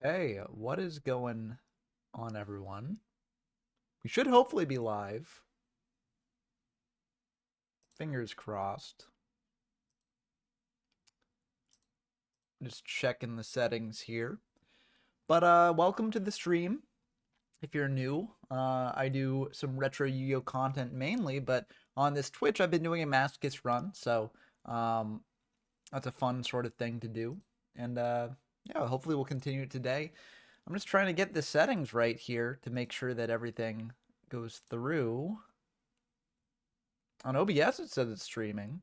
Hey, what is going on, everyone? We should hopefully be live. Fingers crossed. Just checking the settings here. But welcome to the stream. If you're new, I do some retro Yu-Gi-Oh content mainly, but on this Twitch, I've been doing a Masochist run, so um, that's a fun sort of thing to do. And yeah, hopefully we'll continue it today. I'm just trying to get the settings right here to make sure that everything goes through. On OBS, it says it's streaming.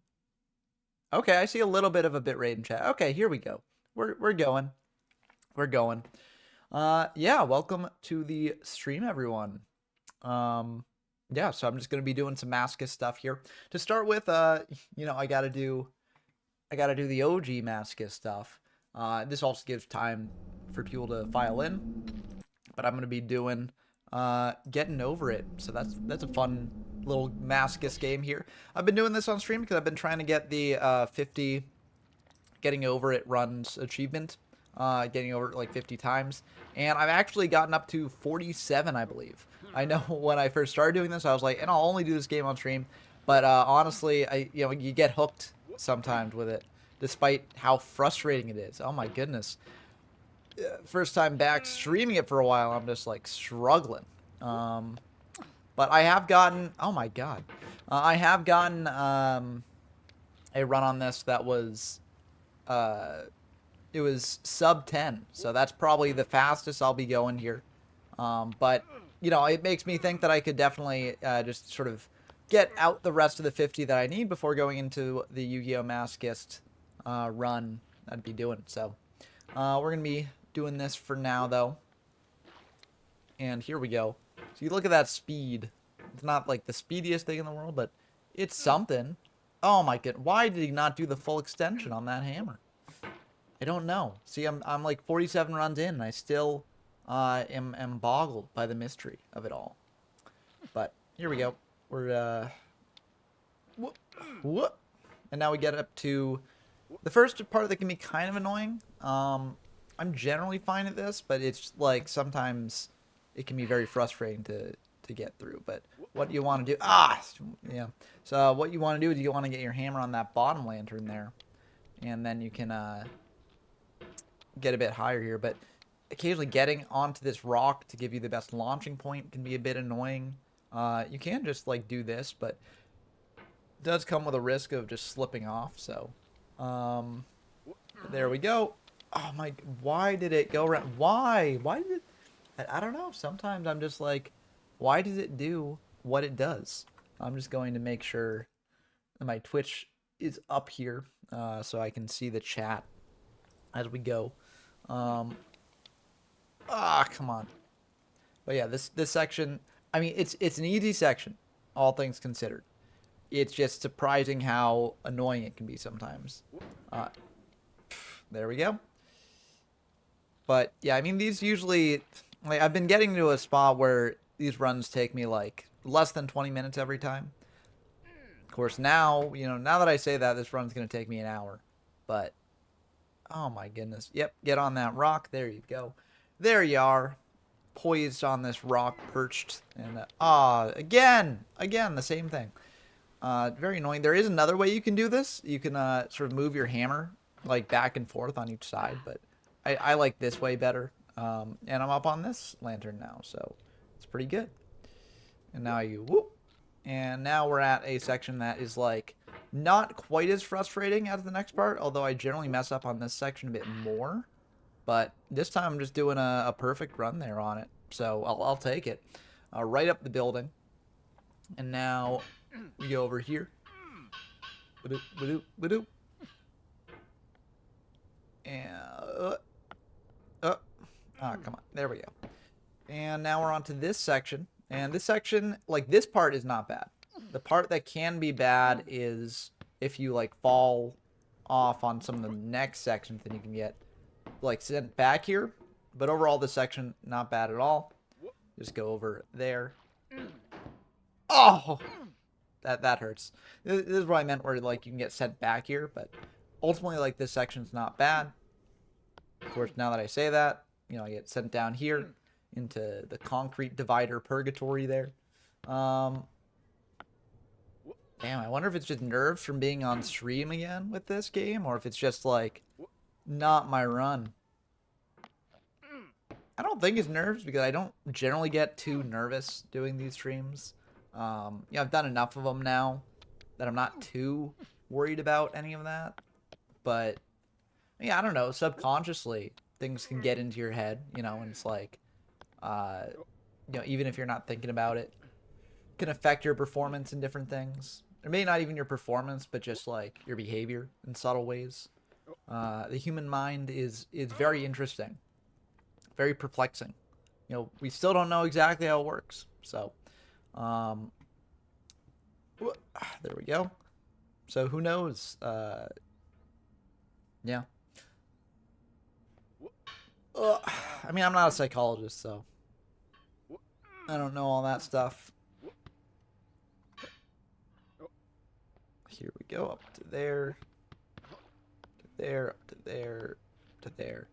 Okay, I see a little bit of a bitrate in chat. Okay, here we go. We're going. We're going. Yeah, welcome to the stream, everyone. Yeah, so I'm just gonna be doing some Masochist stuff here. To start with, I gotta do the OG Masochist stuff. This also gives time for people to file in, but I'm gonna be doing Getting Over It. So that's a fun little Masochist game here. I've been doing this on stream because I've been trying to get the 50 Getting Over It runs achievement, getting over it like 50 times, and I've actually gotten up to 47, I believe. I know when I first started doing this, I was like, and I'll only do this game on stream, but honestly, you get hooked sometimes with it, despite how frustrating it is. Oh my goodness, first time back streaming it for a while, I'm just like struggling. But I have gotten, oh my god, I have gotten a run on this that was uh, it was sub 10, so that's probably the fastest I'll be going here. But it makes me think that I could definitely just sort of get out the rest of the 50 that I need before going into the Yu-Gi-Oh! Masochist run I'd be doing. So we're gonna be doing this for now, though. And here we go. So you look at that speed. It's not like the speediest thing in the world, but it's something. Oh my god, why did he not do the full extension on that hammer? I don't know. See, I'm like 47 runs in, and I still am boggled by the mystery of it all. But here we go. We're whoop, whoop. And now we get up to the first part that can be kind of annoying. I'm generally fine at this, but it's like sometimes it can be very frustrating to get through. But what you want to do? Yeah. So what you want to do is you want to get your hammer on that bottom lantern there, and then you can get a bit higher here, but occasionally getting onto this rock to give you the best launching point can be a bit annoying. You can just like do this, but it does come with a risk of just slipping off. So um, there we go. Oh my, why did it go around? Why did it? I don't know. Sometimes I'm just like, why does it do what it does? I'm just going to make sure that my Twitch is up here so I can see the chat as we go. Um, come on. But yeah, this section, I mean, it's an easy section, all things considered. It's just surprising how annoying it can be sometimes. Uh, there we go. But yeah, I mean, these usually, like, I've been getting to a spot where these runs take me like less than 20 minutes every time. Of course, now, now that I say that, this run's going to take me an hour. But, oh my goodness. Yep, get on that rock. There you go. There you are. Poised on this rock, perched, and again, the same thing. Very annoying. There is another way you can do this. You can sort of move your hammer like back and forth on each side, but I like this way better. And I'm up on this lantern now, so it's pretty good. And now you whoop, and now we're at a section that is like not quite as frustrating as the next part, although I generally mess up on this section a bit more. But this time I'm just doing a perfect run there on it. So I'll take it. Right up the building. And now we go over here. Ba-doop, ba-doop, ba-doop. And, come on. There we go. And now we're on to this section. And this section, like, this part is not bad. The part that can be bad is if you, like, fall off on some of the next sections, then you can get like sent back here. But overall, this section not bad at all. Just go over there. Oh, that hurts. This is what I meant, where like you can get sent back here, but ultimately, like, this section's not bad. Of course, now that I say that, I get sent down here into the concrete divider purgatory there. Damn, I wonder if it's just nerves from being on stream again with this game, or if it's just like not my run. I don't think it's nerves because I don't generally get too nervous doing these streams. I've done enough of them now that I'm not too worried about any of that. But yeah, I don't know. Subconsciously, things can get into your head, and it's like, even if you're not thinking about it, can affect your performance in different things. Or maybe not even your performance, but just like your behavior in subtle ways. The human mind is very interesting, very perplexing. We still don't know exactly how it works. So, there we go. So who knows? Yeah. I mean, I'm not a psychologist, so I don't know all that stuff. Here we go, up to there, to there, up to there, to there.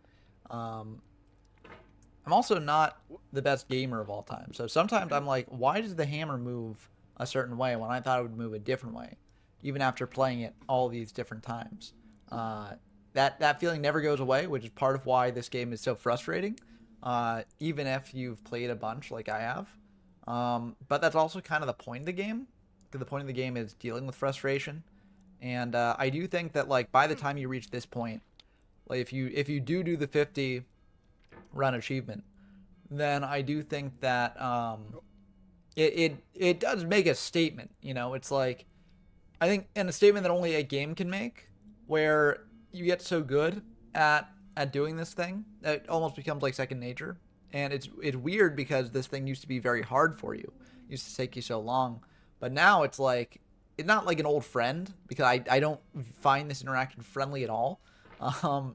I'm also not the best gamer of all time, so sometimes I'm like, why does the hammer move a certain way when I thought it would move a different way, even after playing it all these different times? That feeling never goes away, which is part of why this game is so frustrating, even if you've played a bunch like I have. But that's also kind of the point of the game. The point of the game is dealing with frustration, and I do think that like by the time you reach this point, like if you do the 50 run achievement, then I do think that it does make a statement. It's like I think and a statement that only a game can make, where you get so good at doing this thing that it almost becomes like second nature. And it's weird because this thing used to be very hard for you. It used to take you so long. But now it's like, it's not like an old friend because I don't find this interaction friendly at all. But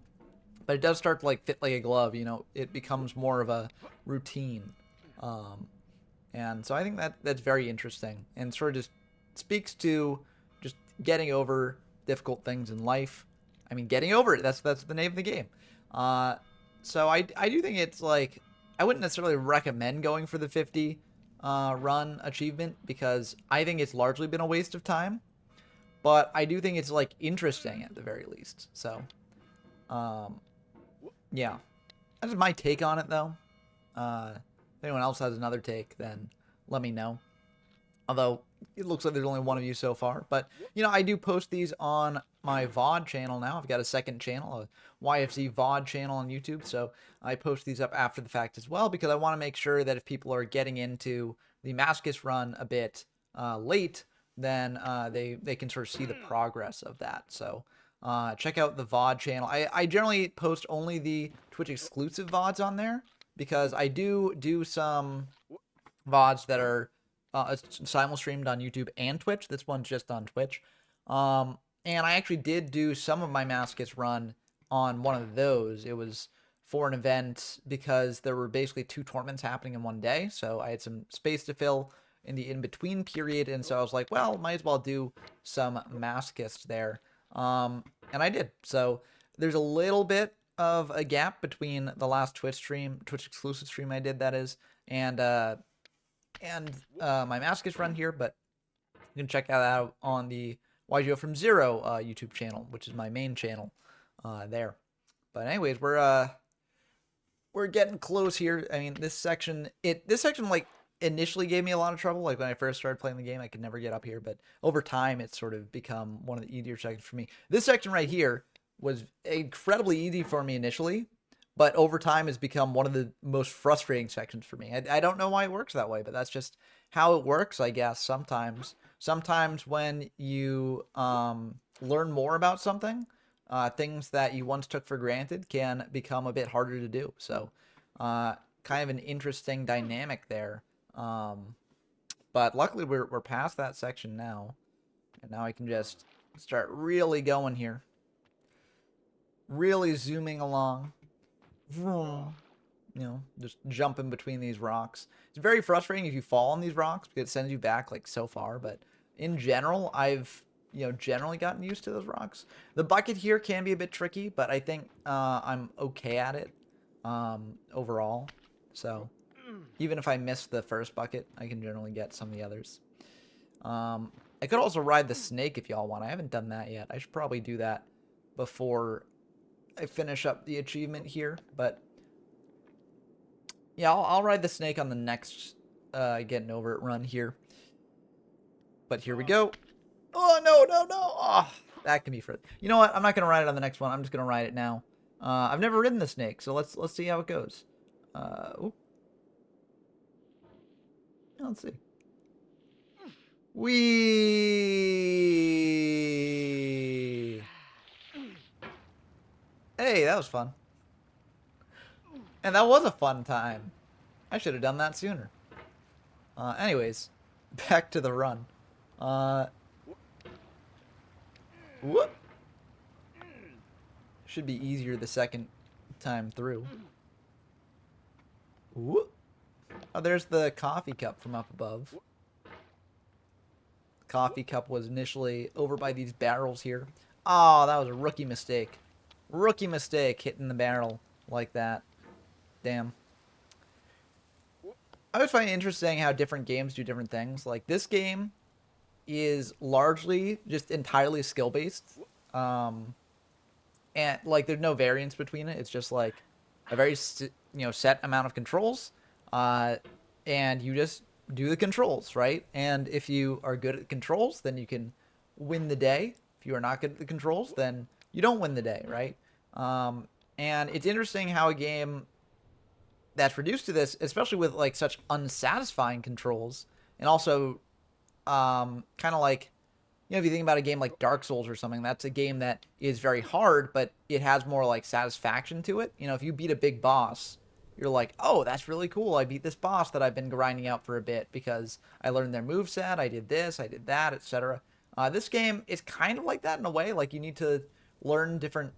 it does start to like fit like a glove, it becomes more of a routine. And so I think that's very interesting and sort of just speaks to just getting over difficult things in life. I mean, getting over it, that's the name of the game. So I do think it's like, I wouldn't necessarily recommend going for the 50 run achievement because I think it's largely been a waste of time, but I do think it's like interesting at the very least. So yeah, that's my take on it though. If anyone else has another take, then let me know. Although it looks like there's only one of you so far, but I do post these on my VOD channel now. I've got a second channel, a YFZ VOD channel on YouTube, so I post these up after the fact as well because I want to make sure that if people are getting into the Mascus run a bit late, then they can sort of see the progress of that. So check out the VOD channel. I generally post only the Twitch exclusive VODs on there because I do some VODs that are simul streamed on YouTube and Twitch. This one's just on Twitch. And I actually did do some of my Mascus run on one of those. It was for an event because there were basically 2 tournaments happening in one day. So I had some space to fill in the in-between period. And so I was like, well, might as well do some Mascus there. And I did. So there's a little bit of a gap between the last Twitch exclusive stream I did, that is, and my Mascus run here, but you can check that out on the YGO from Zero YouTube channel, which is my main channel there. But anyways, we're getting close here. I mean, this section like initially gave me a lot of trouble. Like when I first started playing the game, I could never get up here, but over time it's sort of become one of the easier sections for me. This section right here was incredibly easy for me initially, but over time has become one of the most frustrating sections for me. I don't know why it works that way, but that's just how it works, I guess. Sometimes when you learn more about something, things that you once took for granted can become a bit harder to do. So kind of an interesting dynamic there. But luckily we're past that section now, and now I can just start really going here. Really zooming along. Just jumping between these rocks. It's very frustrating if you fall on these rocks because it sends you back like so far, but in general, I've generally gotten used to those rocks. The bucket here can be a bit tricky, but I think I'm okay at it. overall. So even if I miss the first bucket, I can generally get some of the others. I could also ride the snake if y'all want. I haven't done that yet. I should probably do that before I finish up the achievement here. But yeah, I'll ride the snake on the next getting over it run here. But here we go. Oh, no. Oh, that can be for... You know what? I'm not going to ride it on the next one. I'm just going to ride it now. I've never ridden the snake, so let's see how it goes. Ooh. Let's see. Whee! Hey, that was fun. And that was a fun time. I should have done that sooner. Anyways, back to the run. Whoop. Should be easier the second time through. Whoop. Oh, there's the coffee cup from up above. Coffee cup was initially over by these barrels here. Oh, that was a rookie mistake. Rookie mistake hitting the barrel like that. Damn. I always find it interesting how different games do different things. Like, this game is largely just entirely skill-based. And, like, there's no variance between it. It's just, like, a very, set amount of controls. And you just do the controls, right? And if you are good at the controls, then you can win the day. If you are not good at the controls, then you don't win the day, right? And it's interesting how a game that's reduced to this, especially with like such unsatisfying controls, and also kind of like, if you think about a game like Dark Souls or something, that's a game that is very hard, but it has more like satisfaction to it. If you beat a big boss, you're like, oh, that's really cool. I beat this boss that I've been grinding out for a bit because I learned their moveset, I did this, I did that, etc. This game is kind of like that in a way. Like, you need to learn different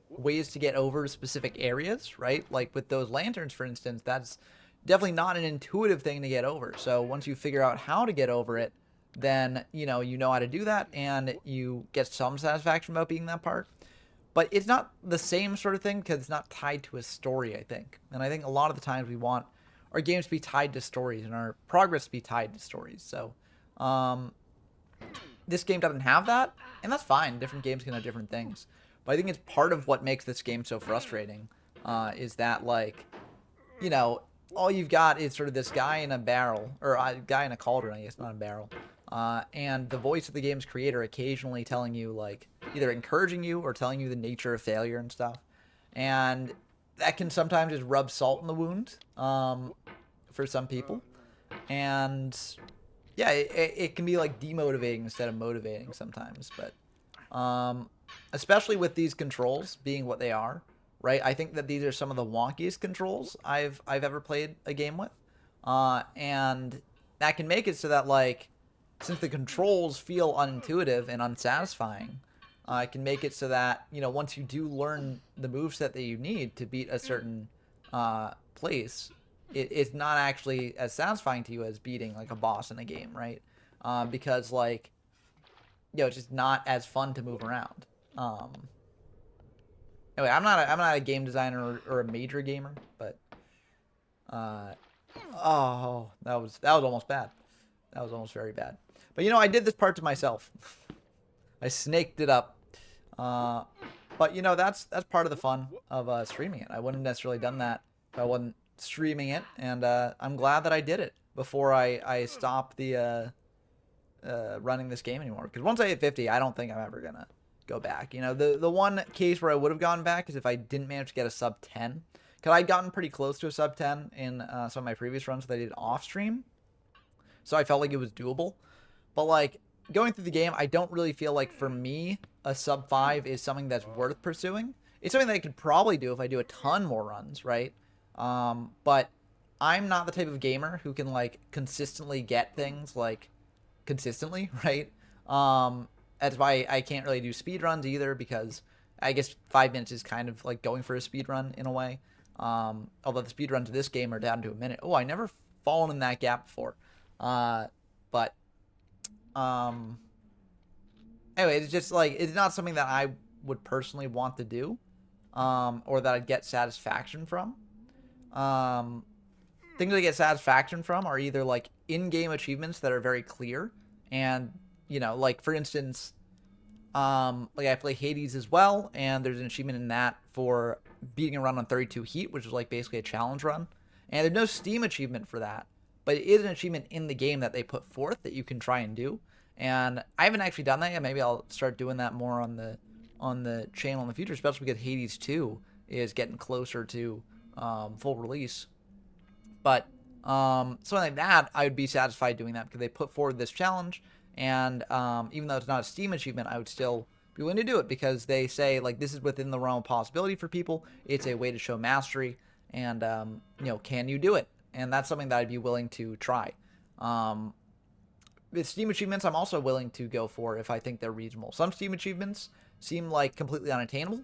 ways to get over specific areas, right? Like with those lanterns, for instance, that's definitely not an intuitive thing to get over. So once you figure out how to get over it, then you know how to do that, and you get some satisfaction about beating that part. But it's not the same sort of thing because it's not tied to a story, I think. And I think a lot of the times we want our games to be tied to stories and our progress to be tied to stories. So this game doesn't have that, and that's fine. Different games can have different things. But I think it's part of what makes this game so frustrating, is that, like, all you've got is sort of this guy in a barrel, or a guy in a cauldron, I guess, not a barrel. And the voice of the game's creator occasionally telling you, like, either encouraging you or telling you the nature of failure and stuff. And that can sometimes just rub salt in the wound for some people. And yeah, it can be like demotivating instead of motivating sometimes. But especially with these controls being what they are, right? I think that these are some of the wonkiest controls I've ever played a game with. And that can make it so that, like, since the controls feel unintuitive and unsatisfying, it can make it so that, once you do learn the moveset that you need to beat a certain place, it's not actually as satisfying to you as beating, like, a boss in a game, right? Because, like, it's just not as fun to move around. Anyway, I'm not a game designer or a major gamer, but oh, that was almost bad. That was almost very bad. But I did this part to myself. I snaked it up. But that's part of the fun of streaming it. I wouldn't have necessarily done that if I wasn't streaming it, and I'm glad that I did it before I stopped the running this game anymore. Because once I hit 50, I don't think I'm ever gonna go back. The one case where I would have gone back is if I didn't manage to get a sub 10. Because I'd gotten pretty close to a sub 10 in some of my previous runs that I did off stream. So I felt like it was doable. But, like, going through the game, I don't really feel like, for me, a sub 5 is something that's worth pursuing. It's something that I could probably do if I do a ton more runs, right? But I'm not the type of gamer who can, like, consistently get things, like, consistently, right? That's why I can't really do speed runs either, because I guess 5 minutes is kind of like going for a speed run in a way. Although the speed runs of this game are down to a minute. Oh, I never fallen in that gap before. But anyway, it's just like, it's not something that I would personally want to do. or that I'd get satisfaction from. Things I get satisfaction from are either like in-game achievements that are very clear, and like for instance, like I play Hades as well, and there's an achievement in that for beating a run on 32 heat, which is like basically a challenge run. And there's no Steam achievement for that, but it is an achievement in the game that they put forth that you can try and do. And I haven't actually done that yet. Maybe I'll start doing that more on the channel in the future, especially because Hades 2 is getting closer to full release. But something like that, I would be satisfied doing that because they put forward this challenge. And even though it's not a Steam achievement, I would still be willing to do it because they say, like, this is within the realm of possibility for people. It's a way to show mastery. And, can you do it? And that's something that I'd be willing to try. With Steam achievements, I'm also willing to go for if I think they're reasonable. Some Steam achievements seem like completely unattainable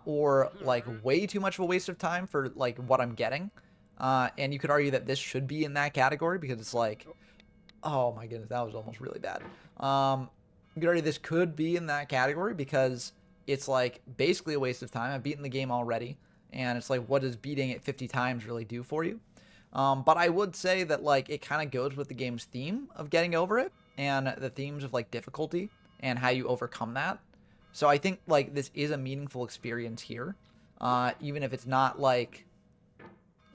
or like way too much of a waste of time for like what I'm getting. And you could argue that this should be in that category because it's like, oh my goodness, that was almost really bad. You could argue this could be in that category because it's like basically a waste of time. I've beaten the game already, and it's like, what does beating it 50 times really do for you? But I would say that like it kind of goes with the game's theme of getting over it and the themes of like difficulty and how you overcome that. So I think like this is a meaningful experience here, even if it's not like,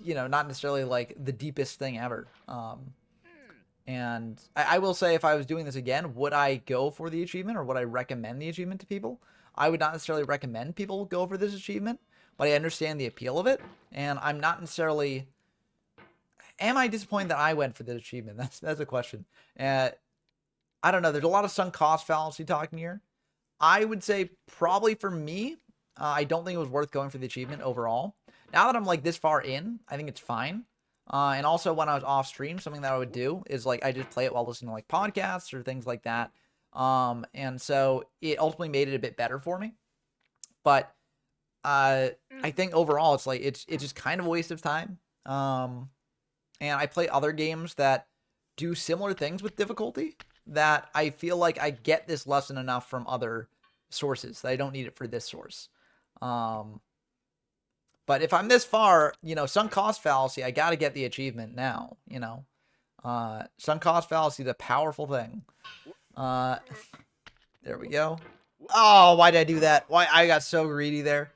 not necessarily like the deepest thing ever. And I will say, if I was doing this again, would I go for the achievement or would I recommend the achievement to people? I would not necessarily recommend people go for this achievement, but I understand the appeal of it. And I'm not necessarily... Am I disappointed that I went for this achievement? That's a question. I don't know. There's a lot of sunk cost fallacy talking here. I would say probably for me, I don't think it was worth going for the achievement overall. Now that I'm like this far in, I think it's fine. And also when I was off stream, something that I would do is like I just play it while listening to like podcasts or things like that. And so it ultimately made it a bit better for me. But I think overall it's like it's just kind of a waste of time. And I play other games that do similar things with difficulty that I feel like I get this lesson enough from other sources that I don't need it for this source. But if I'm this far, sunk cost fallacy, I got to get the achievement now, Sunk cost fallacy is a powerful thing. There we go. Oh, why did I do that? Why? I got so greedy there.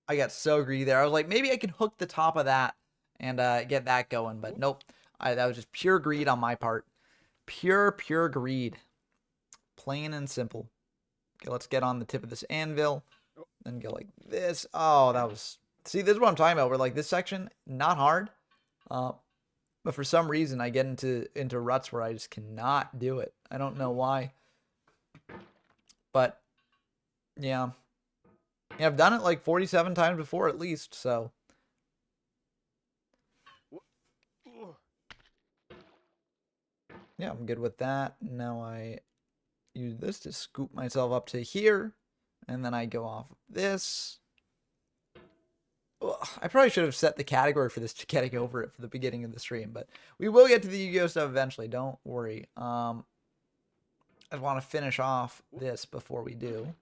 I was like, maybe I can hook the top of that and get that going. But nope. That was just pure greed on my part. Pure greed. Plain and simple. Okay, let's get on the tip of this anvil. Then go like this. Oh, that was... See, this is what I'm talking about. Where like this section, not hard. But for some reason, I get into ruts where I just cannot do it. I don't know why. But, yeah. Yeah, I've done it like 47 times before at least, so... Yeah, I'm good with that. Now I use this to scoop myself up to here. And then I go off this. I probably should have set the category for this to getting over it for the beginning of the stream. But we will get to the Yu-Gi-Oh! Stuff eventually. Don't worry. I want to finish off this before we do.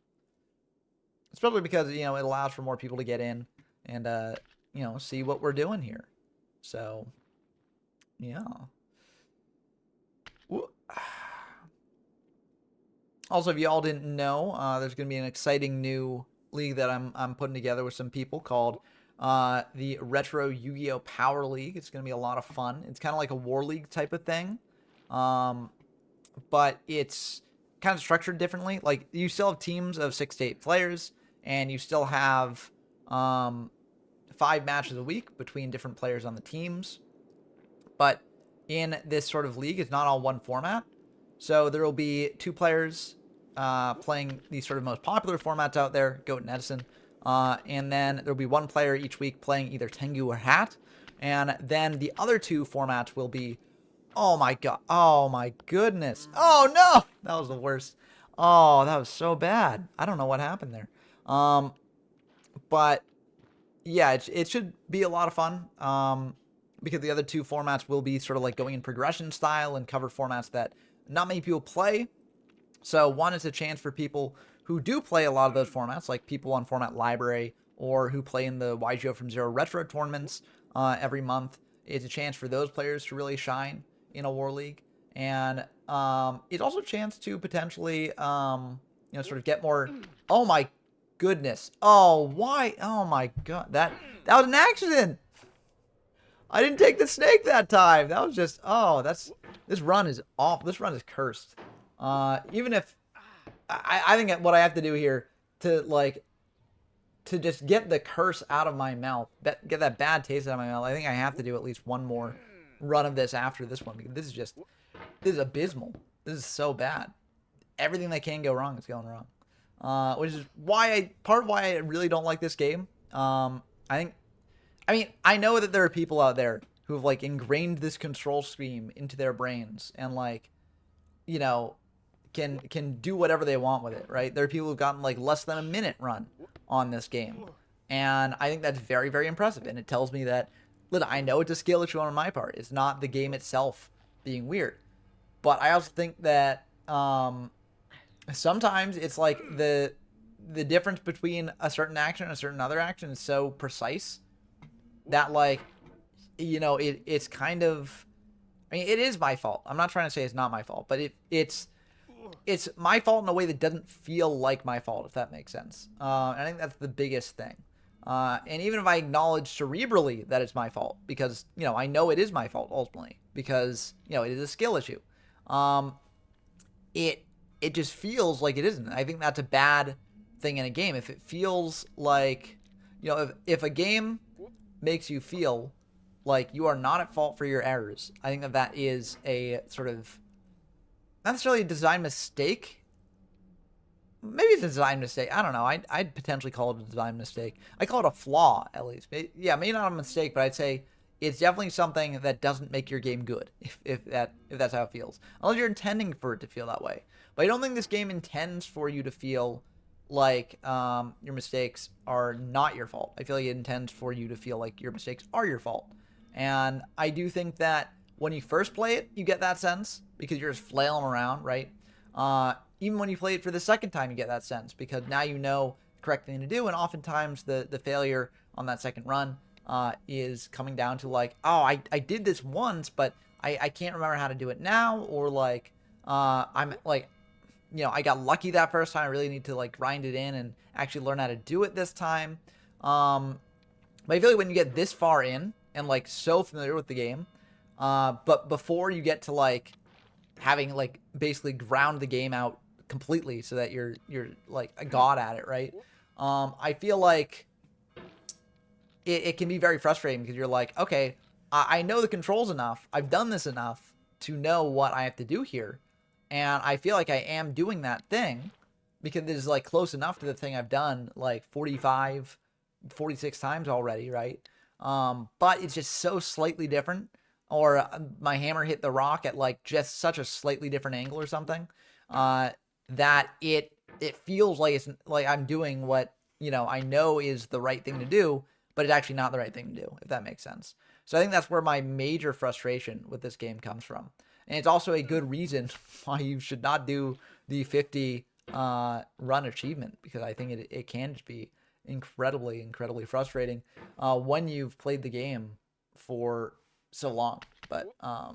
Especially because, it allows for more people to get in and, see what we're doing here. So, yeah. Also, if y'all didn't know, there's going to be an exciting new league that I'm putting together with some people called the Retro Yu-Gi-Oh! Power League. It's going to be a lot of fun. It's kind of like a War League type of thing. But it's kind of structured differently. Like, you still have teams of 6 to 8 players, and you still have 5 matches a week between different players on the teams. But in this sort of league, it's not all one format. So there will be 2 players playing these sort of most popular formats out there, Goat and Edison. And then there'll be 1 player each week playing either Tengu or Hat. And then the other 2 formats will be... Oh my god. Oh my goodness. Oh no! That was the worst. Oh, that was so bad. I don't know what happened there. But yeah, it should be a lot of fun. Because the other 2 formats will be sort of like going in progression style and cover formats that not many people play. So one is a chance for people who do play a lot of those formats, like people on Format Library or who play in the YGO from Zero Retro tournaments every month. It's a chance for those players to really shine in a War League. And it's also a chance to potentially, sort of get more. Oh my goodness! Oh, why? Oh my god! That was an accident. I didn't take the snake that time. That was just. Oh, this run is off. This run is cursed. Even if I think what I have to do here to just get the curse out of my mouth, get that bad taste out of my mouth, I think I have to do at least one more run of this after this one, because this is abysmal. This is so bad. Everything that can go wrong is going wrong. Which is part of why I really don't like this game. I know that there are people out there who have like ingrained this control scheme into their brains and like, can do whatever they want with it, right? There are people who've gotten like less than a minute run on this game. And I think that's very, very impressive. And it tells me that, look, I know it's a skill issue on my part. It's not the game itself being weird. But I also think that sometimes it's like the difference between a certain action and a certain other action is so precise that like, it's kind of, it is my fault. I'm not trying to say it's not my fault, but it's my fault in a way that doesn't feel like my fault, if that makes sense. I think that's the biggest thing. And even if I acknowledge cerebrally that it's my fault, because, I know it is my fault ultimately, because, it is a skill issue. It just feels like it isn't. I think that's a bad thing in a game. If it feels like, if a game makes you feel like you are not at fault for your errors, I think that is a sort of, not necessarily a design mistake. Maybe it's a design mistake. I don't know. I'd potentially call it a design mistake. I call it a flaw, at least. Yeah, maybe not a mistake, but I'd say it's definitely something that doesn't make your game good, if that's how it feels. Unless you're intending for it to feel that way. But I don't think this game intends for you to feel like your mistakes are not your fault. I feel like it intends for you to feel like your mistakes are your fault. And I do think that when you first play it, you get that sense because you're just flailing around, right? Even when you play it for the second time, you get that sense because now you know the correct thing to do. And oftentimes the failure on that second run is coming down to like, oh, I did this once, but I can't remember how to do it now. Or like, I'm like, I got lucky that first time. I really need to like grind it in and actually learn how to do it this time. But I feel like when you get this far in and like so familiar with the game, but before you get to like having like basically ground the game out completely so that you're like a god at it, right? I feel like it can be very frustrating because you're like, okay, I know the controls enough. I've done this enough to know what I have to do here. And I feel like I am doing that thing because it is like close enough to the thing I've done like 45, 46 times already, right? But it's just so slightly different. Or my hammer hit the rock at like just such a slightly different angle or something, that it feels like it's like I'm doing what I know is the right thing to do, but it's actually not the right thing to do, if that makes sense. So I think that's where my major frustration with this game comes from, and it's also a good reason why you should not do the 50 run achievement, because I think it can just be incredibly frustrating when you've played the game for so long. But oh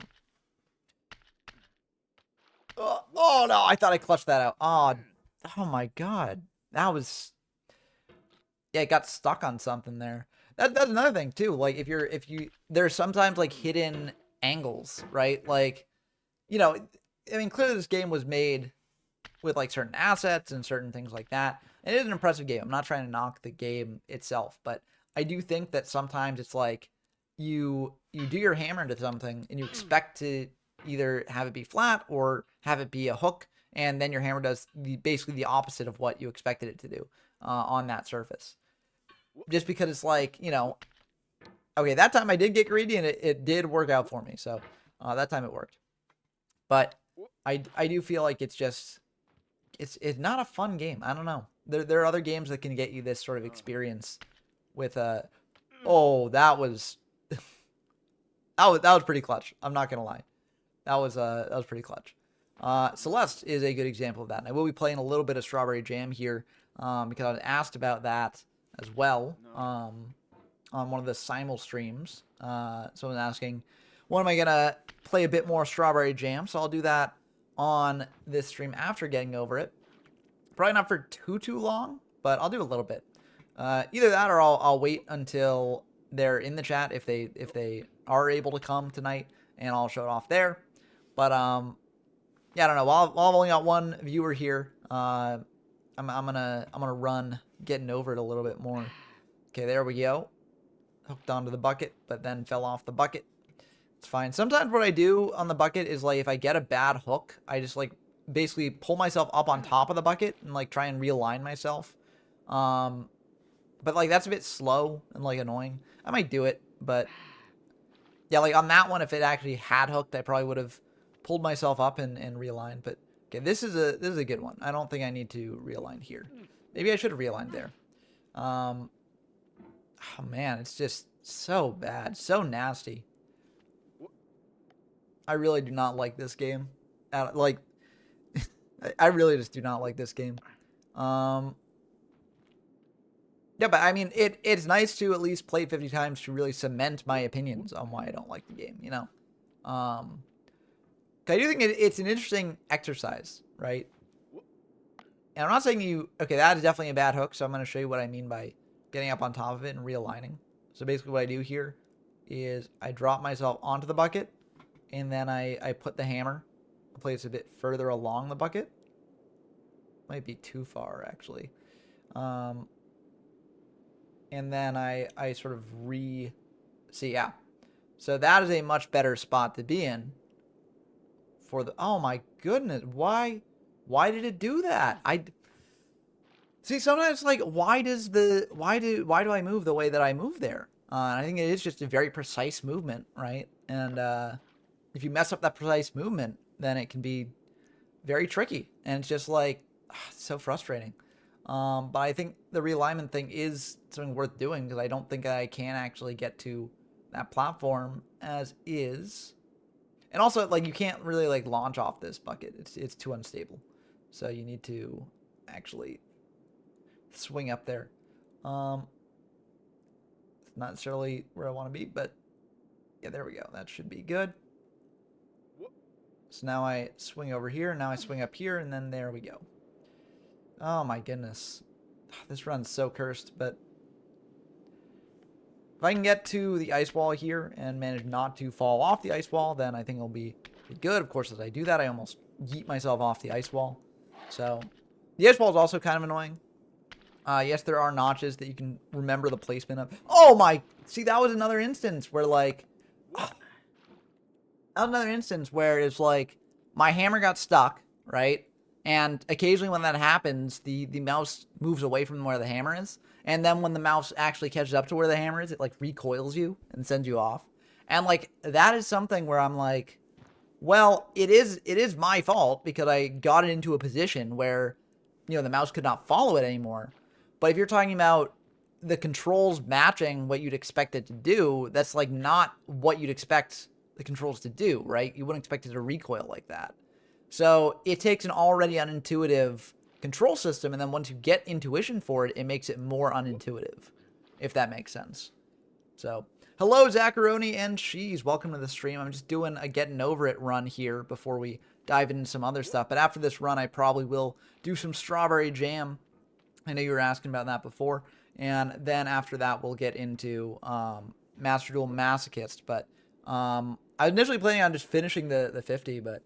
no, I thought I clutched that out. Oh my god, that was, yeah, it got stuck on something there. That's another thing too. Like if you there's sometimes like hidden angles, right? Like clearly this game was made with like certain assets and certain things like that. And it is an impressive game. I'm not trying to knock the game itself, but I do think that sometimes it's like you do your hammer into something and you expect to either have it be flat or have it be a hook, and then your hammer does basically the opposite of what you expected it to do on that surface. Just because it's like, okay, that time I did get greedy and it did work out for me. So that time it worked. But I do feel like it's just, it's not a fun game. I don't know. There are other games that can get you this sort of experience with oh, that was that was pretty clutch. I'm not gonna lie. That was pretty clutch. Celeste is a good example of that. And I will be playing a little bit of Strawberry Jam here because I was asked about that as well on one of the simul streams. Someone's asking, when am I going to play a bit more Strawberry Jam? So I'll do that on this stream after getting over it. Probably not for too long, but I'll do a little bit. Either that or I'll wait until they're in the chat if they are able to come tonight, and I'll show it off there. But yeah, I don't know. While I've only got one viewer here, I'm gonna run getting over it a little bit more. Okay, there we go. Hooked onto the bucket, but then fell off the bucket. It's fine. Sometimes what I do on the bucket is, like, if I get a bad hook, I just, like, basically pull myself up on top of the bucket and, like, try and realign myself. But, like, that's a bit slow and, like, annoying. I might do it, but yeah, like, on that one, if it actually had hooked, I probably would have pulled myself up and realigned. But okay, this is a good one. I don't think I need to realign here. Maybe I should have realigned there. Oh man, it's just so bad, so nasty. I really do not like this game. Like, I really just do not like this game. Yeah, but I mean, it's nice to at least play it 50 times to really cement my opinions on why I don't like the game, you know? I do think it's an interesting exercise, right? And I'm not saying okay, that is definitely a bad hook, so I'm going to show you what I mean by getting up on top of it and realigning. So basically what I do here is I drop myself onto the bucket, and then I put the hammer, place a bit further along the bucket. Might be too far, actually. And then I sort of see, yeah. So that is a much better spot to be in for the, oh my goodness, why did it do that? See, sometimes, like, why do I move the way that I move there? And I think it is just a very precise movement, right? And if you mess up that precise movement, then it can be very tricky, and it's just like, it's so frustrating. But I think the realignment thing is something worth doing, because I don't think I can actually get to that platform as is. And also, like, you can't really, like, launch off this bucket. It's too unstable. So you need to actually swing up there. It's not necessarily where I want to be, but yeah, there we go. That should be good. So now I swing over here, now I swing up here, and then there we go. Oh my goodness. This run's so cursed, but if I can get to the ice wall here and manage not to fall off the ice wall, then I think it'll be good. Of course, as I do that, I almost yeet myself off the ice wall. So the ice wall is also kind of annoying. Yes, there are notches that you can remember the placement of. Oh my, see, that was another instance where, like, that was another instance where it's like my hammer got stuck, right? And occasionally when that happens, the mouse moves away from where the hammer is. And then when the mouse actually catches up to where the hammer is, it, like, recoils you and sends you off. And, like, that is something where I'm like, well, it is my fault, because I got it into a position where, you know, the mouse could not follow it anymore. But if you're talking about the controls matching what you'd expect it to do, that's, like, not what you'd expect the controls to do, right? You wouldn't expect it to recoil like that. So it takes an already unintuitive control system, and then once you get intuition for it, it makes it more unintuitive, if that makes sense. So, hello, Zacharoni and Cheese. Welcome to the stream. I'm just doing a getting over it run here before we dive into some other stuff. But after this run, I probably will do some Strawberry Jam. I know you were asking about that before. And then after that, we'll get into Master Duel Masochist. But I was initially planning on just finishing the 50, but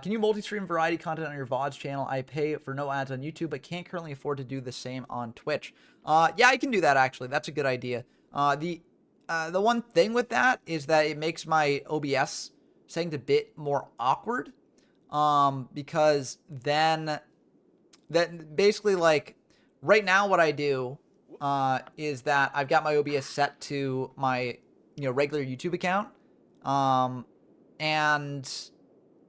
can you multi-stream variety content on your VODs channel? I pay for no ads on YouTube, but can't currently afford to do the same on Twitch. Yeah, I can do that, actually. That's a good idea. The one thing with that is that it makes my OBS settings a bit more awkward, because then basically, like, right now what I do is that I've got my OBS set to my, you know, regular YouTube account, and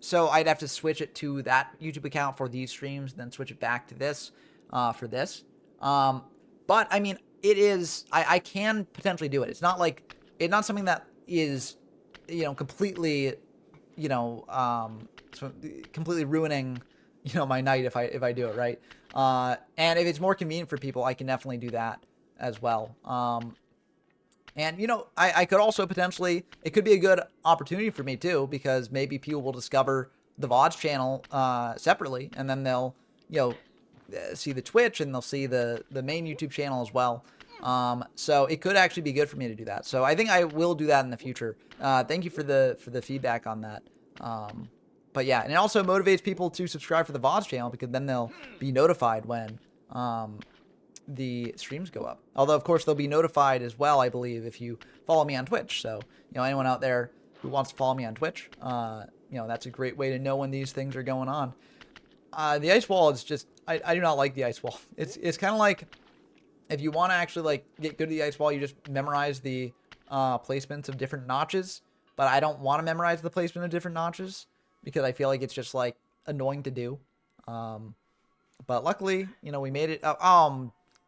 so I'd have to switch it to that YouTube account for these streams, then switch it back to this for this. But I mean, it is, I can potentially do it. It's not like, it's not something that is, you know, completely, you know, completely ruining, you know, my night if I do it right. And if it's more convenient for people, I can definitely do that as well. And, you know, I could also potentially, it could be a good opportunity for me too, because maybe people will discover the VODs channel separately, and then they'll, you know, see the Twitch, and they'll see the main YouTube channel as well. So it could actually be good for me to do that. So I think I will do that in the future. Thank you for the feedback on that. But yeah, and it also motivates people to subscribe for the VODs channel, because then they'll be notified when the streams go up. Although, of course, they'll be notified as well, I believe, if you follow me on Twitch. So, you know, anyone out there who wants to follow me on Twitch, you know, that's a great way to know when these things are going on. The ice wall is just, I do not like the ice wall. It's kind of like, if you want to actually, like, get good at the ice wall, you just memorize the placements of different notches. But I don't want to memorize the placement of different notches, because I feel like it's just, like, annoying to do. But luckily, you know, we made it.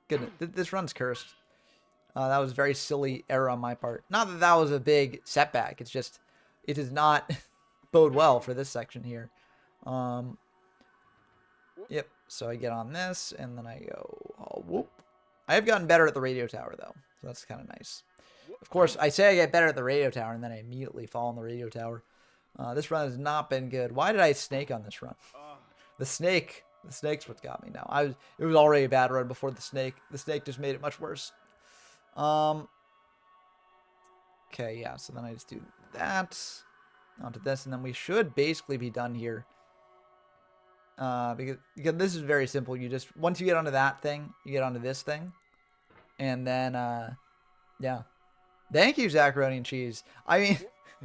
Goodness, this run's cursed. That was a very silly error on my part. Not that that was a big setback. It's just, it does not bode well for this section here. Yep, so I get on this, and then I go, oh, whoop. I have gotten better at the radio tower, though, so that's kind of nice. Of course, I say I get better at the radio tower, and then I immediately fall on the radio tower. This run has not been good. Why did I snake on this run? The snake's what got me now. It was already a bad run before the snake. The snake just made it much worse. Okay, yeah, so then I just do that onto this, and then we should basically be done here. Because this is very simple. You just, once you get onto that thing, you get onto this thing, and then yeah. Thank you, Zacharoni and Cheese. I mean,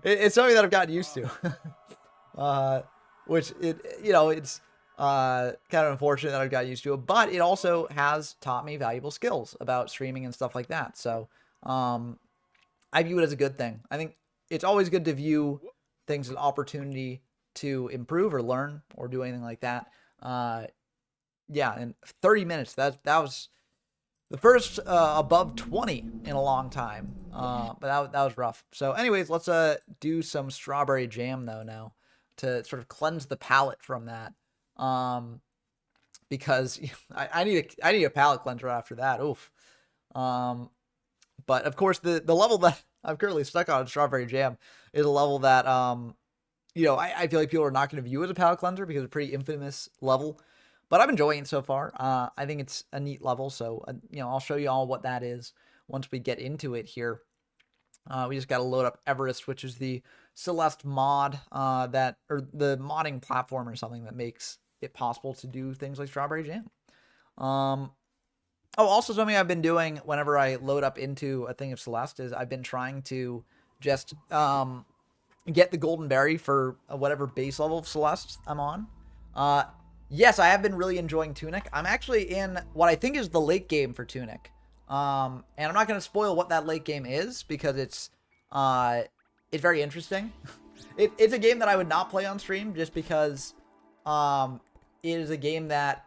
it's something that I've gotten used to. Which, you know, it's kind of unfortunate that I've got used to it, but it also has taught me valuable skills about streaming and stuff like that. So, I view it as a good thing. I think it's always good to view things as an opportunity to improve or learn or do anything like that. Yeah, and 30 minutes, that was the first above 20 in a long time. But that was rough. So anyways, let's do some strawberry jam though now to sort of cleanse the palate from that. Because I need a palate cleanser after that. Oof. But of course the level that I'm currently stuck on strawberry jam is a level that you know, I feel like people are not going to view as a palate cleanser because it's a pretty infamous level, but I'm enjoying it so far. I think it's a neat level, so you know, I'll show you all what that is once we get into it here. We just got to load up Everest, which is the Celeste mod or the modding platform or something that makes it possible to do things like strawberry jam. Oh, also something I've been doing whenever I load up into a thing of Celeste is I've been trying to just get the golden berry for whatever base level of Celeste I'm on. Yes, I have been really enjoying Tunic. I'm actually in what I think is the late game for Tunic. And I'm not going to spoil what that late game is because it's very interesting. It's a game that I would not play on stream just because it is a game that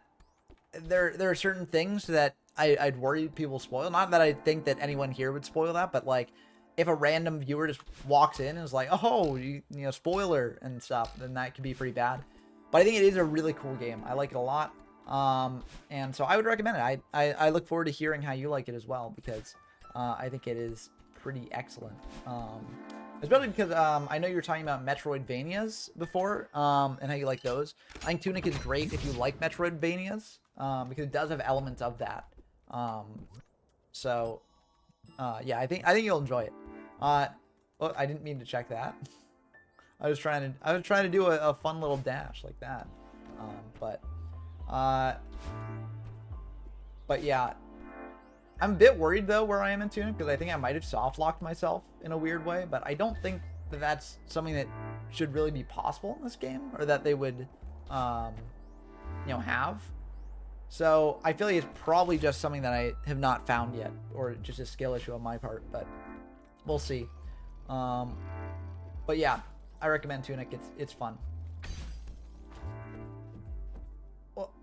there are certain things that I'd worry people spoil. Not that I think that anyone here would spoil that, but like if a random viewer just walks in and is like, oh, you know, spoiler and stuff, then that could be pretty bad. But I think it is a really cool game. I like it a lot. And so I would recommend it. I look forward to hearing how you like it as well, because I think it is pretty excellent. Especially because I know you were talking about Metroidvanias before, and how you like those. I think Tunic is great if you like Metroidvanias, because it does have elements of that. So yeah, I think you'll enjoy it. Oh, I didn't mean to check that. I was trying to do a fun little dash like that. But yeah, I'm a bit worried though where I am in Tunic, because I think I might have soft locked myself in a weird way, but I don't think that that's something that should really be possible in this game, or that they would, you know, have. So I feel like it's probably just something that I have not found yet, or just a skill issue on my part, but we'll see. But yeah, I recommend Tunic. It's fun. Well,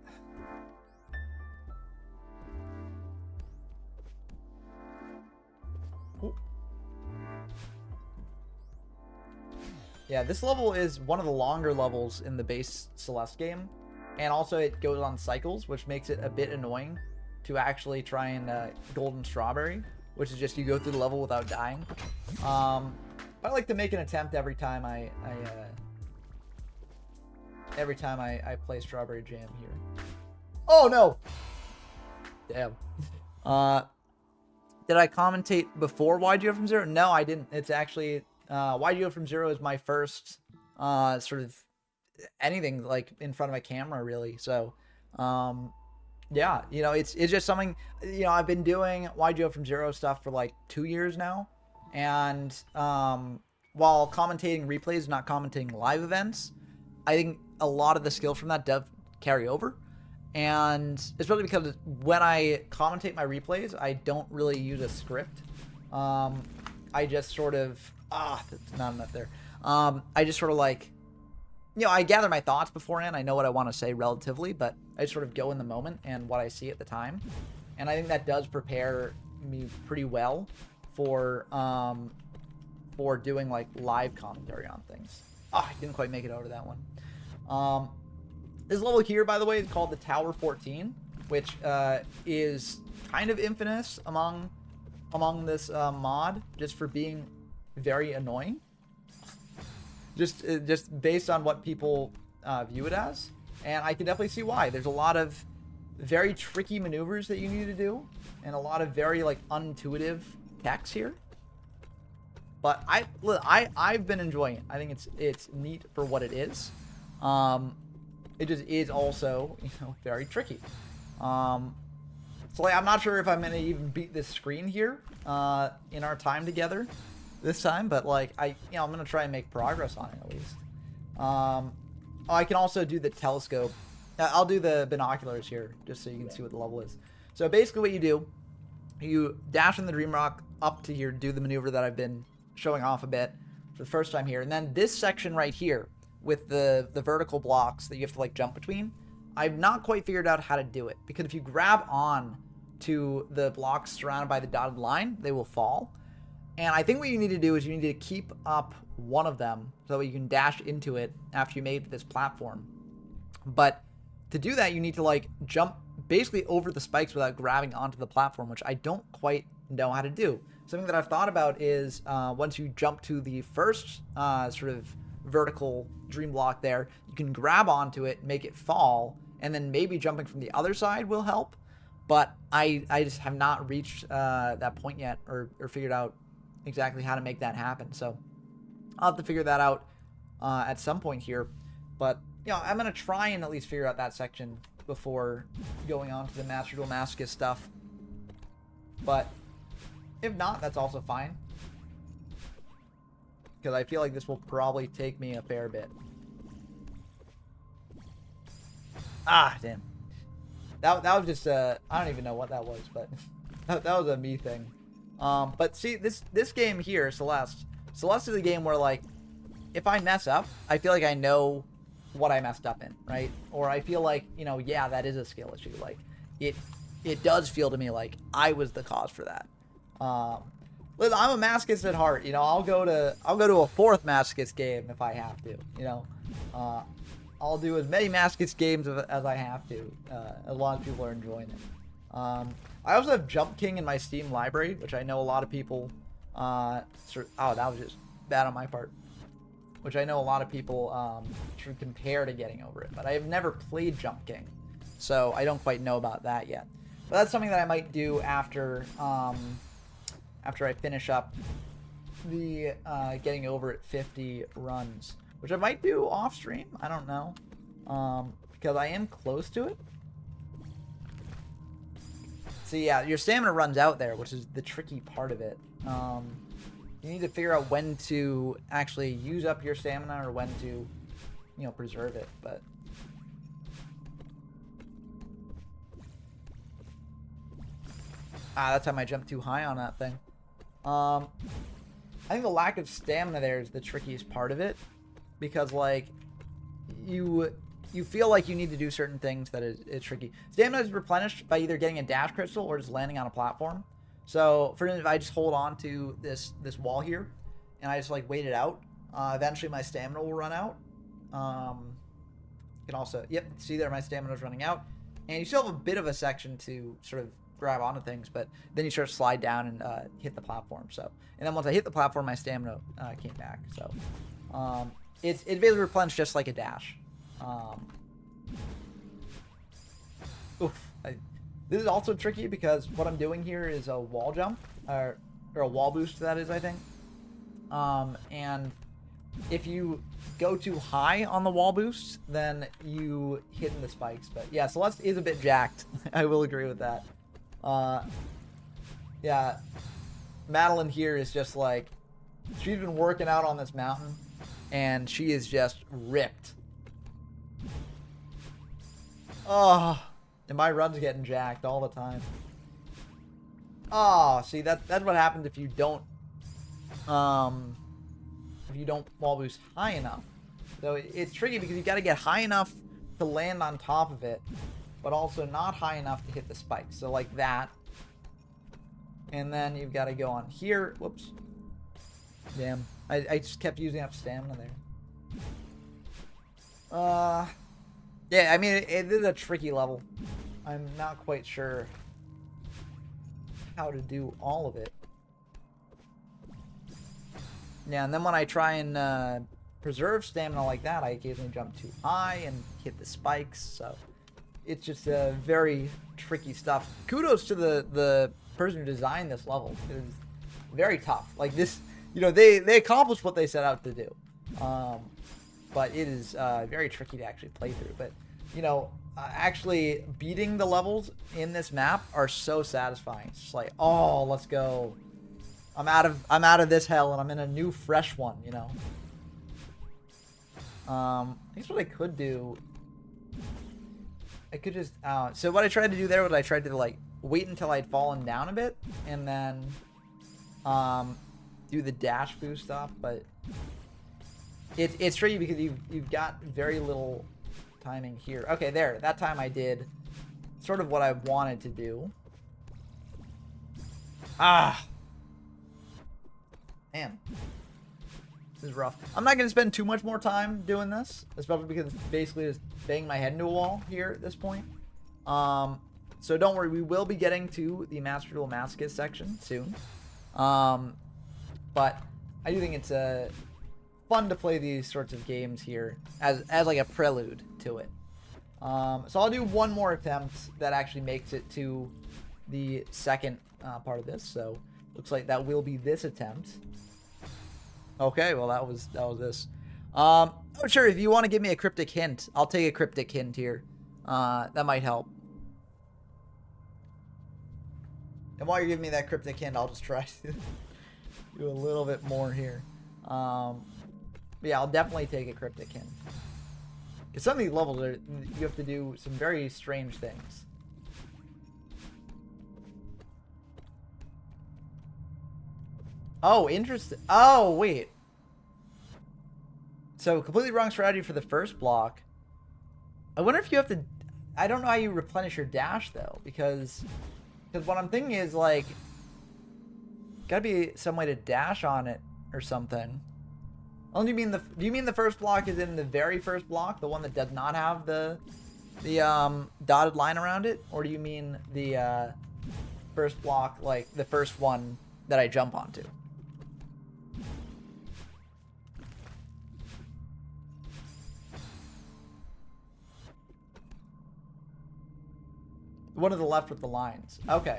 yeah, this level is one of the longer levels in the base Celeste game, and also it goes on cycles, which makes it a bit annoying to actually try and golden strawberry, which is just you go through the level without dying. I like to make an attempt every time I play Strawberry Jam here. Oh no! Damn. Did I commentate before YGO from Zero? No, I didn't. It's actually YGO from Zero is my first sort of anything like in front of a camera, really. So yeah, you know, it's just something, you know, I've been doing YGO from Zero stuff for like 2 years now, and while commentating replays, not commentating live events, I think a lot of the skills from that does carry over. And especially because when I commentate my replays, I don't really use a script. I just sort of that's not enough there. I just sort of like, you know, I gather my thoughts beforehand. I know what I want to say relatively, but I just sort of go in the moment and what I see at the time. And I think that does prepare me pretty well for doing like live commentary on things. I didn't quite make it over that one. This level here, by the way, is called the Tower 14, which is kind of infamous among this mod, just for being very annoying. Just based on what people view it as, and I can definitely see why. There's a lot of very tricky maneuvers that you need to do, and a lot of very like unintuitive techs here. But I've been enjoying it. I think it's neat for what it is. It just is also, you know, very tricky. So like, I'm not sure if I'm gonna even beat this screen here in our time together this time, but like I'm gonna try and make progress on it at least. I can also do the telescope. I'll do the binoculars here just so you can see what the level is. So basically what you do, you dash in the Dream Rock up to here, do the maneuver that I've been showing off a bit for the first time here, and then this section right here with the vertical blocks that you have to like jump between, I've not quite figured out how to do it, because if you grab on to the blocks surrounded by the dotted line, they will fall. And I think what you need to do is you need to keep up one of them so that you can dash into it after you made this platform. But to do that, you need to like jump basically over the spikes without grabbing onto the platform, which I don't quite know how to do. Something that I've thought about is once you jump to the first sort of vertical dream block there, you can grab onto it, make it fall, and then maybe jumping from the other side will help. But I just have not reached that point yet, or figured out exactly how to make that happen. So I'll have to figure that out at some point here. But you know, I'm gonna try and at least figure out that section before going on to the Master Duel Masochist stuff. But if not, that's also fine, because I feel like this will probably take me a fair bit. Damn. That was just I don't even know what that was, but that was a me thing. But see, this game here, Celeste is a game where, like, if I mess up, I feel like I know what I messed up in, right? Or I feel like, you know, yeah, that is a skill issue. Like, it does feel to me like I was the cause for that. Listen, I'm a masochist at heart. You know, I'll go to a fourth masochist game if I have to. You know, I'll do as many masochist games as I have to, as long as people are enjoying it. I also have Jump King in my Steam library, which I know a lot of people that was just bad on my part. Which I know a lot of people should compare to getting over it, but I have never played Jump King, so I don't quite know about that yet. But that's something that I might do after I finish up the getting over it 50 runs, which I might do off stream. I don't know, because I am close to it. So yeah, your stamina runs out there, which is the tricky part of it. You need to figure out when to actually use up your stamina or when to, you know, preserve it. But that time I jumped too high on that thing. I think the lack of stamina there is the trickiest part of it, because like you feel like you need to do certain things that is tricky. Stamina is replenished by either getting a dash crystal or just landing on a platform. So, for instance, if I just hold on to this wall here, and I just like wait it out, eventually my stamina will run out. You can also, yep, see there, my stamina is running out. And you still have a bit of a section to sort of grab onto things, but then you sort of slide down and hit the platform. So, and then once I hit the platform, my stamina came back. So, it basically replenished just like a dash. This is also tricky because what I'm doing here is a wall jump, or a wall boost, that is, I think. And if you go too high on the wall boost, then you hit in the spikes. But yeah, Celeste is a bit jacked. I will agree with that. Yeah, Madeline here is just like, she's been working out on this mountain, and she is just ripped. Oh, and my run's getting jacked all the time. Oh, see, that's what happens if you don't wall boost high enough. So it's tricky because you got to get high enough to land on top of it, but also not high enough to hit the spikes. So like that. And then you've got to go on here. Whoops. Damn. I just kept using up stamina there. Yeah, I mean, it is a tricky level. I'm not quite sure how to do all of it. Yeah, and then when I try and preserve stamina like that, I occasionally jump too high and hit the spikes. So it's just very tricky stuff. Kudos to the person who designed this level. It was very tough. Like this, you know, they accomplished what they set out to do. But it is very tricky to actually play through. But, you know, actually beating the levels in this map are so satisfying. It's just like, oh, let's go. I'm out of this hell and I'm in a new fresh one, you know. I guess what I could do, I could just so what I tried to do there was I tried to like wait until I'd fallen down a bit and then do the dash boost stuff, but it's tricky because you've got very little timing here. Okay, there. That time I did sort of what I wanted to do. Ah. Man. This is rough. I'm not going to spend too much more time doing this, especially because it's basically just banging my head into a wall here at this point. So don't worry, we will be getting to the Master Duel Masochist section soon. But I do think it's fun to play these sorts of games here as like a prelude to it. So I'll do one more attempt that actually makes it to the second part of this. So looks like that will be this attempt. Okay, well that was this. Oh sure, if you want to give me a cryptic hint, I'll take a cryptic hint here. That might help. And while you're giving me that cryptic hint, I'll just try to do a little bit more here. But yeah, I'll definitely take a cryptic hint. Because some of these levels are, you have to do some very strange things. Oh, interesting. Oh, wait. So, completely wrong strategy for the first block. I wonder if you have to... I don't know how you replenish your dash, though. Because what I'm thinking is, like... Gotta be some way to dash on it or something. Oh, do you mean the first block is in the very first block? The one that does not have the dotted line around it? Or do you mean the first block, like the first one that I jump onto? One to the left with the lines. Okay.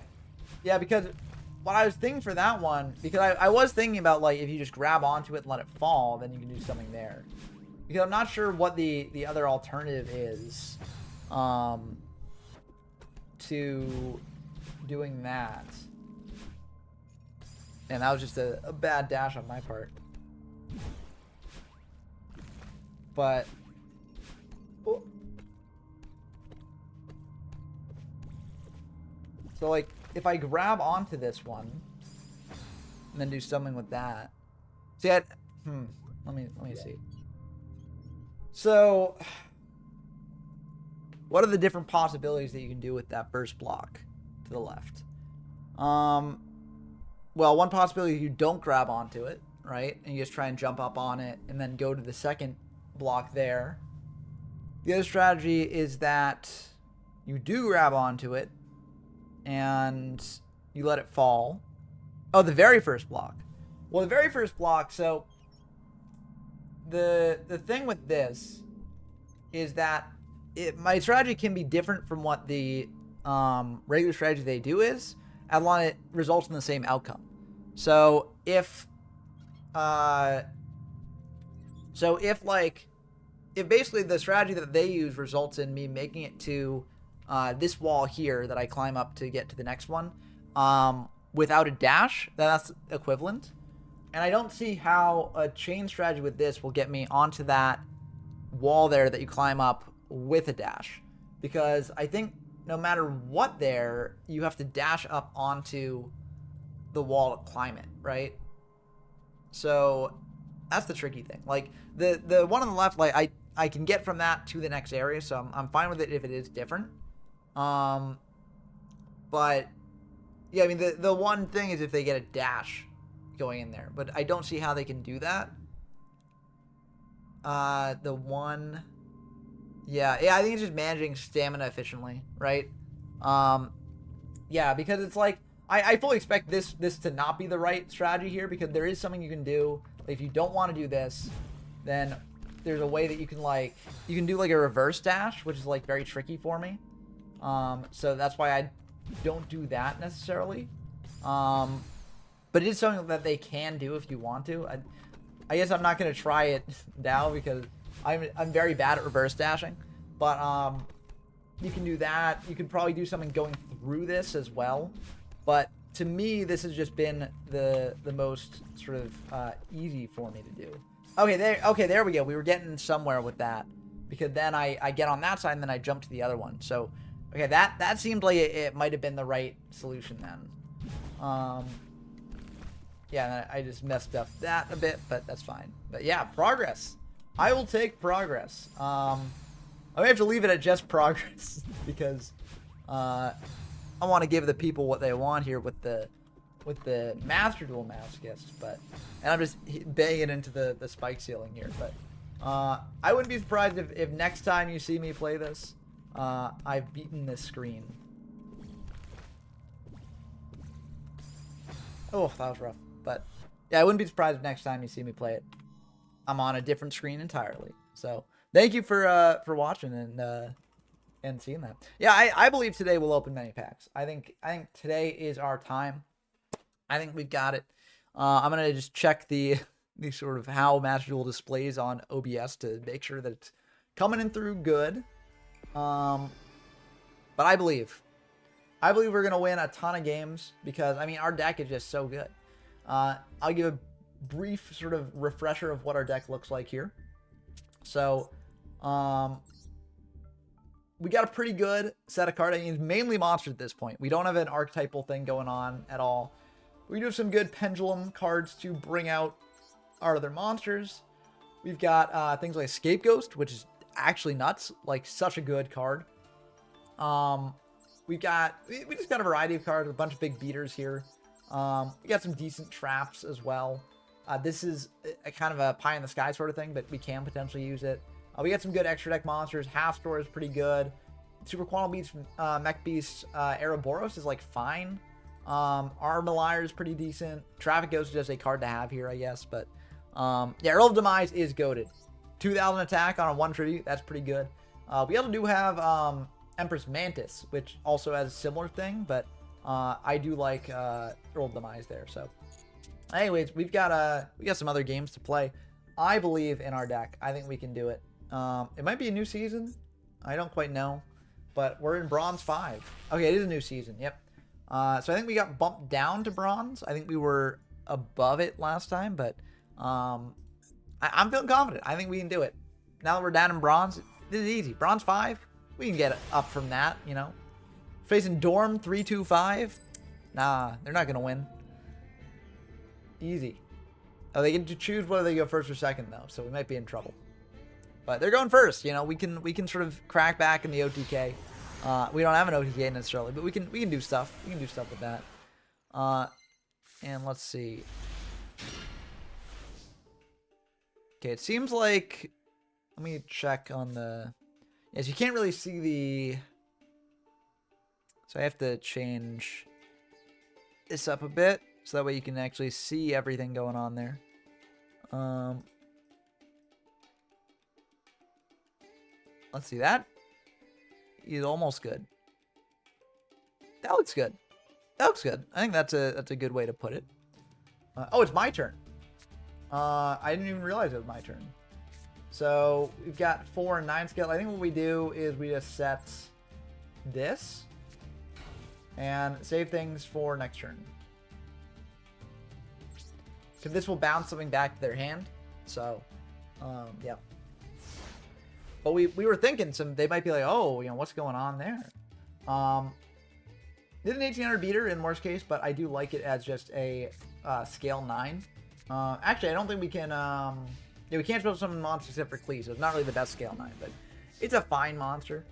Yeah, because what I was thinking for that one, because I was thinking about, like, if you just grab onto it and let it fall, then you can do something there. Because I'm not sure what the other alternative is to doing that. And that was just a bad dash on my part. But... Oh. So, like, if I grab onto this one and then do something with that. See, let me see. So, what are the different possibilities that you can do with that first block to the left? Well, one possibility is you don't grab onto it, right? And you just try and jump up on it and then go to the second block there. The other strategy is that You do grab onto it, and you let it fall. Oh, the very first block. Well, the very first block, so the thing with this is that my strategy can be different from what the regular strategy they do is, as long as it results in the same outcome. So if basically the strategy that they use results in me making it to this wall here that I climb up to get to the next one without a dash, that's equivalent. And I don't see how a chain strategy with this will get me onto that wall there that you climb up with a dash. Because I think no matter what there, you have to dash up onto the wall to climb it, right? So that's the tricky thing. Like the one on the left, like I can get from that to the next area, so I'm fine with it if it is different. But yeah, I mean the one thing is if they get a dash going in there, but I don't see how they can do that. The one, yeah, I think it's just managing stamina efficiently, right? Yeah, because it's like I fully expect this to not be the right strategy here, because there is something you can do. If you don't want to do this, then there's a way that you can do like a reverse dash, which is like very tricky for me. So that's why I don't do that necessarily. But it is something that they can do if you want to. I guess I'm not gonna try it now because I'm very bad at reverse dashing. But you can do that. You could probably do something going through this as well. But to me, this has just been the most sort of easy for me to do. Okay, there we go. We were getting somewhere with that, because then I get on that side and then I jump to the other one. So okay, that seemed like it might have been the right solution then. Yeah, I just messed up that a bit, but that's fine. But yeah, progress. I will take progress. I may have to leave it at just progress because I want to give the people what they want here with the Master Duel Masochist, and I'm just banging into the spike ceiling here. But I wouldn't be surprised if next time you see me play this, I've beaten this screen. Oh, that was rough. But yeah, I wouldn't be surprised if next time you see me play it, I'm on a different screen entirely. So thank you for watching and seeing that. Yeah, I believe today we'll open many packs. I think today is our time. I think we've got it. I'm gonna just check the sort of how Master Duel displays on OBS to make sure that it's coming in through good. But I believe we're gonna win a ton of games because I mean our deck is just so good. I'll give a brief sort of refresher of what our deck looks like here. So, we got a pretty good set of cards. I mean, mainly monsters at this point. We don't have an archetypal thing going on at all. We do have some good pendulum cards to bring out our other monsters. We've got things like Scapegoat, which is actually nuts. Like, such a good card. We just got a variety of cards, a bunch of big beaters here. We got some decent traps as well. This is a kind of a pie in the sky sort of thing, but we can potentially use it. We got some good extra deck monsters. Half Store is pretty good. Super Quantum Beast, Mech Beast, Ouroboros is like fine. Armalire is pretty decent. Traffic Ghost is just a card to have here, I guess. But yeah, Earl of Demise is goated. 2,000 attack on a 1 tribute. That's pretty good. We also do have Empress Mantis, which also has a similar thing, but I do like Earl of Demise there. So anyways, we got some other games to play. I believe in our deck. I think we can do it. It might be a new season. I don't quite know, but we're in Bronze 5. Okay, it is a new season. Yep. So I think we got bumped down to Bronze. I think we were above it last time, but I'm feeling confident. I think we can do it. Now that we're down in Bronze, this is easy. Bronze 5, we can get up from that, you know. Facing Dorm 325. Nah, they're not gonna win. Easy. Oh, they get to choose whether they go first or second though, so we might be in trouble. But they're going first, you know. We can sort of crack back in the OTK. We don't have an OTK necessarily, but we can do stuff. We can do stuff with that. And let's see. Okay, it seems like, let me check on the, yes, you can't really see So I have to change this up a bit so that way you can actually see everything going on there. Let's see that. He's almost good. That looks good. That looks good. I think that's a good way to put it. Oh, it's my turn. I didn't even realize it was my turn. So we've got 4 and 9 scale. I think what we do is we just set this and save things for next turn. Because this will bounce something back to their hand. So, yeah. But we were thinking they might be like, oh, what's going on there? It's an 1800 beater in worst case, but I do like it as just a scale 9. Actually, I don't think we can. We can't build summon monsters except for Klee, so it's not really the best scale 9, but it's a fine monster.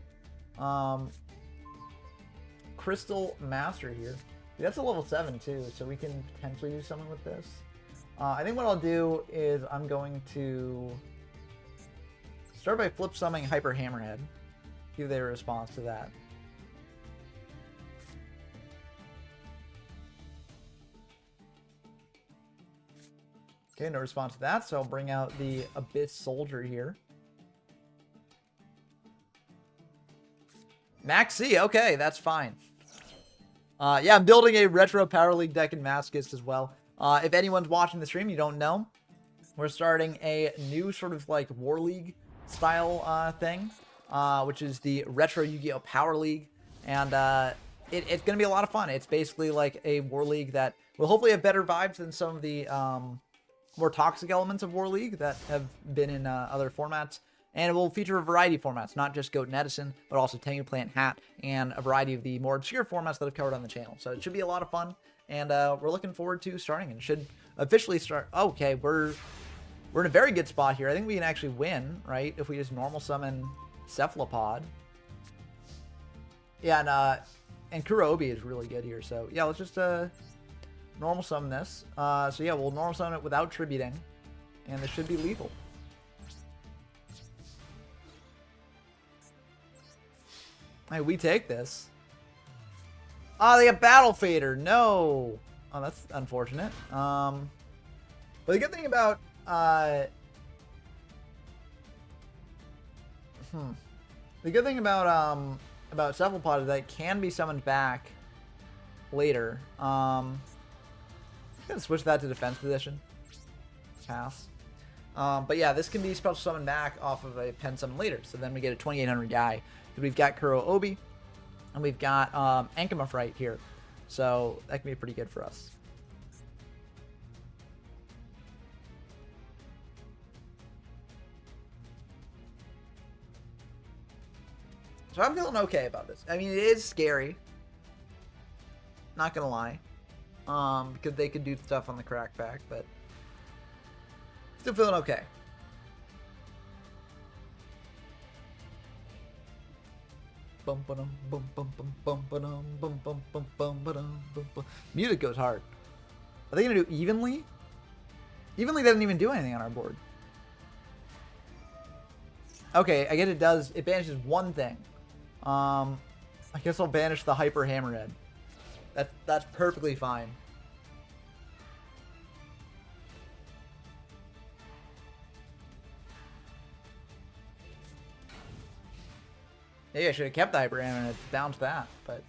Crystal Master here. That's a level 7 too, so we can potentially do something with this. I think what I'll do is I'm going to start by flip summoning Hyper Hammerhead. Give their response to that. Okay, no response to that, so I'll bring out the Abyss Soldier here. Maxi, okay, that's fine. Yeah, I'm building a Retro Power League deck in Masochist as well. If anyone's watching the stream, you don't know, we're starting a new sort of like War League style thing, which is the Retro Yu-Gi-Oh! Power League. And it's going to be a lot of fun. It's basically like a War League that will hopefully have better vibes than some of the more toxic elements of War League that have been in other formats. And it will feature a variety of formats, not just Goat and Edison, but also Tengu Plant Hat, and a variety of the more obscure formats that I've covered on the channel. So it should be a lot of fun, and we're looking forward to starting. And should officially start. Okay, we're in a very good spot here. I think we can actually win, right? If we just normal summon Cephalopod. Yeah, and Kurobi is really good here. So yeah, let's just normal summon this. So yeah, we'll normal summon it without tributing, and this should be lethal. Hey, we take this. Oh, they have Battle Fader. No. Oh, that's unfortunate. But the good thing about the good thing about Cephalopod is that it can be summoned back later. I'm gonna switch that to defense position. Pass. But yeah, this can be special summoned back off of a pen summon later. So then we get a 2800 guy. We've got Kurobi, and we've got Ankama here. So that can be pretty good for us. So I'm feeling okay about this. I mean, it is scary. Not gonna lie. Because they could do stuff on the crackback, but still feeling okay. Music goes hard. Are they gonna do evenly? Evenly doesn't even do anything on our board. Okay, I guess it does. It banishes one thing. I guess I'll banish the Hyper Hammerhead. That's perfectly fine. Maybe I should have kept the Hyper Hammerhead to bounce that, but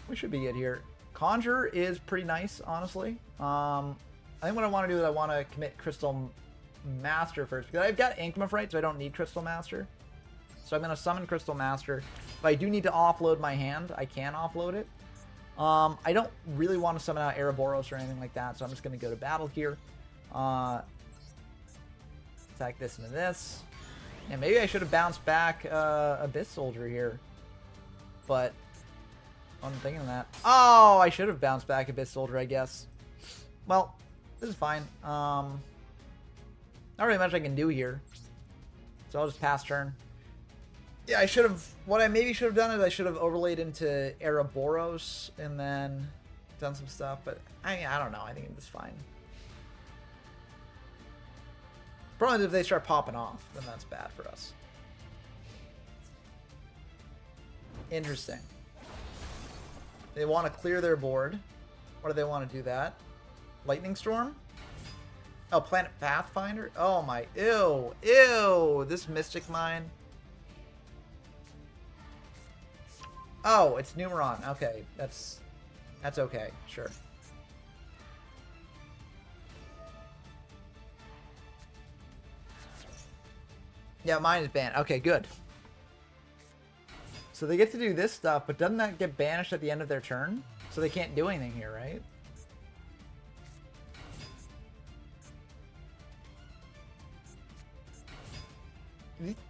we should be good here. Conjure is pretty nice, honestly. I think what I want to do is I want to commit Crystal Master first, because I've got Ankama, so I don't need Crystal Master. So I'm going to summon Crystal Master. If I do need to offload my hand, I can offload it. I don't really want to summon out Ouroboros or anything like that, so I'm just going to go to battle here. Attack this into this. And maybe I should have bounced back Abyss Soldier here. But I'm thinking of that. Oh, I should have bounced back Abyss Soldier, I guess. Well, this is fine. Not really much I can do here. So I'll just pass turn. Yeah, I should have... What I maybe should have done is I should have overlaid into Ouroboros and then done some stuff. But I don't know. I think it's fine. Probably if they start popping off, then that's bad for us. Interesting. They want to clear their board. Why do they want to do that? Lightning Storm? Oh, Planet Pathfinder? Oh my, ew, ew, this Mystic Mine. Oh, it's Numeron. Okay, that's okay, sure. Yeah, mine is banned. Okay, good. So they get to do this stuff, but doesn't that get banished at the end of their turn? So they can't do anything here, right?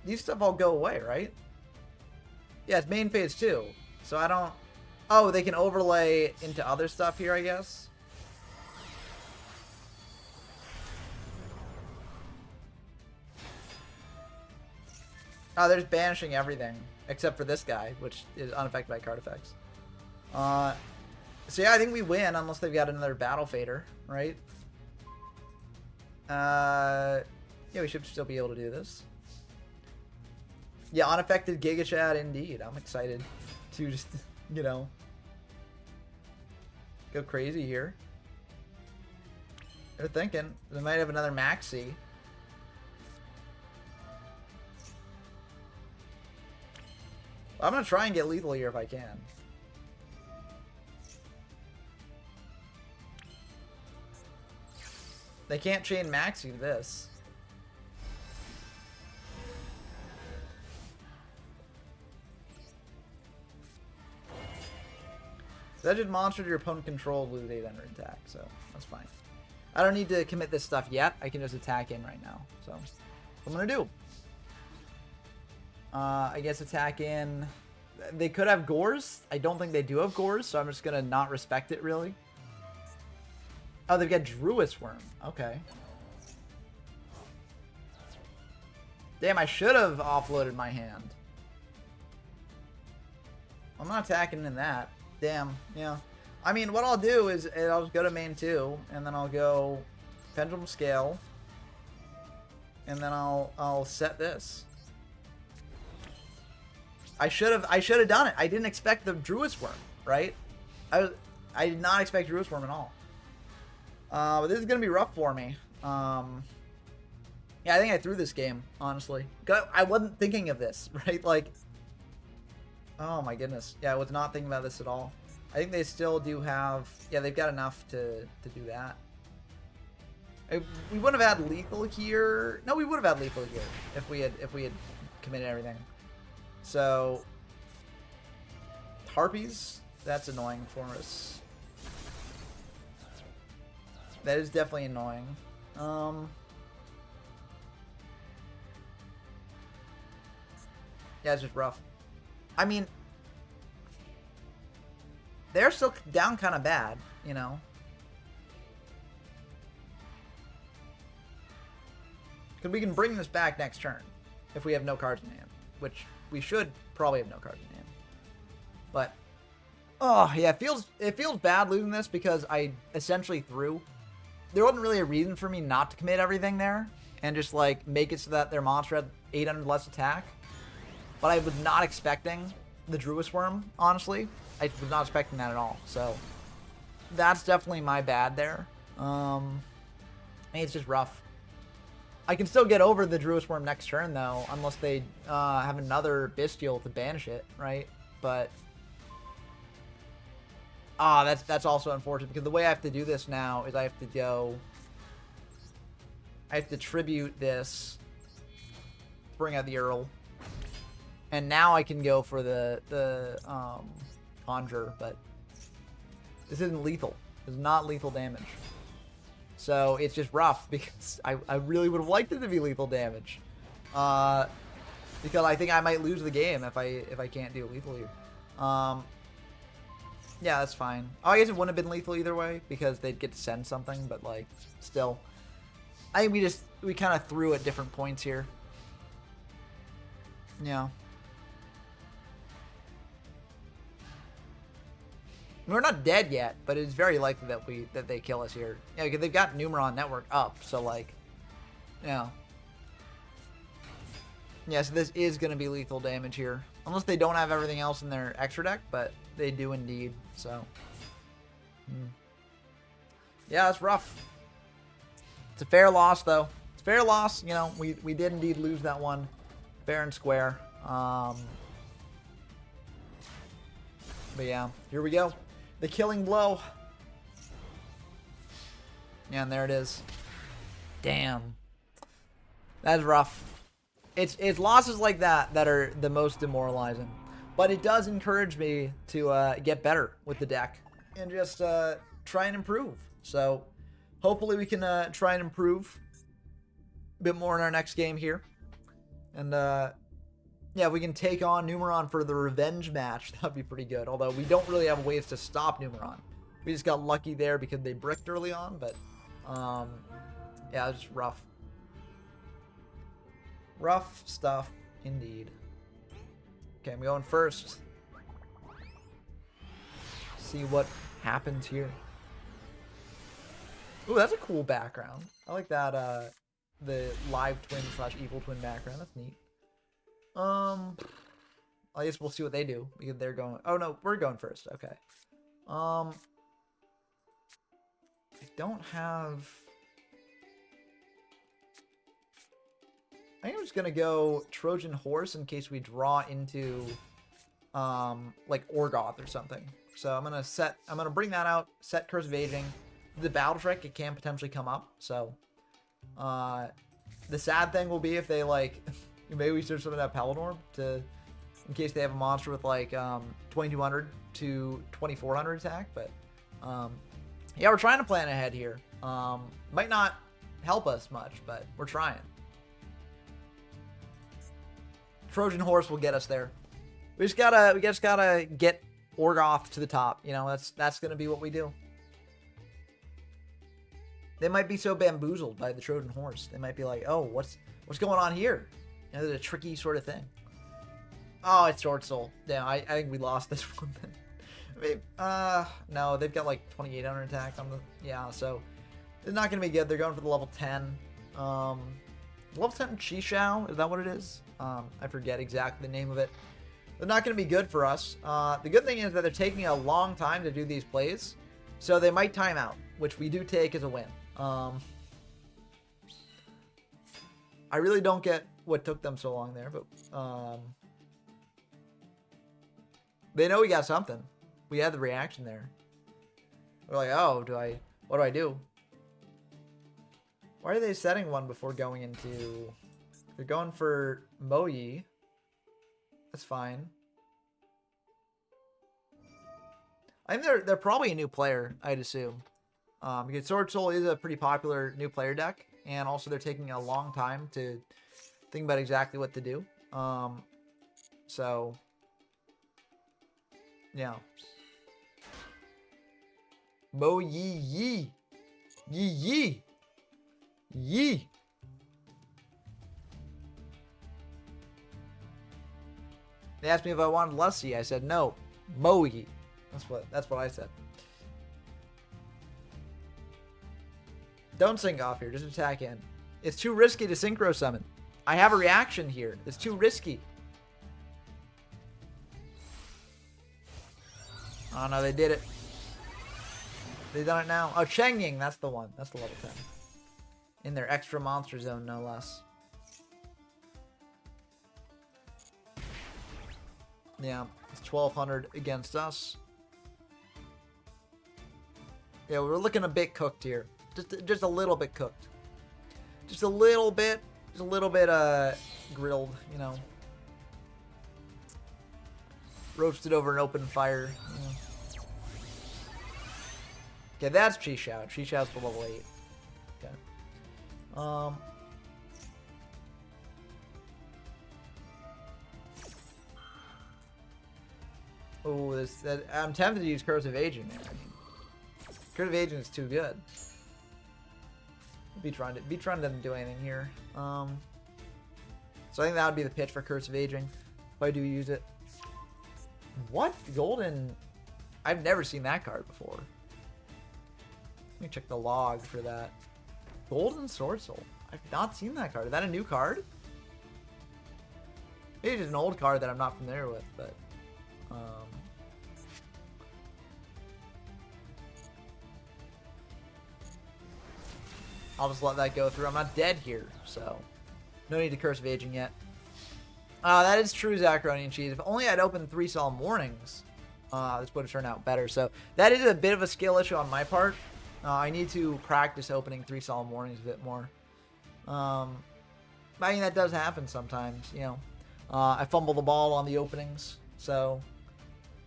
These stuff all go away, right? Yeah, it's main phase 2. So I don't... Oh, they can overlay into other stuff here, I guess? Oh, they're just banishing everything. Except for this guy, which is unaffected by card effects. So yeah, I think we win unless they've got another Battle Fader, right? Yeah, we should still be able to do this. Yeah, unaffected Giga Chad indeed. I'm excited to just, you know, go crazy here. They're thinking they might have another Maxi. I'm gonna try and get lethal here if I can. They can't chain Maxi to this. Legend monster your opponent controls with 800 attack, so that's fine. I don't need to commit this stuff yet. I can just attack in right now. So that's what I'm gonna do. I guess attack in. They could have Gores. I don't think they do have Gores, so I'm just gonna not respect it really. Oh, they've got Druis Worm. Okay. Damn, I should have offloaded my hand. I'm not attacking in that. Damn, yeah. I mean, what I'll do is I'll just go to main 2, and then I'll go Pendulum Scale, and then I'll set this. I should have done it. I didn't expect the Druis Worm, right? I did not expect Druis Worm at all. But this is gonna be rough for me. Yeah, I think I threw this game, honestly. I wasn't thinking of this, right? Like, oh my goodness. Yeah, I was not thinking about this at all. I think they still do have... Yeah, they've got enough to do that. We wouldn't have had lethal here. No, we would have had lethal here if we had committed everything. So, Harpies, that's annoying for us. That is definitely annoying. Yeah, it's just rough. I mean, they're still down kind of bad, you know. Because we can bring this back next turn if we have no cards in hand, which we should probably have no cards in hand. But, oh yeah, it feels bad losing this because I essentially threw. There wasn't really a reason for me not to commit everything there and just like make it so that their monster had 800 less attack. But I was not expecting the Druis Worm, honestly. I was not expecting that at all. So that's definitely my bad there. It's just rough. I can still get over the Druis Worm next turn though, unless they have another Bestial to banish it, right? But that's also unfortunate because the way I have to do this now is I have to tribute this, bring out the Earl, and now I can go for the Conjure, but this isn't lethal. It's not lethal damage. So it's just rough because I really would have liked it to be lethal damage. Because I think I might lose the game if I can't do lethal here. Yeah, that's fine. Oh, I guess it wouldn't have been lethal either way because they'd get to send something, but like still. I think we kind of threw at different points here. Yeah. We're not dead yet, but it's very likely that they kill us here. Yeah, because they've got Numeron Network up, so like, yeah. Yeah, so this is going to be lethal damage here. Unless they don't have everything else in their extra deck, but they do indeed, so. Yeah, that's rough. It's a fair loss, though. It's a fair loss. You know, we did indeed lose that one fair and square. But yeah, here we go. The killing blow. Yeah, and there it is. Damn. That's rough. It's losses like that that are the most demoralizing. But it does encourage me to get better with the deck and just try and improve. So hopefully we can try and improve a bit more in our next game here. And yeah, we can take on Numeron for the revenge match. That'd be pretty good. Although we don't really have ways to stop Numeron. We just got lucky there because they bricked early on. But yeah, it's just rough. Rough stuff indeed. Okay, I'm going first. See what happens here. Ooh, that's a cool background. I like that, the live twin / evil twin background. That's neat. I guess we'll see what they do because they're going. Oh no, we're going first. Okay. I don't have. I think I'm just gonna go Trojan Horse in case we draw into, like Orgoth or something. So I'm gonna bring that out. Set Curse of Aging. The Battle Trick, it can potentially come up. So, the sad thing will be if they like, maybe we search something at Paladorn to, in case they have a monster with like 2200 to 2400 attack. But yeah, we're trying to plan ahead here. Might not help us much, but we're trying. Trojan Horse will get us there. We just gotta get Orgoth to the top. You know, that's gonna be what we do. They might be so bamboozled by the Trojan Horse. They might be like, oh, what's going on here? You know, it's a tricky sort of thing. Oh, it's Sword Soul. Yeah, I think we lost this one then. I mean, no, they've got like 2800 attack on the, yeah, so it's not going to be good. They're going for the level 10. Level 10 Chixiao, is that what it is? I forget exactly the name of it. They're not going to be good for us. The good thing is that they're taking a long time to do these plays, so they might time out, which we do take as a win. I really don't get what took them so long there, but they know we got something. We had the reaction there. We're like, oh, what do I do? Why are they setting one before going into... They're going for Moyi. That's fine. I think they're probably a new player, I'd assume. Because Sword Soul is a pretty popular new player deck, and also they're taking a long time to think about exactly what to do. So, yeah. Mo Yi Yi. Yi Yi. Yi. They asked me if I wanted Lusty. I said no. Mo Yi. That's what I said. Don't sync off here. Just attack in. It's too risky to synchro summon. I have a reaction here. It's too risky. Oh no, they did it. They done it now. Oh, Cheng Ying. That's the one. That's the level 10. In their extra monster zone, no less. Yeah, it's 1200 against us. Yeah, we're looking a bit cooked here. Just a little bit cooked. Just a little bit grilled, you know. Roasted over an open fire. Yeah. Okay, that's Chixiao. Chixiao's for level 8. Okay. Oh, I'm tempted to use Curse of Aging there. I mean, Curse of Aging is too good. Beatron doesn't do anything here. So I think that would be the pitch for Curse of Aging if I do use it. What? Golden? I've never seen that card before. Let me check the log for that. Golden Sword Soul. I've not seen that card. Is that a new card? Maybe it's an old card that I'm not familiar with, but I'll just let that go through. I'm not dead here, so no need to Curse of Aging yet. That is true, Zacharoni and Cheese. If only I'd opened 3 Solemn Warnings, this would have turned out better. So that is a bit of a skill issue on my part. I need to practice opening 3 Solemn Warnings a bit more. I mean, that does happen sometimes, you know. I fumble the ball on the openings, so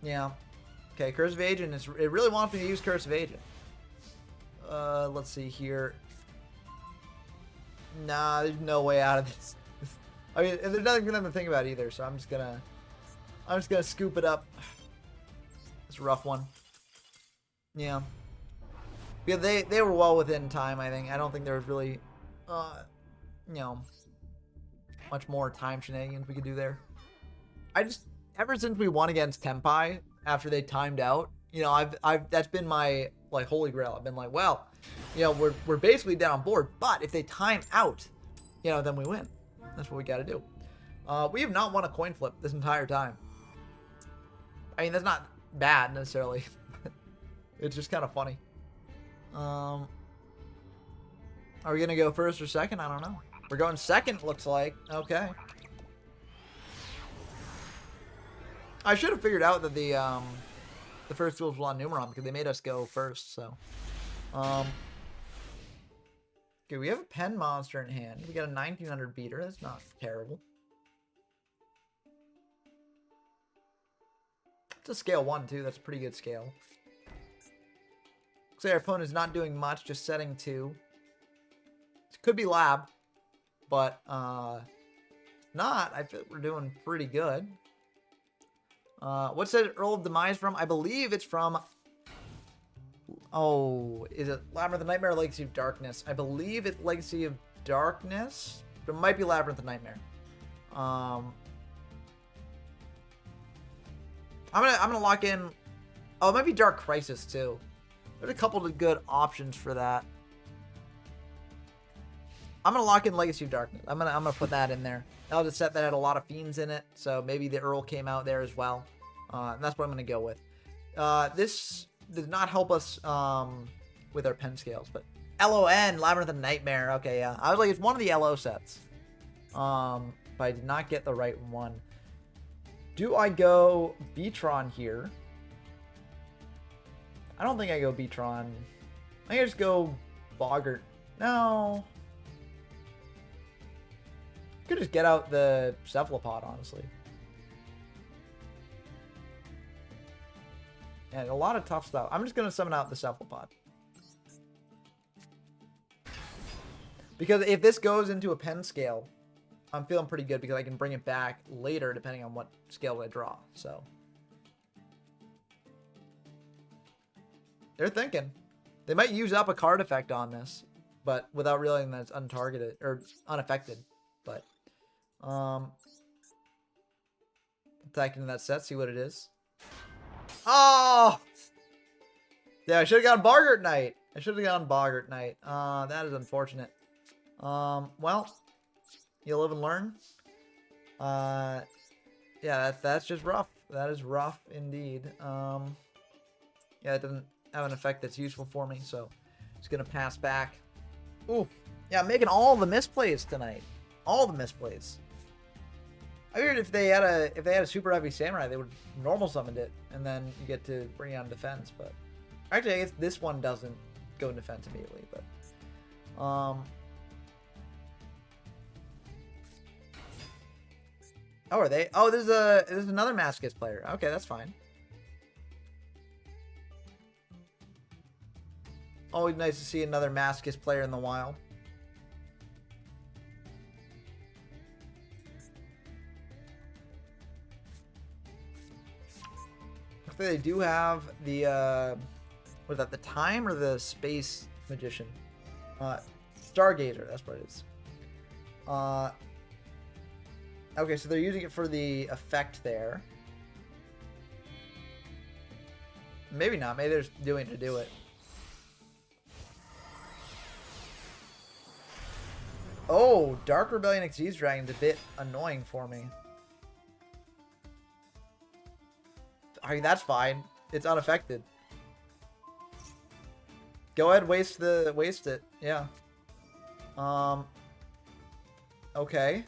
yeah. Okay, Curse of Agent. It really wants me to use Curse of Agent. Let's see here. Nah, there's no way out of this. I mean, there's nothing for them to think about either, so I'm just gonna scoop it up. It's a rough one. Yeah. Because they were well within time, I think. I don't think there was really, you know, much more time shenanigans we could do there. Ever since we won against Tempai, after they timed out, you know, that's been my, like, holy grail. I've been like, well, you know, we're basically down on board, but if they time out, you know, then we win. That's what we got to do. We have not won a coin flip this entire time. I mean, that's not bad necessarily. It's just kind of funny. Are we gonna go first or second? I don't know. We're going second, looks like. Okay. I should have figured out that the first duel was on Numeron because they made us go first. So, okay, we have a pen monster in hand. We got a 1900 beater. That's not terrible. It's a scale 1 too. That's a pretty good scale. Looks like our opponent is not doing much, just setting 2. It could be lab, but not. I feel we're doing pretty good. What's that Earl of Demise from? I believe it's from... Oh, is it Labyrinth of Nightmare or Legacy of Darkness? I believe it's Legacy of Darkness. But it might be Labyrinth of Nightmare. I'm gonna lock in... Oh, it might be Dark Crisis too. There's a couple of good options for that. I'm gonna lock in Legacy of Darkness. I'm gonna put that in there. That was a set that had a lot of fiends in it, so maybe the Earl came out there as well. And that's what I'm gonna go with. This does not help us with our pen scales, but LON, Labyrinth of Nightmare. Okay, yeah. I was like, it's one of the LO sets. But I did not get the right one. Do I go Beatron here? I don't think I go Beatron. I think I just go Boggart. No. Could just get out the Cephalopod, honestly. Yeah, a lot of tough stuff. I'm just going to summon out the Cephalopod. Because if this goes into a pen scale, I'm feeling pretty good because I can bring it back later depending on what scale I draw. So they're thinking. They might use up a card effect on this, but without realizing that it's untargeted or unaffected. But attacking that set, see what it is. Oh! Yeah, I should have gone Boggart Knight. I should have gone Boggart Knight. That is unfortunate. Well, you live and learn. Yeah, that's just rough. That is rough indeed. Yeah, it doesn't have an effect that's useful for me, so it's gonna pass back. Ooh, yeah, I'm making all the misplays tonight. All the misplays. I figured if they had a super heavy samurai, they would normal summoned it, and then you get to bring it on defense. But actually, I guess this one doesn't go in defense immediately. But oh, are they? Oh, there's another Masochist player. Okay, that's fine. Always nice to see another Masochist player in the wild. They do have the what is that, the time or the space magician? Stargazer, that's what it is. Okay, so they're using it for the effect there. Maybe not, maybe they're just doing it to do it. Oh, Dark Rebellion Xyz Dragon's a bit annoying for me. I mean, that's fine. It's unaffected. Go ahead, waste it. Yeah. Okay.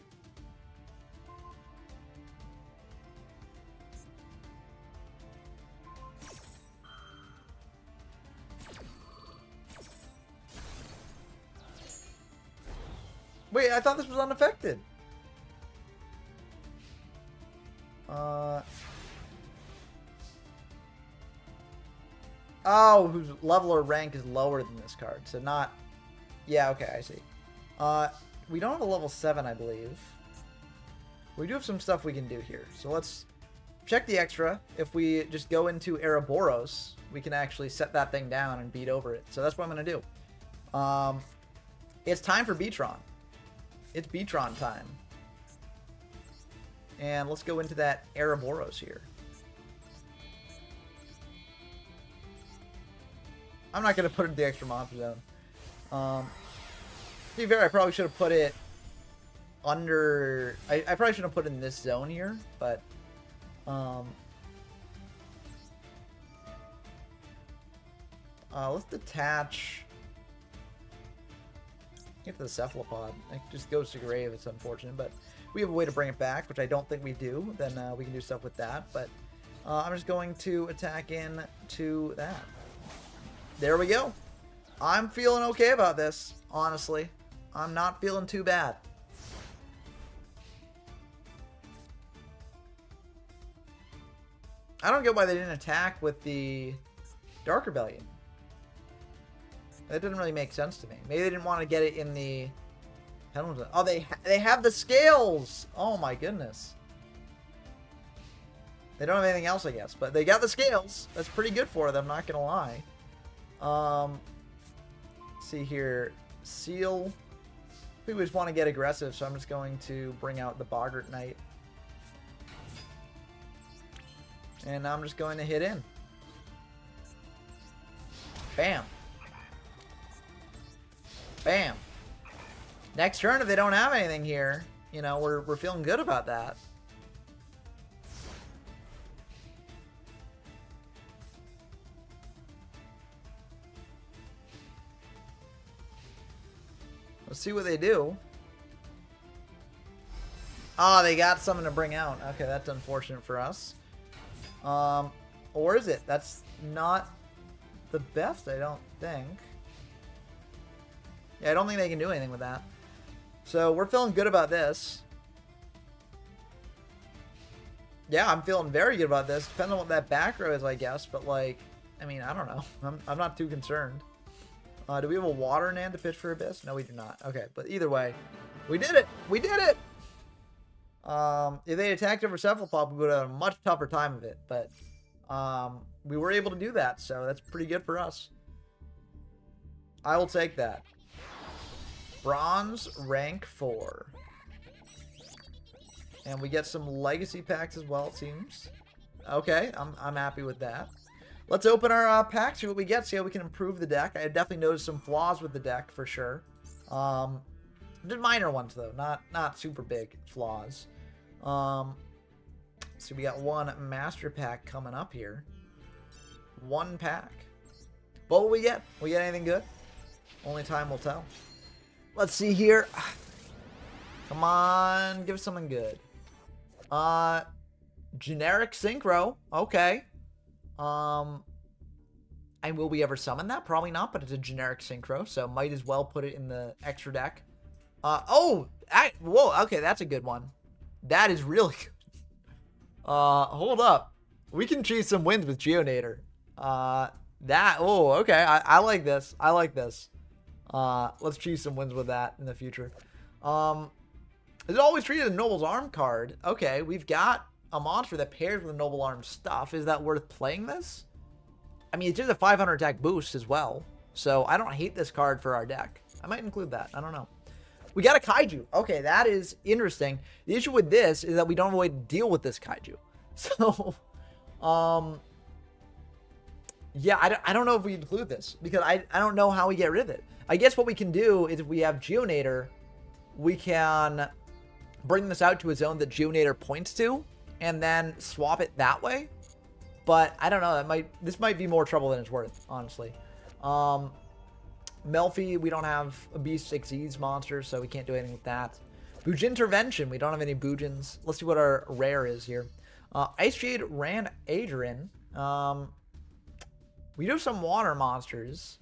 Wait, I thought this was unaffected. Oh, whose level or rank is lower than this card. So not... Yeah, okay, I see. We don't have a level 7, I believe. We do have some stuff we can do here. So let's check the extra. If we just go into Ouroboros, we can actually set that thing down and beat over it. So that's what I'm going to do. It's time for Beatron. It's Beatron time. And let's go into that Ouroboros here. I'm not going to put it in the extra monster zone. To be fair, I probably should have put it under... I probably should have put it in this zone here, but... let's detach... Get the Cephalopod. It just goes to grave. It's unfortunate, but we have a way to bring it back, which I don't think we do. Then we can do stuff with that, but I'm just going to attack into that. There we go. I'm feeling okay about this, honestly. I'm not feeling too bad. I don't get why they didn't attack with the Dark Rebellion. That didn't really make sense to me. Maybe they didn't want to get it in the... Oh, they have the scales! Oh my goodness. They don't have anything else, I guess. But they got the scales. That's pretty good for them, not gonna lie. Let's see here. Seal. I think we just want to get aggressive, so I'm just going to bring out the Boggart Knight. And I'm just going to hit in. Bam. Bam. Next turn, if they don't have anything here, you know, we're feeling good about that. Let's see what they do. Oh, they got something to bring out. Okay, that's unfortunate for us. Or is it? That's not the best, I don't think. Yeah, I don't think they can do anything with that. So we're feeling good about this. Yeah, I'm feeling very good about this. Depends on what that back row is, I guess. But, like, I mean, I don't know. I'm not too concerned. Do we have a Water Nan to pitch for Abyss? No, we do not. Okay, but either way, we did it. We did it. If they attacked over Cephalopod, we would have a much tougher time of it. But we were able to do that, so that's pretty good for us. I will take that. Bronze rank 4. And we get some legacy packs as well, it seems. Okay, I'm happy with that. Let's open our pack, see what we get, see how we can improve the deck. I definitely noticed some flaws with the deck, for sure. Just minor ones, though. Not super big flaws. So we got one master pack coming up here. One pack. What will we get? Will we get anything good? Only time will tell. Let's see here. Come on, give us something good. Generic Synchro. Okay. And will we ever summon that? Probably not, but it's a generic Synchro, so might as well put it in the extra deck. Whoa, okay, that's a good one. That is really good. Hold up. We can cheese some wins with Geonator. Okay, I like this. I like this. Let's cheese some wins with that in the future. Is it always treated as a Noble's Arm card? Okay, we've got a monster that pairs with a Noble Arm stuff. Is that worth playing this? I mean, it's just a 500 attack boost as well. So I don't hate this card for our deck. I might include that. I don't know. We got a Kaiju. Okay, that is interesting. The issue with this is that we don't have a way to deal with this Kaiju. So, yeah, I don't know if we include this. Because I don't know how we get rid of it. I guess what we can do is if we have Geonator, we can bring this out to a zone that Geonator points to. And then swap it that way. But I don't know. This might be more trouble than it's worth, honestly. Melfi, we don't have a Beast 6E's monster, so we can't do anything with that. Booj Intervention, we don't have any Boojins. Let's see what our rare is here. Ice Jade ran Adrian. We do have some water monsters.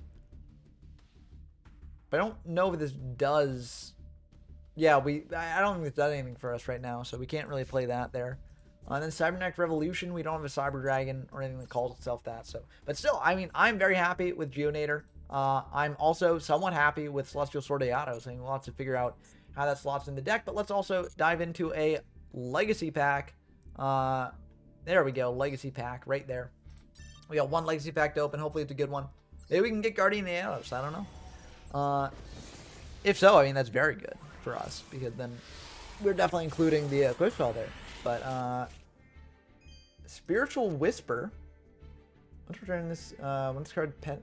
But I don't know if this does... Yeah, I don't think it's done anything for us right now, so we can't really play that there. And then Cybernetic Revolution, we don't have a Cyber Dragon or anything that calls itself that. So, but still, I mean, I'm very happy with Geonator. I'm also somewhat happy with Celestial Sword Ayato, so we'll have to figure out how that slots in the deck. But let's also dive into a Legacy Pack. There we go, Legacy Pack right there. We got one Legacy Pack to open. Hopefully it's a good one. Maybe we can get Guardian Ayatos. I don't know. If so, I mean, that's very good for us, because then we're definitely including the Quick Spell there. But Spiritual Whisper. Let's return this. When this card pen.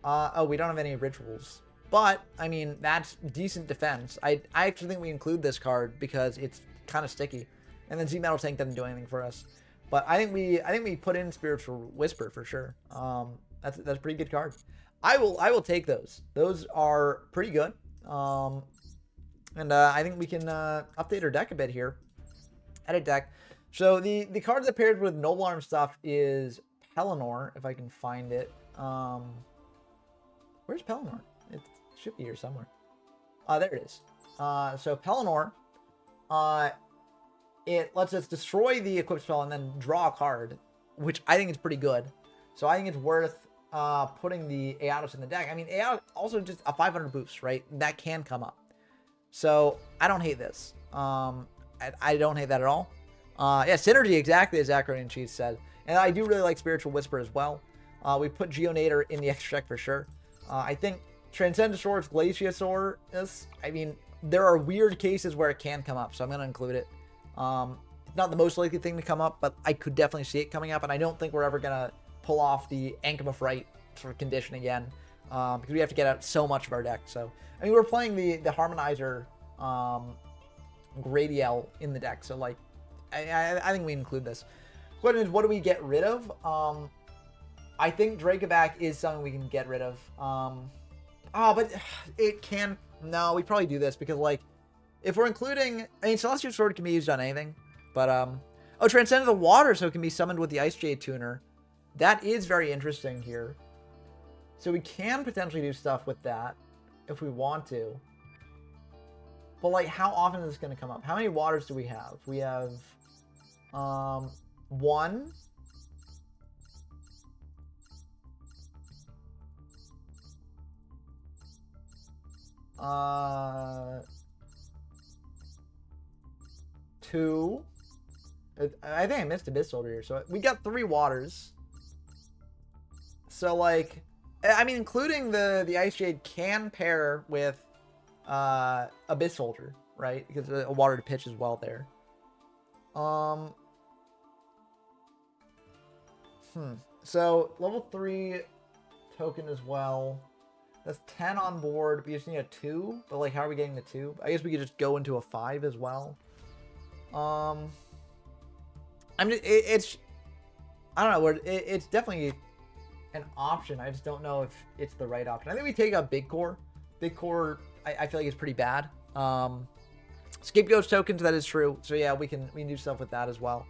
Oh, we don't have any rituals. But I mean, that's decent defense. I actually think we include this card because it's kind of sticky, and then Z Metal Tank doesn't do anything for us. But I think we put in Spiritual Whisper for sure. That's a pretty good card. I will take those. Those are pretty good. And I think we can update our deck a bit here. Edit deck. So the card that pairs with Noble Arm stuff is Pelennor, if I can find it. Where's Pelennor? It should be here somewhere. There it is. So Pelennor, it lets us destroy the equipped spell and then draw a card, which I think is pretty good. So I think it's worth putting the Ayatos in the deck. I mean, Ayatos also just a 500 boost, right? That can come up. So I don't hate this. I don't hate that at all. Yeah, synergy, exactly as Acro and Cheese said. And I do really like Spiritual Whisper as well. We put Geonator in the extra deck for sure. I think Transcendosaurus Glaciosaurus, I mean, there are weird cases where it can come up, so I'm going to include it. It's not the most likely thing to come up, but I could definitely see it coming up, and I don't think we're ever going to pull off the Ankama Fright sort of condition again, because we have to get out so much of our deck. So, I mean, we're playing the Harmonizer Gradiel in the deck, so, like, I think we include this. Question is, what do we get rid of? I think Dracovac is something we can get rid of. But it can... No, we probably do this because, like, if we're including... I mean, Celestial Sword can be used on anything, but, oh, Transcend the Water, so it can be summoned with the Ice Jade Tuner. That is very interesting here. So we can potentially do stuff with that if we want to. But, like, how often is this going to come up? How many waters do we have? We have, one... two. I think I missed Abyss Soldier here. So we got 3 waters. So, like, I mean, including the Ice Jade can pair with Abyss Soldier, right? Because a water to pitch as well there. So level 3 token as well. That's 10 on board. We just need a 2. But, like, how are we getting the 2? I guess we could just go into a 5 as well. I mean, it's... I don't know. It's definitely an option. I just don't know if it's the right option. I think we take out Big Core. Big Core, I feel like is pretty bad. Scapegoat tokens, that is true. So, yeah, we can do stuff with that as well.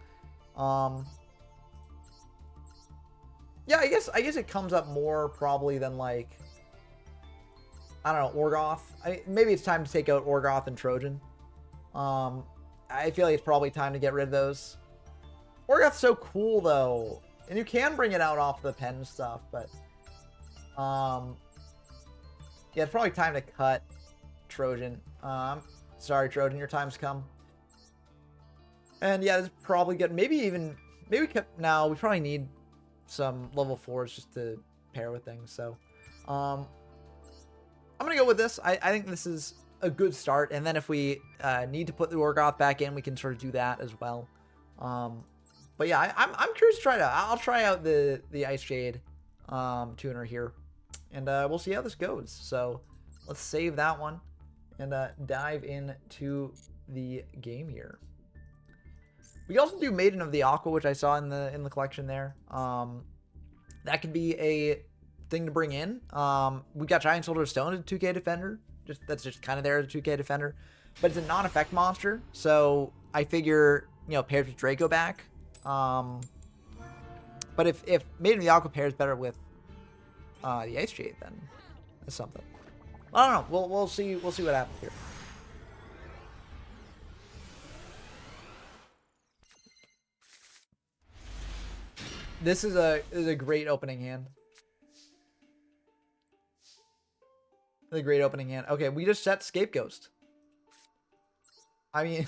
Yeah, I guess it comes up more probably than, like... I don't know, Orgoth. Maybe it's time to take out Orgoth and Trojan. I feel like it's probably time to get rid of those. Orgoth's so cool, though. And you can bring it out off the pen stuff, but... yeah, it's probably time to cut Trojan. Sorry, Trojan, your time's come. And yeah, this is probably good. Maybe we kept... No, we probably need some level 4s just to pair with things, so... I'm going to go with this. I think this is a good start. And then if we need to put the Orgoth back in, we can sort of do that as well. But yeah, I'm curious to try it out. I'll try out the Ice Jade tuner here. And we'll see how this goes. So let's save that one and dive into the game here. We also do Maiden of the Aqua, which I saw in the collection there. That could be a thing to bring in. We got Giant Soldier of Stone as a 2k defender. That's just kind of there as a 2k defender. But it's a non-effect monster, so I figure, you know, pairs with Draco back. But if Maiden of the Aqua pairs better with the Ice Jade, then that's something. I don't know. We'll see what happens here. This is a great opening hand. A great opening hand. Okay, we just set Scapegoat. I mean,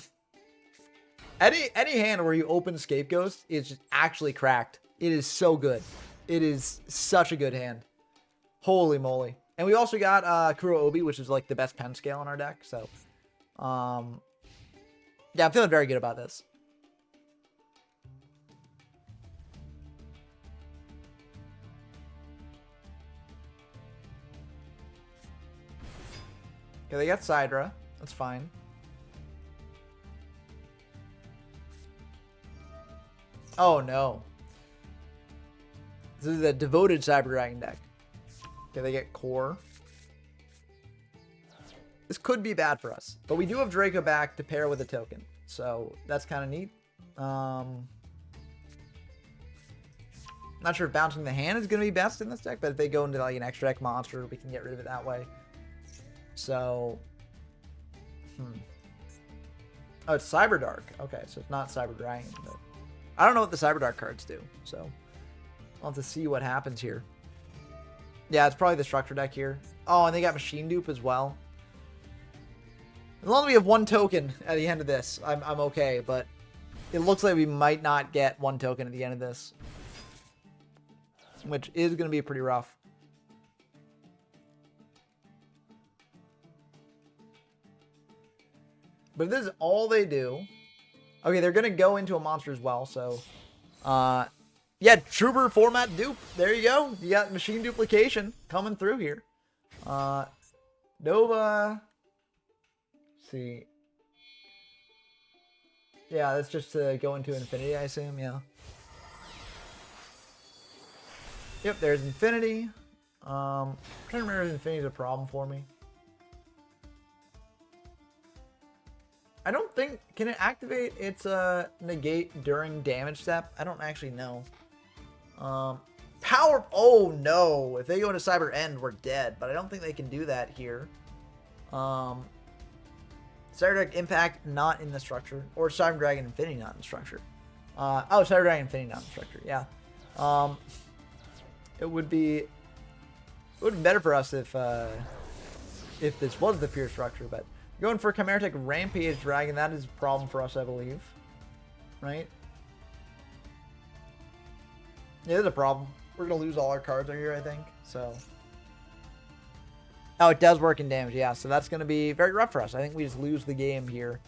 any hand where you open Scapegoat is just actually cracked. It is so good. It is such a good hand. Holy moly. And we also got Kuro Obi, which is like the best pen scale in our deck. So, yeah, I'm feeling very good about this. Okay, they got Sidra. That's fine. Oh, no. This is a devoted Cyber Dragon deck. Okay, they get Core. This could be bad for us. But we do have Draco back to pair with a token. So, that's kind of neat. Not sure if bouncing the hand is going to be best in this deck. But if they go into like an extra deck monster, we can get rid of it that way. So, oh, it's Cyber Dark. Okay, so it's not Cyber Dragon. But I don't know what the Cyber Dark cards do, so I'll have to see what happens here. Yeah, it's probably the structure deck here. Oh, and they got Machine Dupe as well. As long as we have one token at the end of this, I'm okay, but it looks like we might not get one token at the end of this, which is going to be pretty rough. But if this is all they do... Okay, they're going to go into a monster as well, so... yeah, Trooper format dupe. There you go. You got machine duplication coming through here. Nova... Let's see. Yeah, that's just to go into infinity, I assume, yeah. Yep, there's infinity. I'm trying to remember if infinity is a problem for me. I don't think... Can it activate its negate during damage step? I don't actually know. Power... Oh, no. If they go into Cyber End, we're dead. But I don't think they can do that here. Cyber Deck Impact not in the structure. Or Cyber Dragon Infinity not in the structure. Oh, Cyber Dragon Infinity not in the structure. Yeah. It would be better for us if this was the pure structure, but... Going for Chimeratech Rampage Dragon, that is a problem for us, I believe. Right? Yeah, there's a problem. We're going to lose all our cards right here, I think. So. Oh, it does work in damage, yeah. So that's going to be very rough for us. I think we just lose the game here.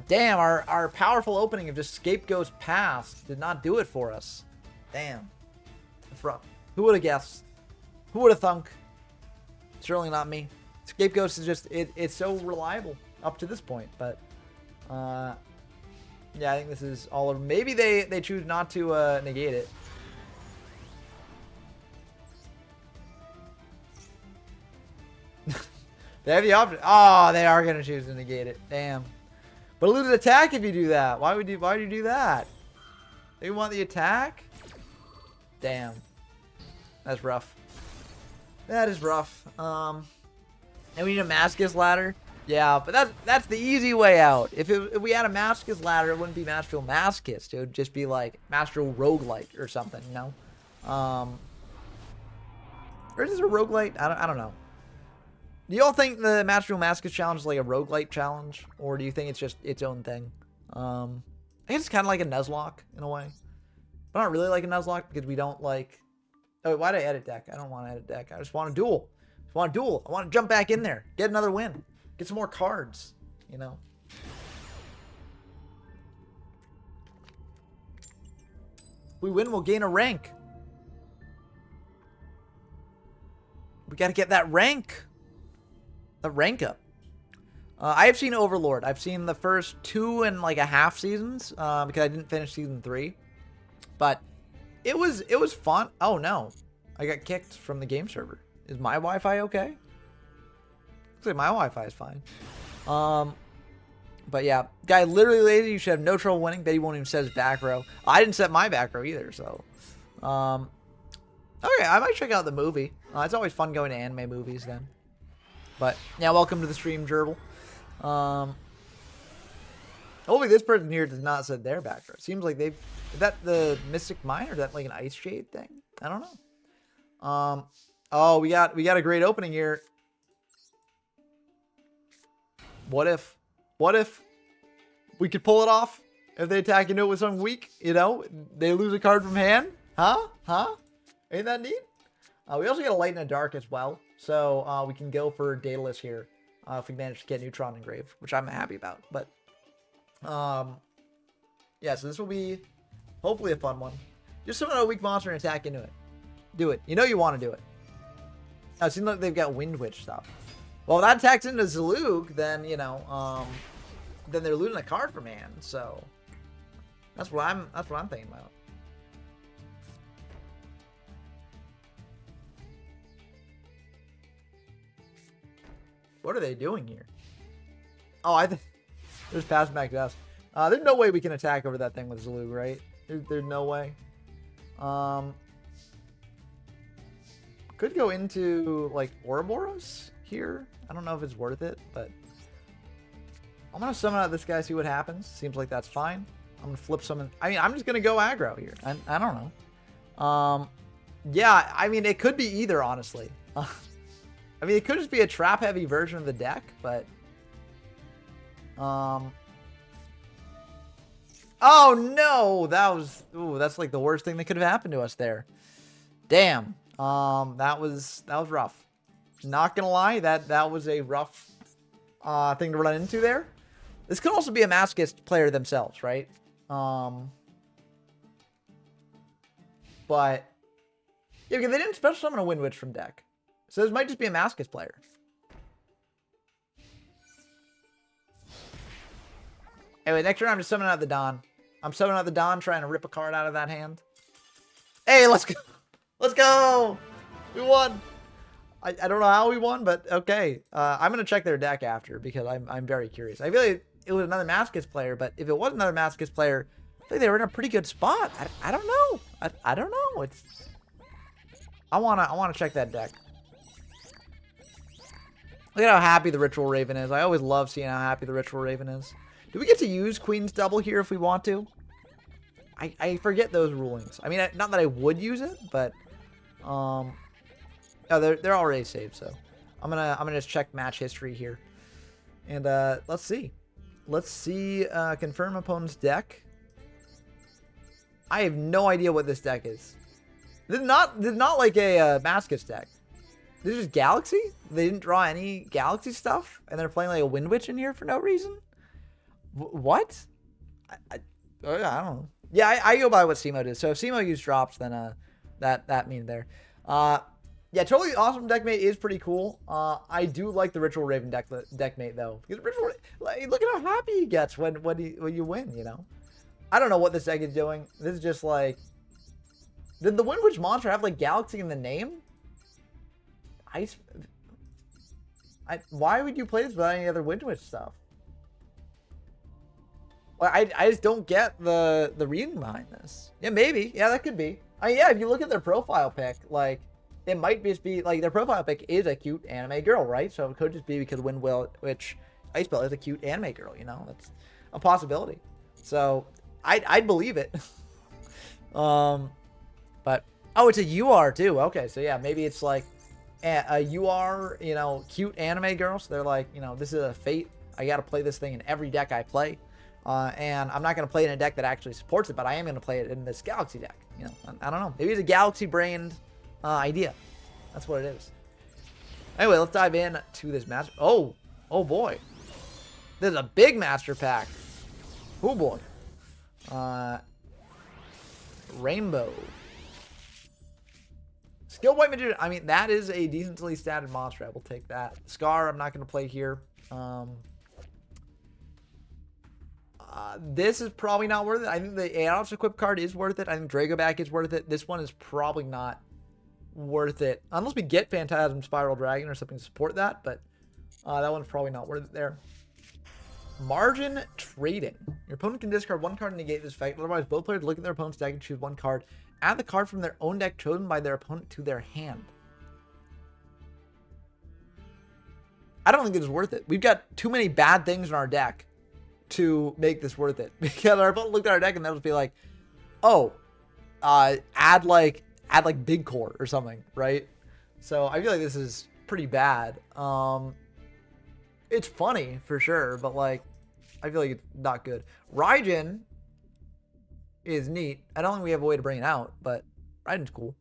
Damn, our powerful opening of just Scapegoat's Past did not do it for us. Damn. That's rough. Who would have guessed? Who would have thunk? Certainly not me. Scapegoat is just, it's so reliable up to this point, but yeah, I think this is all of, maybe they choose not to negate it. They have the option. Oh, they are going to choose to negate it. Damn. But lose attack if you do that. Why do you do that? They want the attack? Damn. That's rough. That is rough. And we need a Mascus ladder. Yeah, but that's the easy way out. If we had a Mascus ladder, it wouldn't be Master Mascus. It would just be like Master Roguelite or something, you know? Or is this a Roguelite? I don't know. Do y'all think the Master Mascus challenge is like a Roguelite challenge? Or do you think it's just its own thing? I guess it's kind of like a Nuzlocke in a way. But not really like a Nuzlocke because we don't like... Oh, why did I edit deck? I don't want to edit deck. I just want to duel. I want to jump back in there. Get another win. Get some more cards. You know. If we win, we'll gain a rank. We got to get that rank. A rank up. I have seen Overlord. I've seen the first 2.5 seasons because I didn't finish season 3, but it was fun. Oh no, I got kicked from the game server. Is my Wi-Fi okay? Looks like my Wi-Fi is fine. But yeah, guy literally lazy. You should have no trouble winning. Bet he won't even set his back row. I didn't set my back row either, so. Okay, I might check out the movie. It's always fun going to anime movies then. But yeah, welcome to the stream, Gerbil. Hopefully this person here does not set their back row. Seems like they've. Is that the Mystic Mine or is that like an Ice Shade thing? I don't know. Oh, we got a great opening here. What if we could pull it off? If they attack into it with something weak, you know, they lose a card from hand. Huh? Ain't that neat? We also get a Light in the Dark as well, so we can go for Daedalus here if we manage to get Neutron Engrave, which I'm happy about. But yeah, so this will be hopefully a fun one. Just summon a weak monster and attack into it. Do it. You know you want to do it. Now, it seems like they've got Wind Witch stuff. Well, if that attacks into Zalug, then you know, then they're losing a card from hand. So that's what I'm thinking about. What are they doing here? Oh, I think there's pass back to us. There's no way we can attack over that thing with Zalug, right? There's no way. Could go into like Ouroboros here. I don't know if it's worth it, but I'm gonna summon out this guy, see what happens. Seems like that's fine. I'm gonna flip summon. I mean, I'm just gonna go aggro here. I don't know. Yeah, I mean, it could be either, honestly. I mean, it could just be a trap-heavy version of the deck, but oh no, that's like the worst thing that could have happened to us there. Damn. That was rough. Not gonna lie, that was a rough thing to run into there. This could also be a Masochist player themselves, right? But yeah, because they didn't special summon a Wind Witch from deck. So this might just be a Masochist player. Anyway, next turn I'm just summoning out the Dawn. I'm summoning out the Dawn, trying to rip a card out of that hand. Hey, let's go! Let's go! We won! I don't know how we won, but okay. I'm going to check their deck after because I'm very curious. I feel like it was another Masochist player, but if it was another Masochist player, I think they were in a pretty good spot. I don't know. I don't know. I wanna check that deck. Look at how happy the Ritual Raven is. I always love seeing how happy the Ritual Raven is. Do we get to use Queen's Double here if we want to? I forget those rulings. I mean, not that I would use it, but oh, they're already saved. So I'm gonna just check match history here, and let's see. Confirm opponent's deck. I have no idea what this deck is. This is not like a Masochist deck. This is just Galaxy? They didn't draw any Galaxy stuff? And they're playing like a Wind Witch in here for no reason? What? I don't know. Yeah, I go by what SEMO did. So if SEMO used drops, then that means there. Yeah, totally awesome deckmate is pretty cool. I do like the Ritual Raven deckmate though. Because Ritual, like, look at how happy he gets when you win, you know? I don't know what this deck is doing. This is just like... Did the Wind Witch monster have like Galaxy in the name? Why would you play this without any other Wind Witch stuff? Well, I just don't get the reason behind this. Yeah, maybe. Yeah, that could be. I mean, yeah, if you look at their profile pic, like, it might just be, like, their profile pic is a cute anime girl, right? So it could just be because Wind Witch Icebell is a cute anime girl, you know? That's a possibility. So, I'd believe it. But, oh, it's a UR too. Okay, so yeah, maybe it's like a UR, you know, cute anime girl. So they're like, you know, this is a fate. I got to play this thing in every deck I play. And I'm not going to play it in a deck that actually supports it, but I am going to play it in this Galaxy deck. You know, I don't know. Maybe it's a Galaxy-brained idea. That's what it is. Anyway, let's dive in to this master. Oh boy. There's a big master pack. Oh boy. Rainbow. Skilled White Magician. I mean, that is a decently statted monster. I will take that. Scar, I'm not going to play here. This is probably not worth it. I think the Aeops Equip card is worth it. I think Dragoback is worth it. This one is probably not worth it. Unless we get Phantasm Spiral Dragon or something to support that, but that one's probably not worth it there. Margin Trading. Your opponent can discard one card and negate this effect. Otherwise, both players look at their opponent's deck and choose one card. Add the card from their own deck chosen by their opponent to their hand. I don't think it is worth it. We've got too many bad things in our deck to make this worth it. Because our opponent looked at our deck and they'll just be like, oh, add like Big Core or something, right? So I feel like this is pretty bad. It's funny for sure, but like I feel like it's not good. Raijin is neat. I don't think we have a way to bring it out, but Raijin's cool.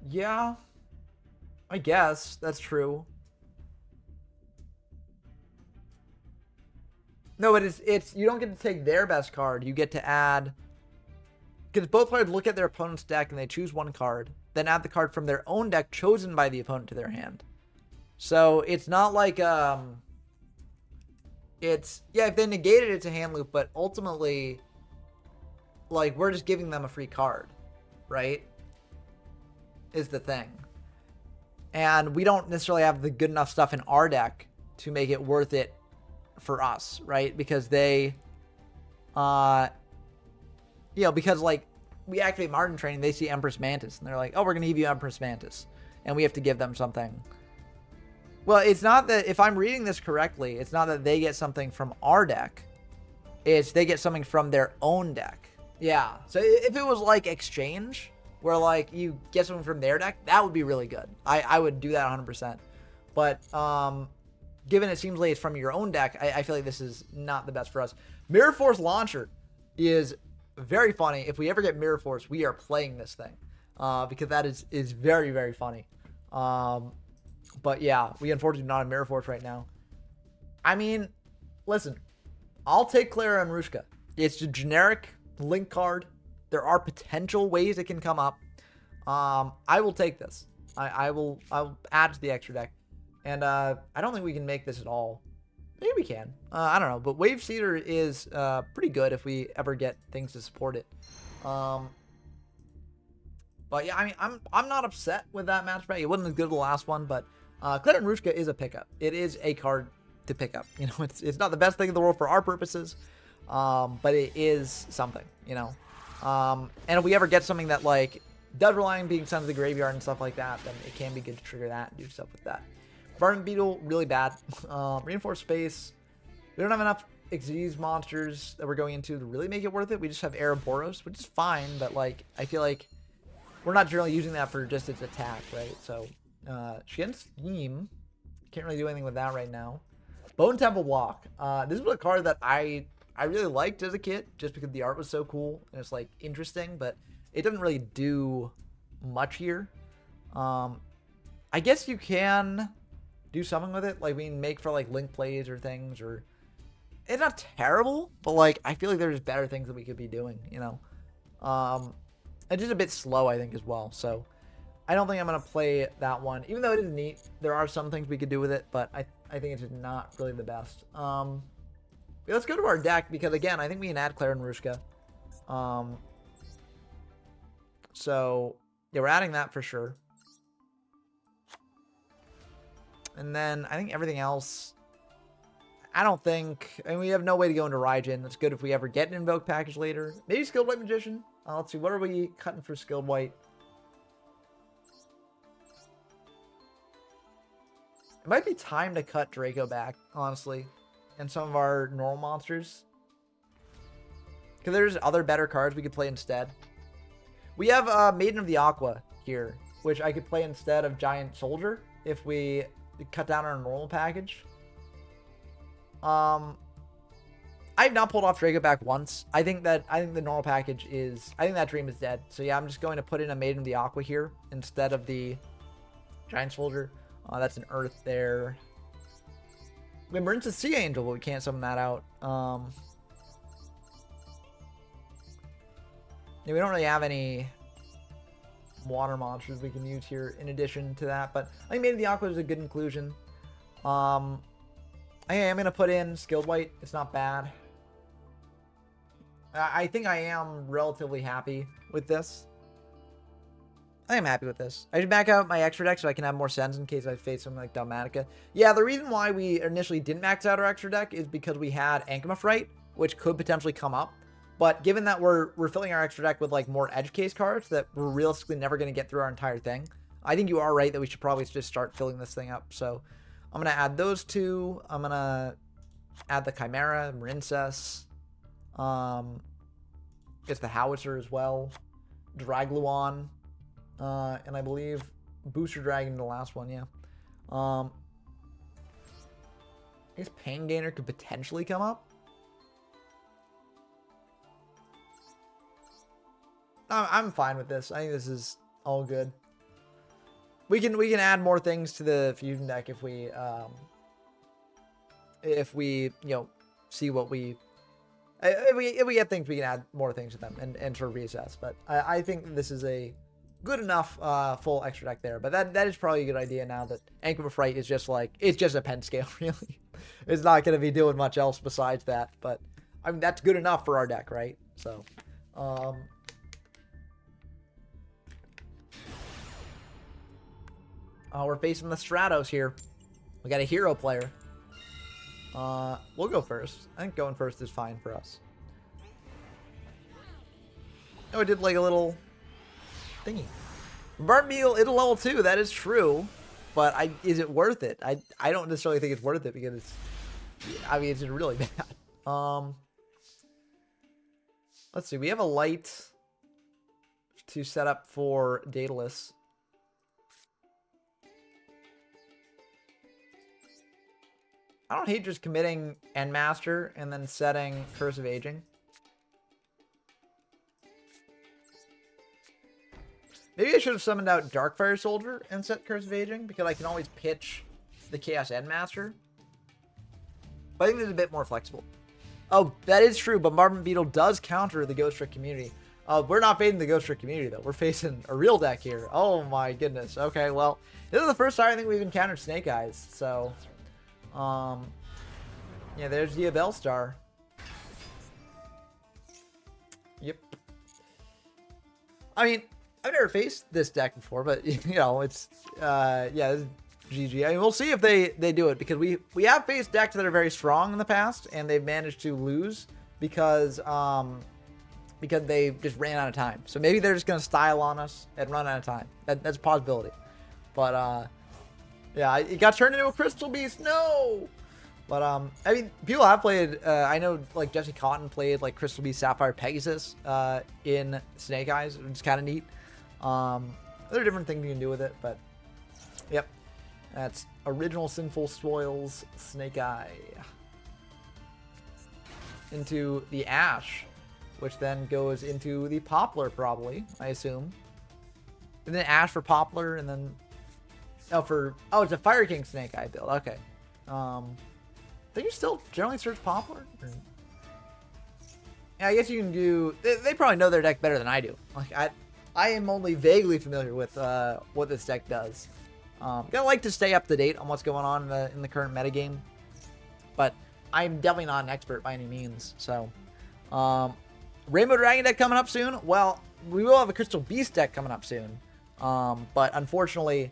Yeah, I guess that's true. No, but it's you don't get to take their best card. You get to add, because both players look at their opponent's deck and they choose one card, then add the card from their own deck chosen by the opponent to their hand. So it's not like it's, yeah, if they negate it, it's a hand loop, but ultimately, like, we're just giving them a free card, right? Is the thing. And we don't necessarily have the good enough stuff in our deck to make it worth it for us, right? Because they, because like we activate Margin Trading, they see Empress Mantis, and they're like, oh, we're going to give you Empress Mantis, and we have to give them something. Well, it's not that, if I'm reading this correctly, it's not that they get something from our deck. It's they get something from their own deck. Yeah. So if it was like exchange, where like you get something from their deck, that would be really good. I would do that 100%. But given it seems like it's from your own deck, I feel like this is not the best for us. Mirror Force Launcher is very funny. If we ever get Mirror Force, we are playing this thing. Because that is very, very funny. But yeah, we unfortunately not in Mirror Force right now. I mean, listen, I'll take Clara and Rushka. It's a generic link card. There are potential ways it can come up. I will take this. I'll add to the extra deck. And I don't think we can make this at all. Maybe we can. I don't know. But Wave Seeder is pretty good if we ever get things to support it. But yeah, I mean, I'm not upset with that match back. It wasn't as good as the last one, but Clara and Rushka is a pickup. It is a card to pick up. You know, it's not the best thing in the world for our purposes, but it is something, you know. And if we ever get something that like does rely on being sent to the graveyard and stuff like that, then it can be good to trigger that and do stuff with that. Varmint Beetle, really bad. Reinforced Space. We don't have enough Xyz monsters that we're going into to really make it worth it. We just have Ouroboros, which is fine, but like I feel like we're not generally using that for just its attack, right? So Shen Scheme, can't really do anything with that right now. Bone Temple Walk. This was a card that I really liked as a kid, just because the art was so cool and it's like interesting, but it doesn't really do much here. I guess you can do something with it, like we can make for like link plays or things, or it's not terrible, but like I feel like there's better things that we could be doing, you know. It's just a bit slow, I think, as well. So I don't think I'm gonna play that one, even though it is neat. There are some things we could do with it, but I think it's just not really the best. Let's go to our deck, because again, I think we can add Clara and Rushka. So yeah, we're adding that for sure. And then I think everything else, I mean, we have no way to go into Raijin. It's good if we ever get an Invoke package later. Maybe Skilled White Magician. Let's see, what are we cutting for Skilled White? It might be time to cut Draco back, honestly, and some of our normal monsters. Because there's other better cards we could play instead. We have Maiden of the Aqua here, which I could play instead of Giant Soldier if we cut down our normal package. I have not pulled off Draco back once. I think the normal package is, I think that dream is dead. So yeah, I'm just going to put in a Maiden of the Aqua here instead of the Giant Soldier. That's an Earth there. We have Emergency Sea Angel, but we can't summon that out. Yeah, we don't really have any water monsters we can use here in addition to that, but I think Maiden of the Aqua is a good inclusion. I am gonna put in Skilled White. It's not bad. I think I am relatively happy with this. I am happy with this. I should back out my extra deck so I can have more sends in case I face something like Dogmatica. Yeah, the reason why we initially didn't max out our extra deck is because we had Ankama which could potentially come up. But given that we're filling our extra deck with like more edge case cards that we're realistically never going to get through our entire thing, I think you are right that we should probably just start filling this thing up. So I'm going to add those two. I'm going to add the Chimera, Marincess. Gets the Howitzer as well. Dragluon. And I believe Booster Dragon, the last one, yeah. I guess Pain Gainer could potentially come up. I'm fine with this. I think this is all good. We can add more things to the fusion deck if we see what we if we get things, we can add more things to them and sort of reassess. But I think this is a good enough full extra deck there. But that is probably a good idea now that Ankama Fright is just like, it's just a pen scale, really. It's not going to be doing much else besides that. But I mean, that's good enough for our deck, right? So, we're facing the Stratos here. We got a hero player. We'll go first. I think going first is fine for us. Oh, I did like a little thingy. Bartmeal, it'll level 2. That is true. But is it worth it? I don't necessarily think it's worth it because it's really bad. Let's see. We have a light to set up for Daedalus. I don't hate just committing Endmaster and then setting Curse of Aging. Maybe I should have summoned out Darkfire Soldier and set Curse of Aging, because I can always pitch the Chaos Endmaster. But I think this is a bit more flexible. Oh, that is true. Bombardment Beetle does counter the Ghost Trick community. We're not facing the Ghost Trick community, though. We're facing a real deck here. Oh, my goodness. Okay, well, this is the first time I think we've encountered Snake Eyes, so... yeah, there's the Bellstar. Yep. I mean, I've never faced this deck before, but you know, it's yeah, this is GG. I mean, we'll see if they do it, because we have faced decks that are very strong in the past and they've managed to lose because they just ran out of time. So maybe they're just gonna style on us and run out of time. That's a possibility. But yeah, it got turned into a Crystal Beast. No! But, I mean, people have played, I know, like, Jesse Cotton played, like, Crystal Beast, Sapphire, Pegasus, in Snake Eyes. It's kind of neat. There are different things you can do with it, but, yep. That's original Sinful Spoils Snake Eye. Into the Ash, which then goes into the Poplar, probably, I assume. And then Ash for Poplar, and then... Oh, it's a Fire King Snake Eye build. Okay. Think you still generally search Poplar? Or... Yeah, I guess you can do... They probably know their deck better than I do. Like, I am only vaguely familiar with what this deck does. Gonna like to stay up to date on what's going on in the current metagame. But I'm definitely not an expert by any means. So, Rainbow Dragon deck coming up soon? Well, we will have a Crystal Beast deck coming up soon. But unfortunately...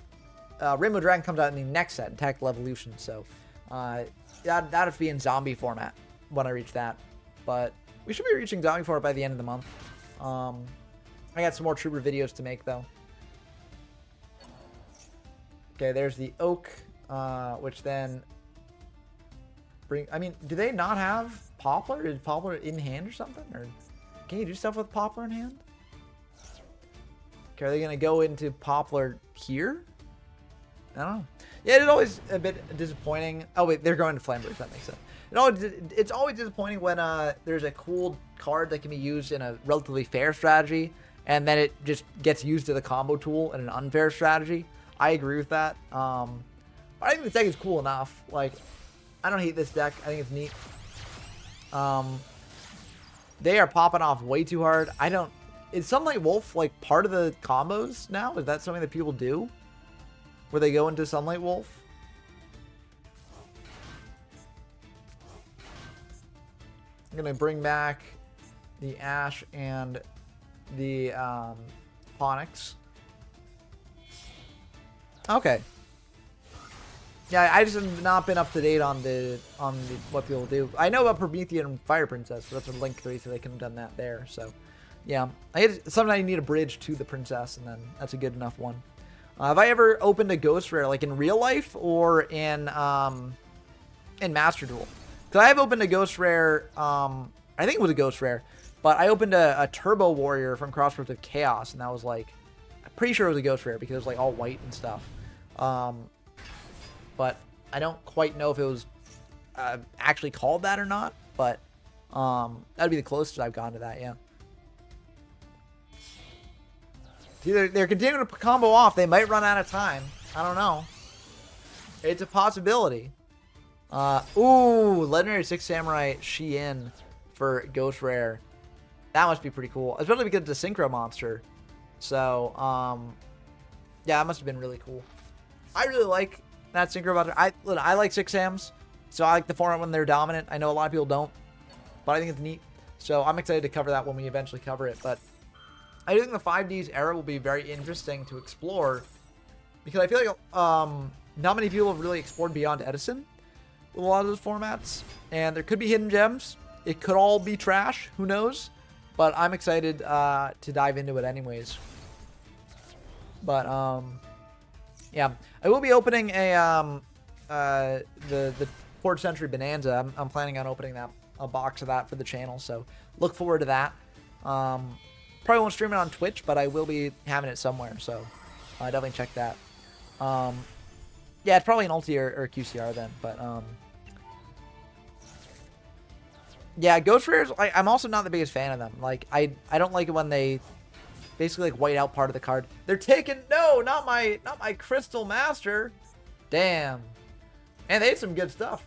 Rainbow Dragon comes out in the next set, in Tactical Evolution, so that'd have to be in zombie format when I reach that. But we should be reaching zombie format by the end of the month. I got some more Trooper videos to make, though. Okay, there's the Oak, which then I mean, do they not have Poplar? Is Poplar in hand or something? Or can you do stuff with Poplar in hand? Okay, are they going to go into Poplar here? I don't know. Yeah, it's always a bit disappointing. Oh, wait, they're going to Flamberge. That makes sense. It's always disappointing when there's a cool card that can be used in a relatively fair strategy, and then it just gets used as a combo tool in an unfair strategy. I agree with that. I think this deck is cool enough. Like, I don't hate this deck. I think it's neat. They are popping off way too hard. Is Sunlight Wolf, like, part of the combos now? Is that something that people do? Where they go into Sunlight Wolf? I'm going to bring back the Ash and the Onyx. Okay. Yeah, I just have not been up to date on the what people do. I know about Promethean and Fire Princess, so that's a Link 3, so they could have done that there. So, yeah, sometimes you need a bridge to the princess, and then that's a good enough one. Have I ever opened a Ghost Rare, like in real life or in Master Duel? Because I have opened a Ghost Rare. I think it was a Ghost Rare, but I opened a Turbo Warrior from Crossroads of Chaos, and that was like, I'm pretty sure it was a Ghost Rare because it was like all white and stuff. But I don't quite know if it was actually called that or not. But that'd be the closest I've gone to that, yeah. They're continuing to combo off. They might run out of time. I don't know. It's a possibility. Ooh, Legendary 6 Samurai Shien for Ghost Rare. That must be pretty cool. Especially because it's a Synchro monster. So, yeah, that must have been really cool. I really like that Synchro monster. I like 6 Sams. So I like the format when they're dominant. I know a lot of people don't. But I think it's neat. So I'm excited to cover that when we eventually cover it. But I think the 5Ds era will be very interesting to explore. Because I feel like not many people have really explored Beyond Edison with a lot of those formats. And there could be hidden gems. It could all be trash. Who knows? But I'm excited to dive into it anyways. But, yeah. I will be opening the 4th Century Bonanza. I'm planning on opening a box of that for the channel. So look forward to that. Probably won't stream it on Twitch, but I will be having it somewhere. So definitely check that. Yeah, it's probably an ulti or QCR then. But, yeah, Ghost Rares, I'm also not the biggest fan of them. Like, I don't like it when they basically like white out part of the card. They're taking, no, not my Crystal Master. Damn. And they had some good stuff.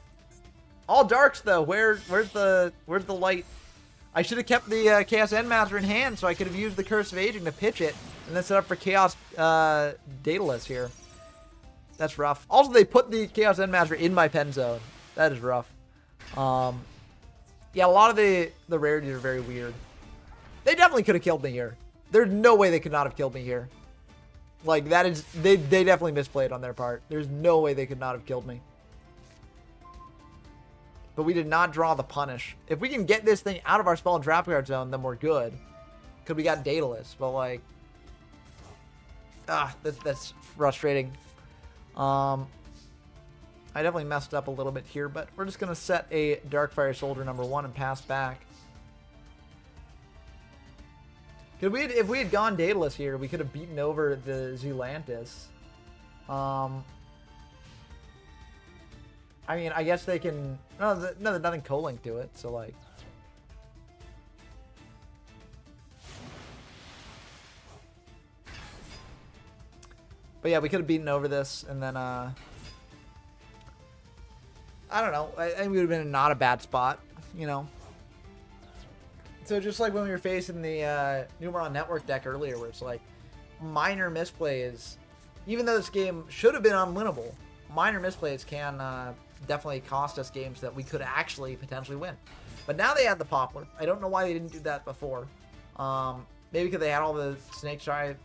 All darks though. Where's the light? I should have kept the Chaos Endmaster in hand so I could have used the Curse of Aging to pitch it and then set up for Chaos Daedalus here. That's rough. Also, they put the Chaos Endmaster in my pen zone. That is rough. Yeah, a lot of the rarities are very weird. They definitely could have killed me here. There's no way they could not have killed me here. Like, that is... They definitely misplayed on their part. There's no way they could not have killed me. But we did not draw the punish. If we can get this thing out of our spell and trap card zone, then we're good. Because we got Daedalus. But, like... that's frustrating. I definitely messed up a little bit here, but we're just going to set a Darkfire Soldier #1 and pass back. If we had gone Daedalus here, we could have beaten over the Zealantis. I mean, I guess they can... No, there's nothing co-linked to it, so like... But yeah, we could have beaten over this, and then, I don't know. I think we would have been in not a bad spot, you know? So just like when we were facing the Numeron Network deck earlier, where it's like minor misplays, even though this game should have been unwinnable, minor misplays can definitely cost us games that we could actually potentially win. But now they had the Poplar. I don't know why they didn't do that before. Maybe because they had all the Snake Eye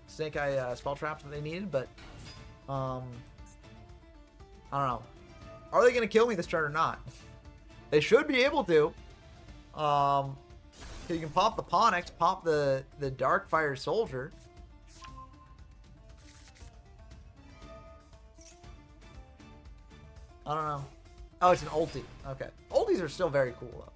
spell traps that they needed, but I don't know. Are they going to kill me this turn or not? They should be able to. You can pop the Ponyx, pop the Darkfire Soldier. I don't know. Oh, it's an ulti. Okay. Ultis are still very cool, though.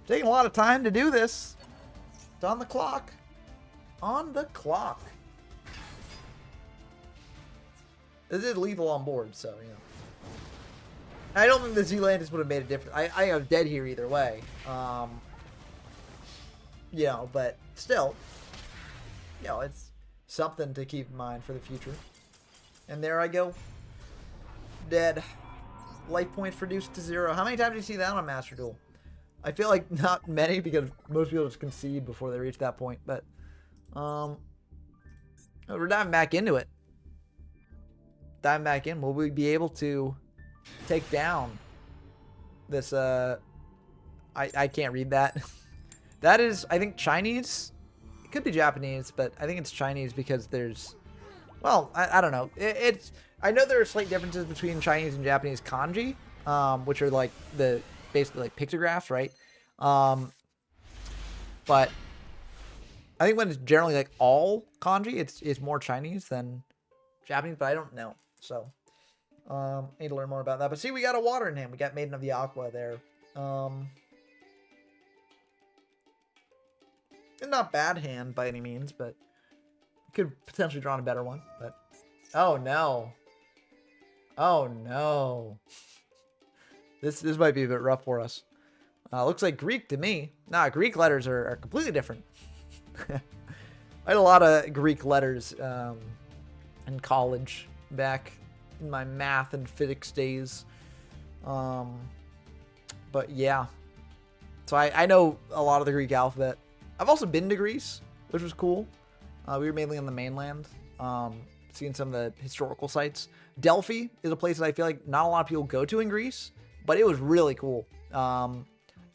Taking a lot of time to do this. It's on the clock. On the clock. This is lethal on board, so, you know. I don't think the Zealantis would have made a difference. I have dead here either way. You know, but still. You know, it's something to keep in mind for the future. And there I go. Dead. Life points reduced to 0. How many times do you see that on Master Duel? I feel like not many, because most people just concede before they reach that point. But, we're diving back into it. diving back in, will we be able to take down this, I can't read that. That is, I think, Chinese. It could be Japanese, but I think it's Chinese because there's, well, I don't know. I know there are slight differences between Chinese and Japanese kanji, which are like basically like pictographs, right? But I think when it's generally like all kanji, it's more Chinese than Japanese, but I don't know. So, need to learn more about that. But see, we got a water in hand. We got Maiden of the Aqua there. Not bad hand by any means, but could potentially draw a better one. But oh no, oh no, this might be a bit rough for us. Looks like Greek to me. Nah, Greek letters are completely different. I had a lot of Greek letters in college back in my math and physics days. But yeah, so I know a lot of the Greek alphabet. I've also been to Greece, which was cool. We were mainly on the mainland, seeing some of the historical sites. Delphi is a place that I feel like not a lot of people go to in Greece, but it was really cool.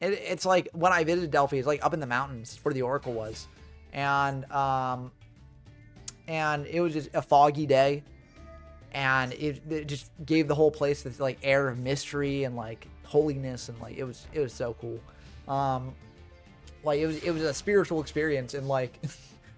It's like when I visited Delphi, it's like up in the mountains where the Oracle was. And it was just a foggy day, and it just gave the whole place this like air of mystery and like holiness, and like it was so cool. Like it was a spiritual experience in like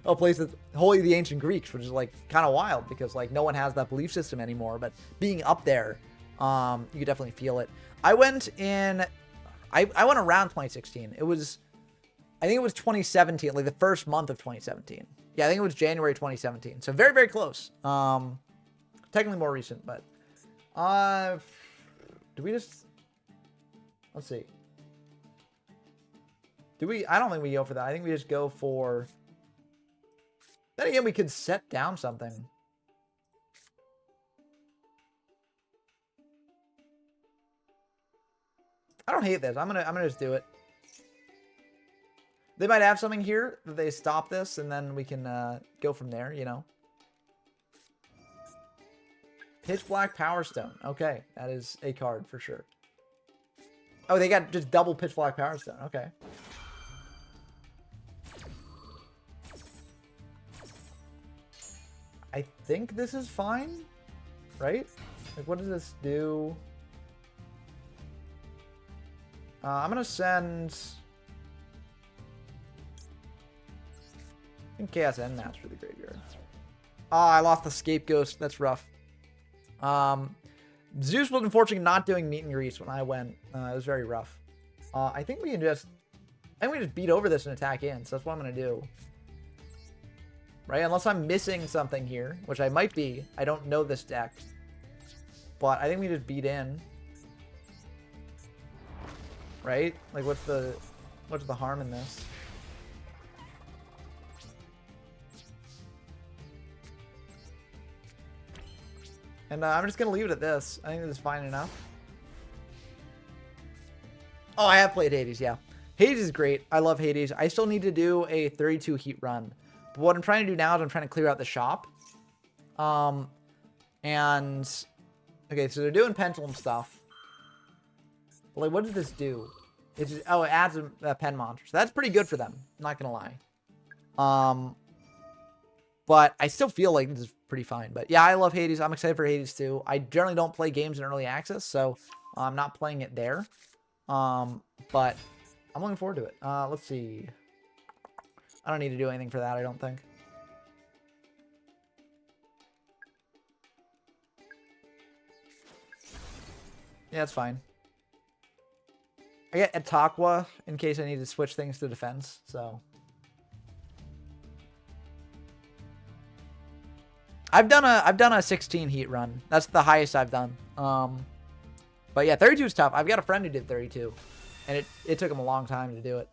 a place that's wholly the ancient Greeks, which is like kind of wild because like no one has that belief system anymore. But being up there, you could definitely feel it. I went around 2016. I think it was 2017, like the first month of 2017. Yeah, I think it was January 2017. So very, very close. Technically more recent, but let's see. I don't think we go for that. I think we just go for, then again, we could set down something. I don't hate this. I'm gonna just do it. They might have something here that they stop this, and then we can go from there, you know. Pitch Black Power Stone. Okay, that is a card for sure. Oh, they got just double Pitch Black Power Stone. Okay. I think this is fine, right? Like, what does this do? I'm gonna send. I think Chaos End Master to the graveyard. Oh, I lost the Scapegoat. That's rough. Zeus was unfortunately not doing meet and grease when I went. It was very rough. I think we can just beat over this and attack in. So that's what I'm gonna do. Right, unless I'm missing something here, which I might be. I don't know this deck, but I think we just beat in. Right? Like, what's the harm in this? And I'm just gonna leave it at this. I think this is fine enough. Oh, I have played Hades, yeah. Hades is great. I love Hades. I still need to do a 32 heat run. But what I'm trying to do now is I'm trying to clear out the shop. And okay, so they're doing pendulum stuff. But like, what does this do? It adds a pen monster. So that's pretty good for them. Not gonna lie. But I still feel like this is pretty fine. But yeah, I love Hades. I'm excited for Hades too. I generally don't play games in early access, so I'm not playing it there. But I'm looking forward to it. Let's see. I don't need to do anything for that, I don't think. Yeah, it's fine. I get Ataqua in case I need to switch things to defense, so. I've done a 16 heat run. That's the highest I've done. But yeah, 32 is tough. I've got a friend who did 32, and it took him a long time to do it.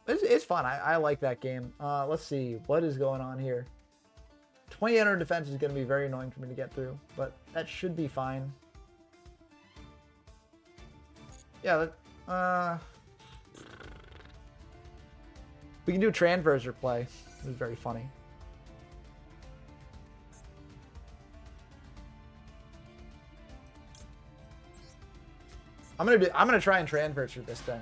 It's fun. I like that game. Let's see what is going on here. 2800 defense is going to be very annoying for me to get through, but that should be fine. Yeah, we can do Transverser play. It was very funny. I'm gonna try and transfer this thing.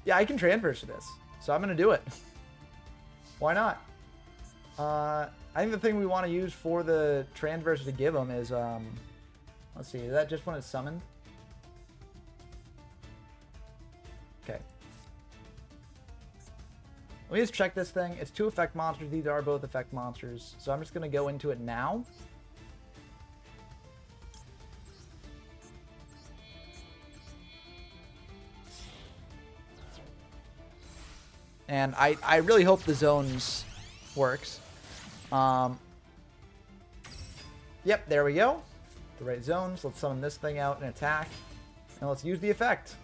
Yeah, I can transfer this, so I'm gonna do it. Why not? I think the thing we want to use for the transverse to give him is let's see, is that just when it's summoned? Okay. Let me just check this thing. It's 2 effect monsters. These are both effect monsters. So I'm just going to go into it now. And I really hope the zones works. Yep, there we go. The right zones. Let's summon this thing out and attack. And let's use the effect.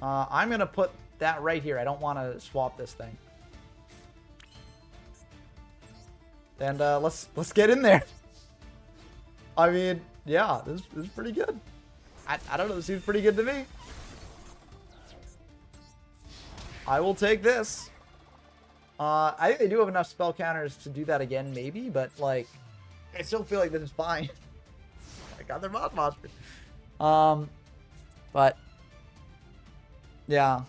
I'm going to put that right here. I don't want to swap this thing. And let's get in there. I mean, yeah, this is pretty good. I don't know, this seems pretty good to me. I will take this. I think they do have enough spell counters to do that again, maybe, but like, I still feel like this is fine. I got their mod monster. But yeah,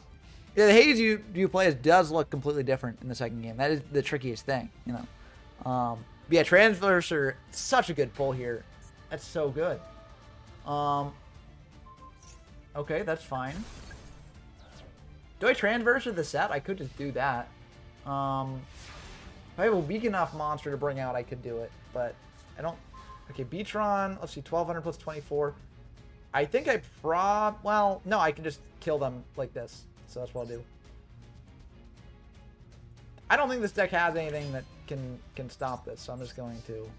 the Hades you play as does look completely different in the second game. That is the trickiest thing, you know. But yeah, Transverser, such a good pull here. That's so good. Okay, that's fine. Do I Transverser the set? I could just do that. If I have a weak enough monster to bring out, I could do it, but I don't. Okay, Beatron, let's see, 1200 plus 24. I think well, no, I can just kill them like this, so that's what I'll do. I don't think this deck has anything that can stop this, so I'm just going to.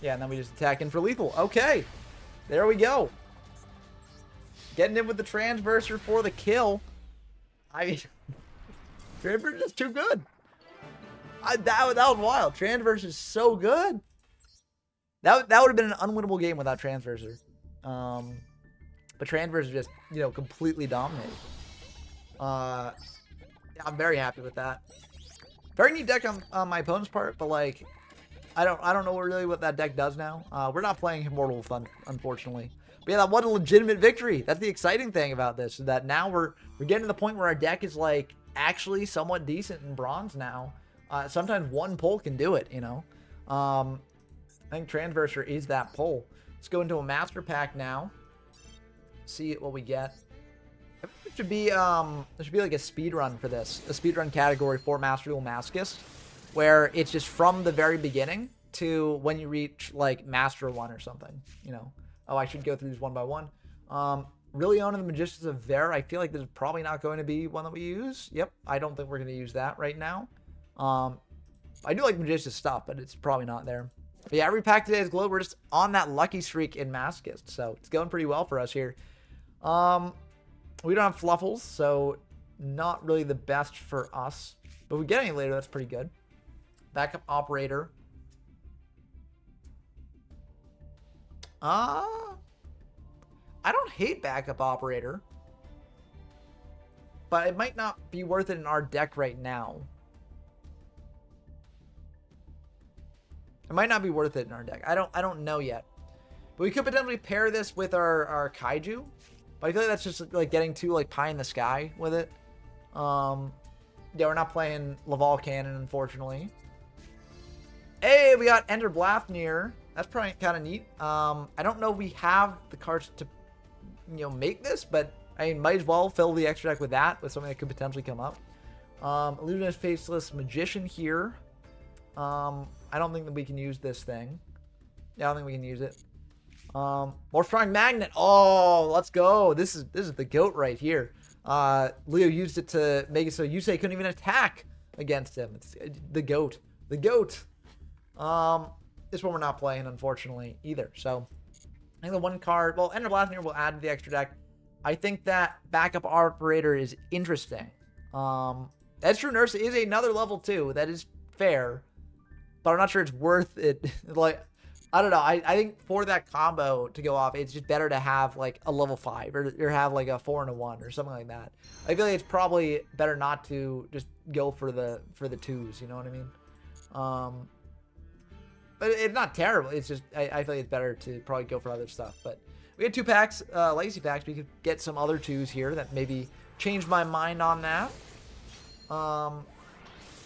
Yeah, and then we just attack in for lethal. Okay, there we go. Getting in with the Transverser for the kill. I mean, Transverser is too good. That was wild. Transverser is so good. That would have been an unwinnable game without Transverser. But Transverser just, you know, completely dominated. Yeah, I'm very happy with that. Very neat deck on my opponent's part, but like, I don't know really what that deck does now. We're not playing Immortal Fun, unfortunately. But yeah, that was a legitimate victory. That's the exciting thing about this, is that now we're getting to the point where our deck is like actually somewhat decent in bronze now. Sometimes one pull can do it, you know. I think Transverser is that pull. Let's go into a master pack now. See what we get. There should be like a speed run for this, a speed run category for Master Duel Masochist, where it's just from the very beginning to when you reach like Master 1 or something, you know. Oh, I should go through these one by one. Really owning the Magicians of Ver. I feel like this is probably not going to be one that we use. Yep, I don't think we're going to use that right now. I do like Magician's stuff, but it's probably not there. But yeah, every pack today is glowed. We're just on that lucky streak in Masochist, so it's going pretty well for us here. We don't have Fluffles, so not really the best for us. But if we get any later, that's pretty good. Backup Operator. I don't hate Backup Operator, but it might not be worth it in our deck right now. It might not be worth it in our deck. I don't know yet. But we could potentially pair this with our Kaiju. But I feel like that's just like getting too like pie in the sky with it. Yeah, we're not playing Laval Cannon, unfortunately. Hey, we got Ender Blafnir. That's probably kind of neat. I don't know if we have the cards to, you know, make this, but I mean, might as well fill the extra deck with that, with something that could potentially come up. Illusionist Faceless Magician here. I don't think that we can use this thing. Yeah, I don't think we can use it. More Strong Magnet. Oh, let's go. This is the GOAT right here. Leo used it to make it so Yusei couldn't even attack against him. It's the GOAT. The GOAT. This one we're not playing, unfortunately, either. So I think the one card, well, Ender Blafnir will add to the extra deck. I think that Backup Operator is interesting. That's True Nurse is another level 2. That is fair. But I'm not sure it's worth it. Like, I don't know. I think for that combo to go off, it's just better to have like a level 5 or have like a 4 and a 1 or something like that. I feel like it's probably better not to just go for the 2s. You know what I mean? But it's not terrible. It's just I feel like it's better to probably go for other stuff. But we had 2 packs, legacy packs. We could get some other 2s here that maybe changed my mind on that.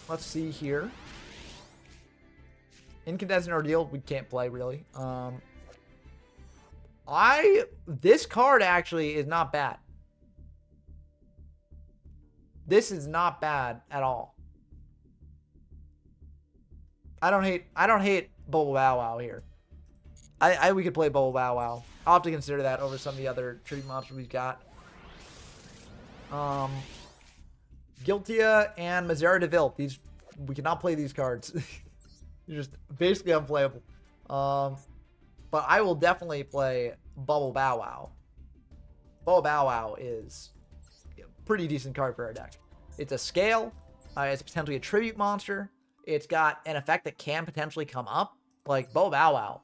Let's see here. Incandescent Ordeal, we can't play really. This card actually is not bad. This is not bad at all. I don't hate Bubble Bow Wow here. We could play Bubble Bow Wow. I'll have to consider that over some of the other tribute monsters we've got. Giltia and Mazera DeVille. We cannot play these cards. They're just basically unplayable. But I will definitely play Bubble Bow Wow. Bubble Bow Wow is a pretty decent card for our deck. It's a scale. It's potentially a tribute monster. It's got an effect that can potentially come up. Like Bubble Bow Wow.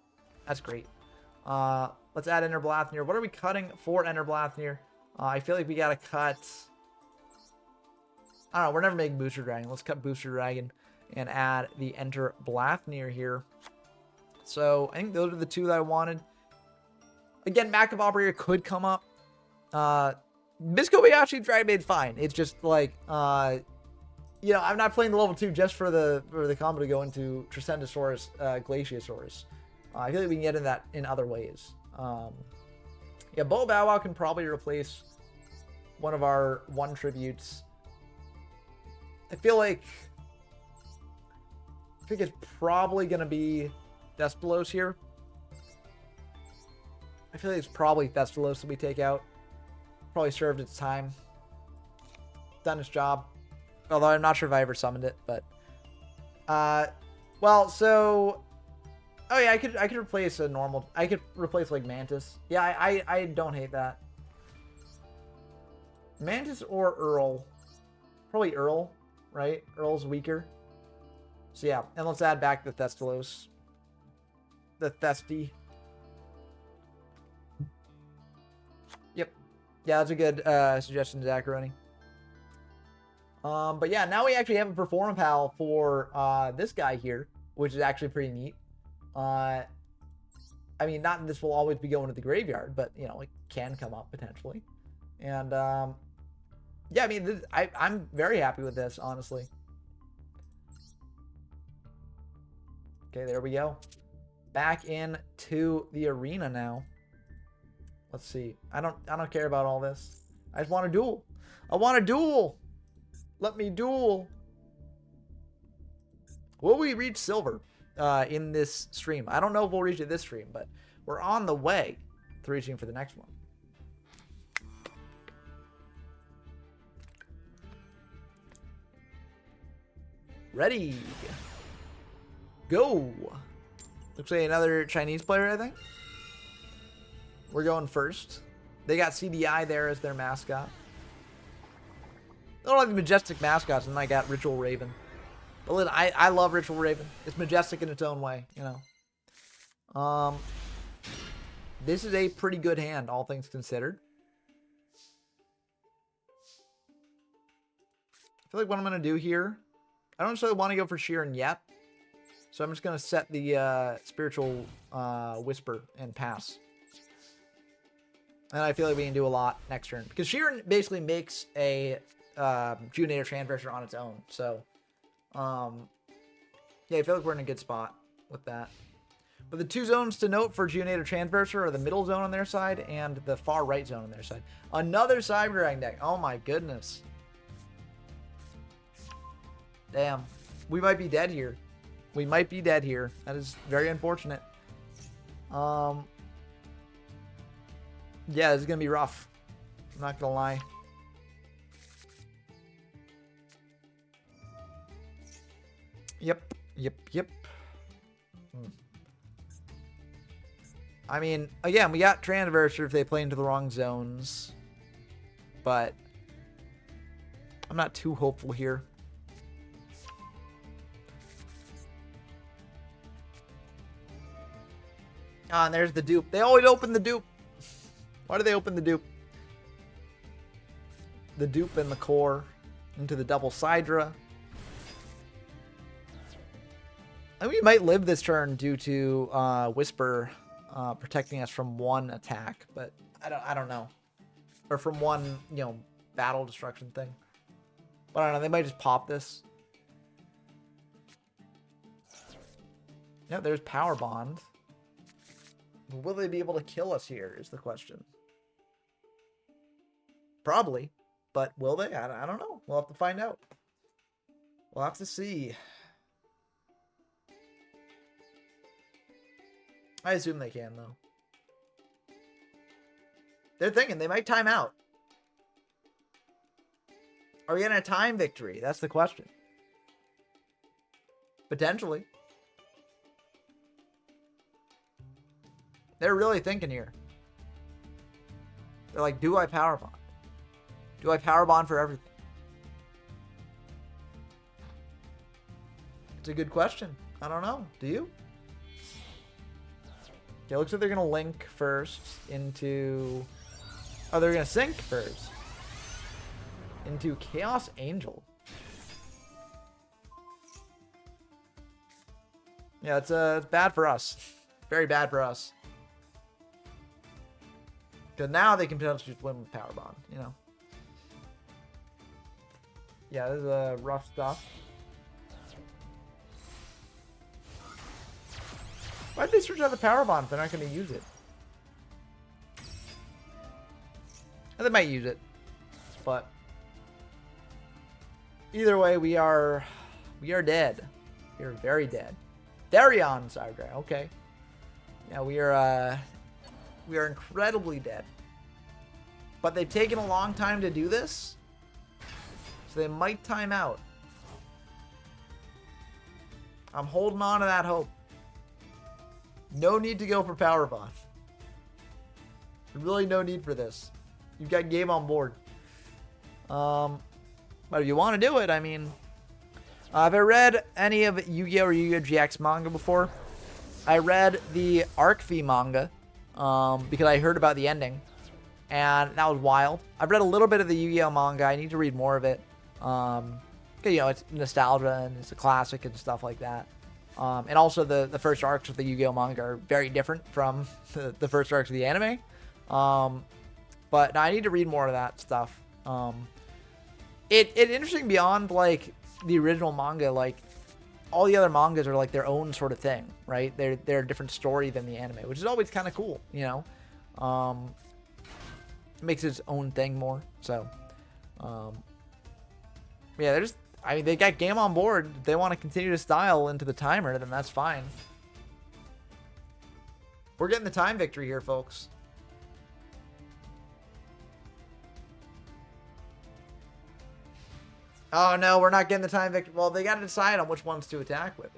That's great. Let's add Ender Blathnir. What are we cutting for Ender Blathnir? I feel like we gotta cut... I don't know. We're never making Booster Dragon. Let's cut Booster Dragon and add the Enter Blathnir here. So I think those are the 2 that I wanted. Again, Backup Operator could come up. Miskobayashi Dragon Maid's fine. It's just like, you know, I'm not playing the level 2 just for the combo to go into Tricentosaurus, Glaciosaurus. I feel like we can get in that in other ways. Yeah, Bubble Bow Wow can probably replace one of our 1 tributes. I think it's probably going to be Thesplos here. I feel like it's probably Thesplos that we take out. Probably served its time. Done its job. Although I'm not sure if I ever summoned it, but... well, so... Oh yeah, I could replace a normal... I could replace, like, Mantis. Yeah, I don't hate that. Mantis or Earl. Probably Earl, right? Earl's weaker. So yeah, and let's add back the Thesplos. The Thesty. Yep. Yeah, that's a good suggestion, Zacharoni. But yeah, now we actually have a Performapal for this guy here, which is actually pretty neat. I mean, not that this will always be going to the graveyard, but, you know, it can come up potentially. And, yeah, I mean, I'm very happy with this, honestly. Okay, there we go. Back into the arena now. Let's see. I don't care about all this. I just want a duel. I want a duel. Let me duel. Will we reach silver in this stream? I don't know if we'll reach it this stream, but we're on the way to reaching for the next one. Ready. Go. Looks like another Chinese player, I think. We're going first. They got CDI there as their mascot. They don't like the majestic mascots, and I got Ritual Raven. But listen, I love Ritual Raven. It's majestic in its own way, you know. This is a pretty good hand, all things considered. I feel like what I'm going to do here, I don't necessarily want to go for Sheeran yet. So I'm just going to set the Spiritual Whisper and pass. And I feel like we can do a lot next turn. Because Sheeran basically makes a Juvenator Transverser on its own. So, yeah, I feel like we're in a good spot with that. But the 2 zones to note for Juvenator Transverser are the middle zone on their side and the far right zone on their side. Another Cyber Dragon deck. Oh my goodness. Damn. We might be dead here. We might be dead here. That is very unfortunate. Yeah, this is going to be rough. I'm not going to lie. Yep. I mean, again, we got Transverser if they play into the wrong zones. But I'm not too hopeful here. Ah, and there's the dupe. They always open the dupe. Why do they open the dupe? The dupe and the core into the double Sidra. And we might live this turn due to Whisper protecting us from one attack, but I don't know. Or from one, battle destruction thing. But I don't know, they might just pop this. Yeah, there's Power Bond. Will they be able to kill us here is the question. Probably. But will they? I don't know. We'll have to find out. We'll have to see. I assume they can, though. They're thinking they might time out. Are we getting a time victory? That's the question. Potentially. They're really thinking here. They're like, do I power bond? Do I power bond for everything? It's a good question. I don't know. Do you? Okay, looks like they're going to link first into... Oh, they're going to sync first. Into Chaos Angel. Yeah, it's bad for us. Very bad for us. Because now they can potentially just win with Power Bond, Yeah, this is rough stuff. Why did they search out the Power Bond if they're not going to use it? And they might use it, but either way, we are dead. We are very dead. Therion Sidra, okay. Yeah, we are incredibly dead. But they've taken a long time to do this, so they might time out. I'm holding on to that hope. No need to go for Power Bond. Really no need for this. You've got game on board. But if you want to do it, I mean... have I read any of Yu-Gi-Oh! Or Yu-Gi-Oh! GX manga before? I read the ArcV manga because I heard about the ending. And that was wild. I've read a little bit of the Yu-Gi-Oh! Manga. I need to read more of it. It's nostalgia and it's a classic and stuff like that. And also the first arcs of the Yu-Gi-Oh! Manga are very different from the first arcs of the anime. But no, I need to read more of that stuff. It's interesting beyond like the original manga, like all the other mangas are like their own sort of thing, right? They're a different story than the anime, which is always kind of cool, It makes its own thing more. So, yeah, they got game on board. If they want to continue to style into the timer, then that's fine. We're getting the time victory here, folks. Oh, no, we're not getting the time victory. Well, they got to decide on which ones to attack with,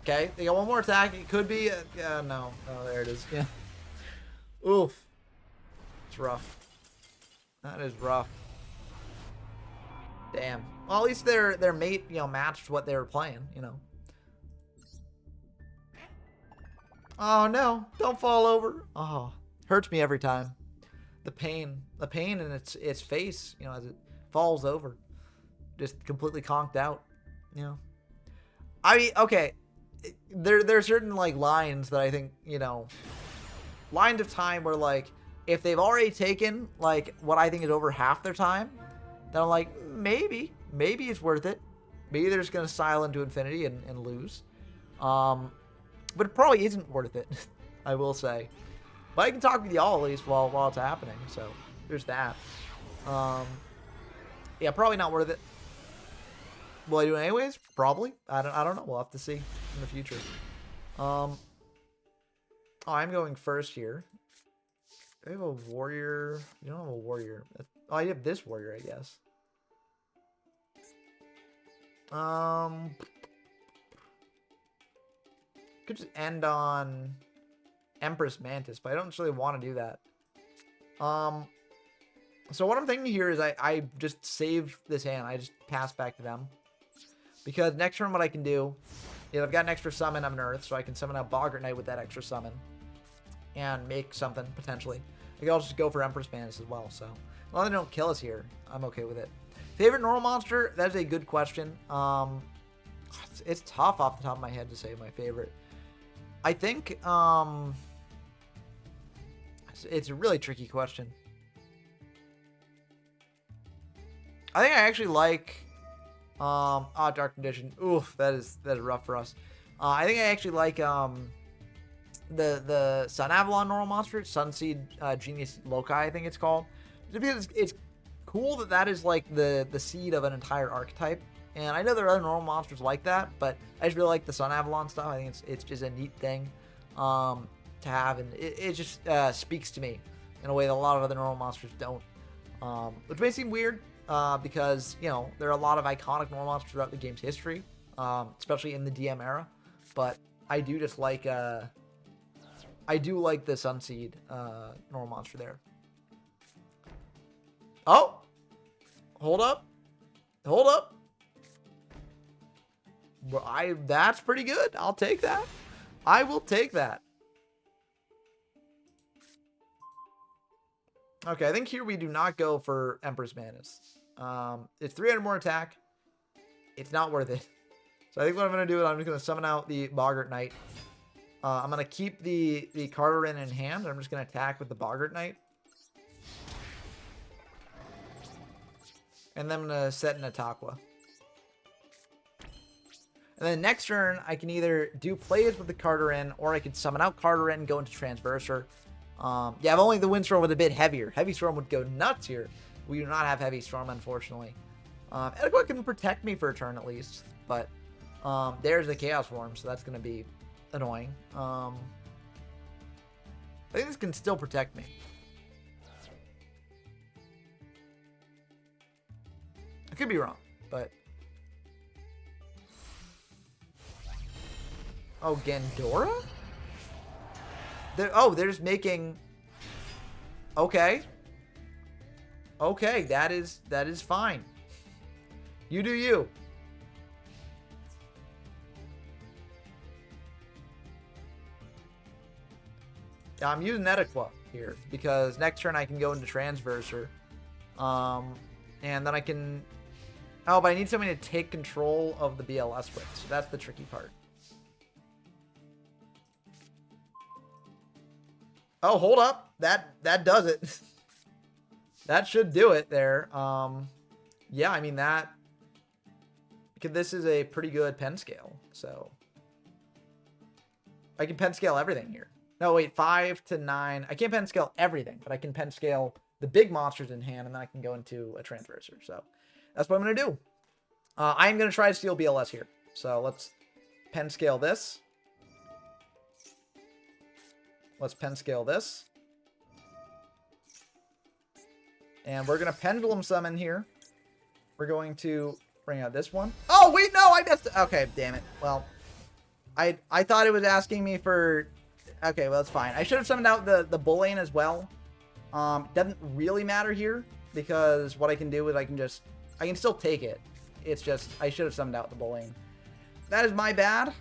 Okay, they got one more attack. It could be... no. Oh, there it is. Yeah. Oof. It's rough. That is rough. Damn. Well, at least their mate, matched what they were playing, Oh, no. Don't fall over. Oh, hurts me every time. The pain in its face, as it falls over. Just completely conked out, I mean, okay. There are certain, like, lines that I think, lines of time where, like, if they've already taken, like, what I think is over half their time, then I'm like, maybe it's worth it. Maybe they're just going to style into infinity and lose. But it probably isn't worth it, I will say. But I can talk with y'all at least while it's happening, so there's that. Yeah, probably not worth it. Will I do it anyways? Probably. I don't know. We'll have to see in the future. Oh, I'm going first here. Do I have a warrior? You don't have a warrior. Oh, you have this warrior, I guess. Could just end on Empress Mantis, but I don't really want to do that. So what I'm thinking here is I just save this hand. I just pass back to them. Because next turn what I can do is I've got an extra summon of an Earth, so I can summon out Boggart Knight with that extra summon. And make something, potentially. I could also just go for Empress Mantis as well, so. As long as they don't kill us here, I'm okay with it. Favorite normal monster? That is a good question. It's tough off the top of my head to say my favorite. I think, it's a really tricky question. I think I actually like, Dark Condition. Oof, that is rough for us. I think I actually like, the Sun Avalon normal monster, Sunseed Genius Loci, I think it's called. Just because it's cool that is like the seed of an entire archetype. And I know there are other normal monsters like that, but I just really like the Sun Avalon stuff. I think it's just a neat thing to have, and it just speaks to me in a way that a lot of other normal monsters don't. Which may seem weird because, you know, there are a lot of iconic normal monsters throughout the game's history, especially in the DM era. But I do just like I do like the Sunseed normal monster there. Oh! Hold up. Hold up. Well, that's pretty good. I'll take that. I will take that. Okay, I think here we do not go for Empress Mantis. It's 300 more attack. It's not worth it. So I think what I'm going to do is I'm just going to summon out the Boggart Knight. I'm going to keep the Carterin in hand. I'm just going to attack with the Boggart Knight. And then I'm going to set an Atakwa. And then next turn, I can either do plays with the Carterin, or I could summon out Carterin and go into Transverser. Yeah, if only the Windstorm was a bit heavier. Heavy Storm would go nuts here. We do not have Heavy Storm, unfortunately. Edgewood can protect me for a turn at least. But there's the Chaos Form, so that's going to be annoying. I think this can still protect me. I could be wrong, but... Oh, Gandora? They're just making... Okay. Okay, that is fine. You do you. I'm using Etiqua here because next turn I can go into Transverser. And then I can... Oh, but I need somebody to take control of the BLS with, so that's the tricky part. Oh, hold up. That does it. That should do it there. Yeah, I mean that... Because this is a pretty good pen scale, so... I can pen scale everything here. No, wait, 5 to 9. I can't pen scale everything, but I can pen scale the big monsters in hand, and then I can go into a Transverser. So that's what I'm going to do. I'm going to try to steal BLS here. So let's pen scale this. Let's pen scale this. And we're going to Pendulum Summon here. We're going to bring out this one. Oh, wait, no, I missed it. Okay, damn it. Well, I thought it was asking me for... Okay, well, that's fine. I should have summoned out the Bullane as well. Doesn't really matter here, because what I can do is I can still take it. It's just, I should have summoned out the Bullane. That is my bad.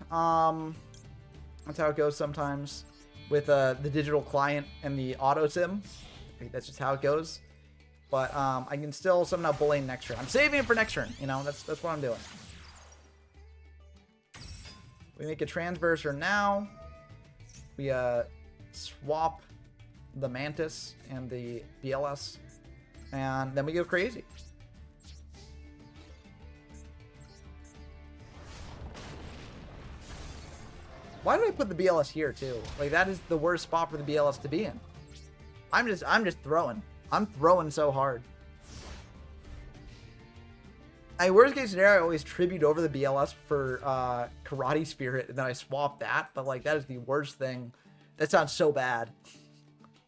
That's how it goes sometimes with the digital client and the auto sim. That's just how it goes. But I can still summon out Bullane next turn. I'm saving it for next turn. You know, that's what I'm doing. We make a Transverser now. We swap the Mantis and the BLS, and then we go crazy. Why did I put the BLS here too? Like, that is the worst spot for the BLS to be in. I'm just throwing. I'm throwing so hard. Worst case scenario, I always tribute over the BLS for Karate Spirit, and then I swap that. But like, that is the worst thing. That sounds so bad.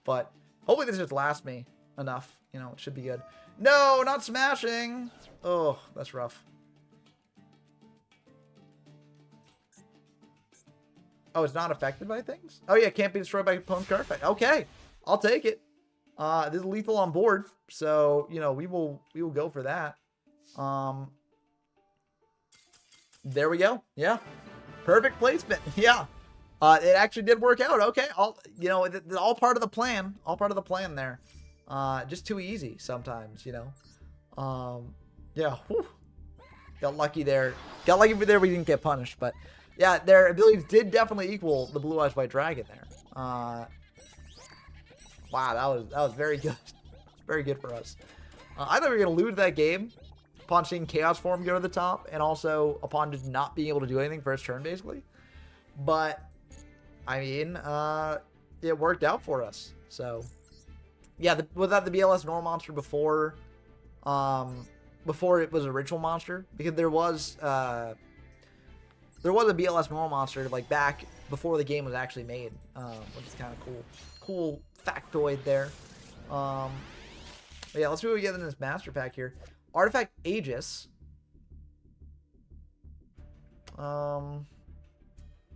But hopefully this just lasts me enough. You know, it should be good. No, not smashing. Oh, that's rough. Oh, it's not affected by things? Oh yeah, can't be destroyed by opponent's card effect. Okay, I'll take it. This is lethal on board, so you know we will go for that. There we go. Yeah. Perfect placement. Yeah. It actually did work out. Okay. All part of the plan. All part of the plan there. Just too easy sometimes, Yeah. Whew. Got lucky there. Got lucky there we didn't get punished, but yeah, their abilities did definitely equal the Blue Eyes White Dragon there. Wow, that was very good. Very good for us. I thought we were going to lose that game upon seeing Chaos Form go to the top, and also upon just not being able to do anything first turn, basically. But, I mean, it worked out for us. So, yeah, without the BLS Normal Monster before it was a Ritual Monster, because there was a BLS Normal Monster, like, back before the game was actually made, which is kind of cool. Cool factoid there. Yeah, let's see what we get in this Master Pack here. Artifact Aegis. I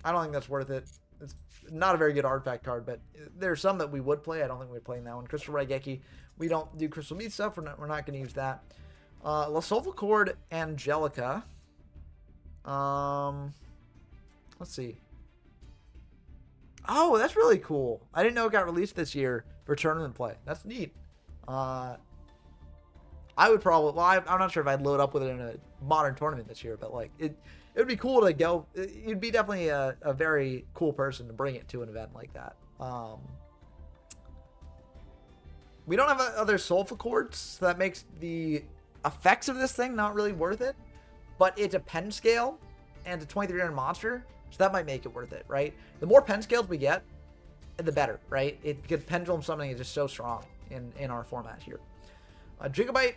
don't think that's worth it. It's not a very good artifact card, but there's some that we would play. I don't think we're playing that one. Crystal Raigeki. We don't do Crystal Meat stuff. We're not going to use that. Lasolva Cord Angelica. Let's see. Oh, that's really cool. I didn't know it got released this year for tournament play. That's neat. I would probably, well, I'm not sure if I'd load up with it in a modern tournament this year, but like it would be cool to go. You'd be definitely a very cool person to bring it to an event like that. We don't have other Sulfa Cords, so that makes the effects of this thing not really worth it. But it's a pen scale and a 2300 monster, so that might make it worth it, right? The more pen scales we get, the better, right? Because Pendulum Summoning is just so strong in our format here. Gigabyte,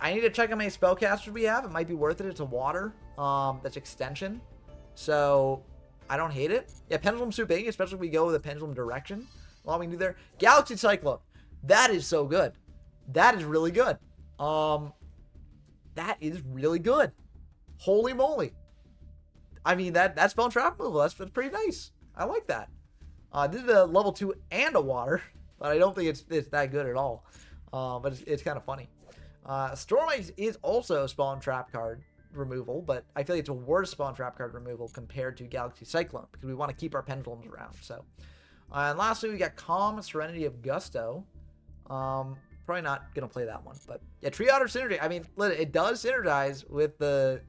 I need to check how many spellcasters we have. It might be worth it. It's a water. That's extension. So, I don't hate it. Yeah, Pendulum Swooping, especially if we go with a Pendulum Direction. A lot we can do there. Galaxy Cyclone. That is so good. That is really good. That is really good. Holy moly. I mean, that's spell trap removal. That's pretty nice. I like that. This is a level 2 and a water, but I don't think it's that good at all. But it's kind of funny. Storm Ice is also Spawn Trap card removal, but I feel like it's a worse Spawn Trap card removal compared to Galaxy Cyclone, because we want to keep our pendulums around. So, and lastly, we got Calm, Serenity of Gusto. Probably not going to play that one, but yeah, Tree Otter Synergy. I mean, it does synergize with the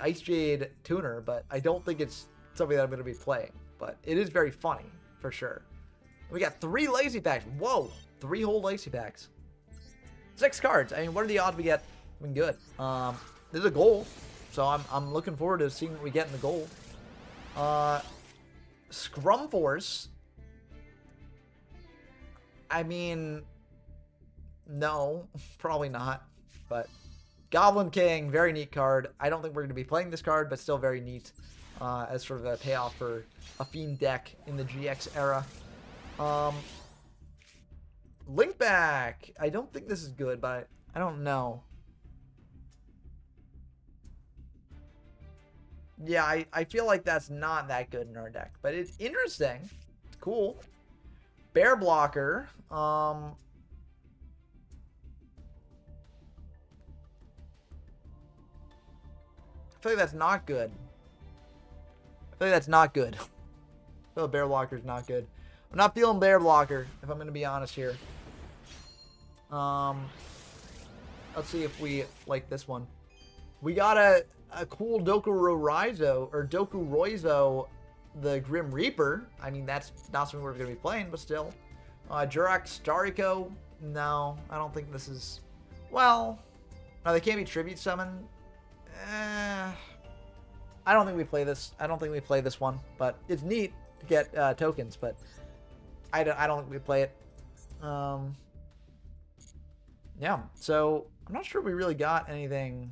Ice Jade tuner, but I don't think it's something that I'm going to be playing. But it is very funny, for sure. We got 3 Lazy Packs. Whoa, 3 whole Lazy Packs. 6 cards. I mean, what are the odds we get something good? There's a goal, so I'm looking forward to seeing what we get in the goal. Scrum Force. I mean, no, probably not. But Goblin King, very neat card. I don't think we're going to be playing this card, but still very neat as sort of a payoff for a Fiend deck in the GX era. Link Back. I don't think this is good, but I don't know. Yeah, I feel like that's not that good in our deck, but it's interesting. It's cool. Bear Blocker. I feel like that's not good. I feel like that's not good. I feel like Bear Blocker is not good. I'm not feeling Bear Blocker, if I'm going to be honest here. Let's see if we like this one. We got a cool Doku Rorizo, or Doku Roizo, the Grim Reaper. I mean, that's not something we're going to be playing, but still. Jurak Stariko. No, I don't think this is... Well, no, they can't be Tribute Summon. I don't think we play this. I don't think we play this one, but it's neat to get tokens, but I don't think we play it. Yeah, so I'm not sure we really got anything.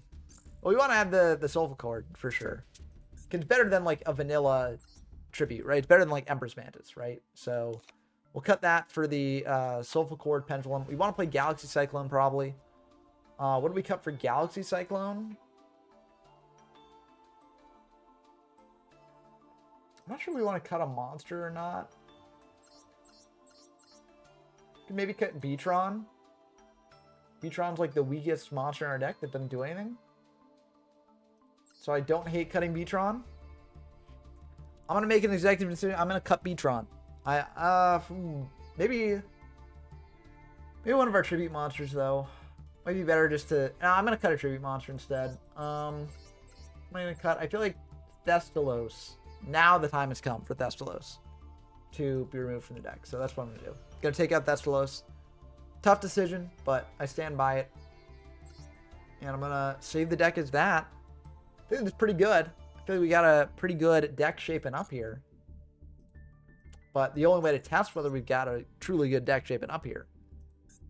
Well, we want to add the Sulfa Cord for sure. It's better than like a vanilla tribute, right? It's better than like Empress Mantis, right? So we'll cut that for the Sulfa Cord Pendulum. We want to play Galaxy Cyclone probably. What do we cut for Galaxy Cyclone? I'm not sure we want to cut a monster or not. Could maybe cut Beatron. Beatron's like the weakest monster in our deck that doesn't do anything. so I don't hate cutting Beatron. I'm gonna make an executive decision. I'm gonna cut Beatron. Maybe one of our tribute monsters though. Might be better just to. No, I'm gonna cut a tribute monster instead. I'm gonna cut. I feel like Thestalos. Now the time has come for Thestalos to be removed from the deck. So that's what I'm gonna do. Gonna take out Thestalos. Tough decision, but I stand by it. And I'm gonna save the deck as that. I think it's pretty good. I feel like we got a pretty good deck shaping up here. But the only way to test whether we've got a truly good deck shaping up here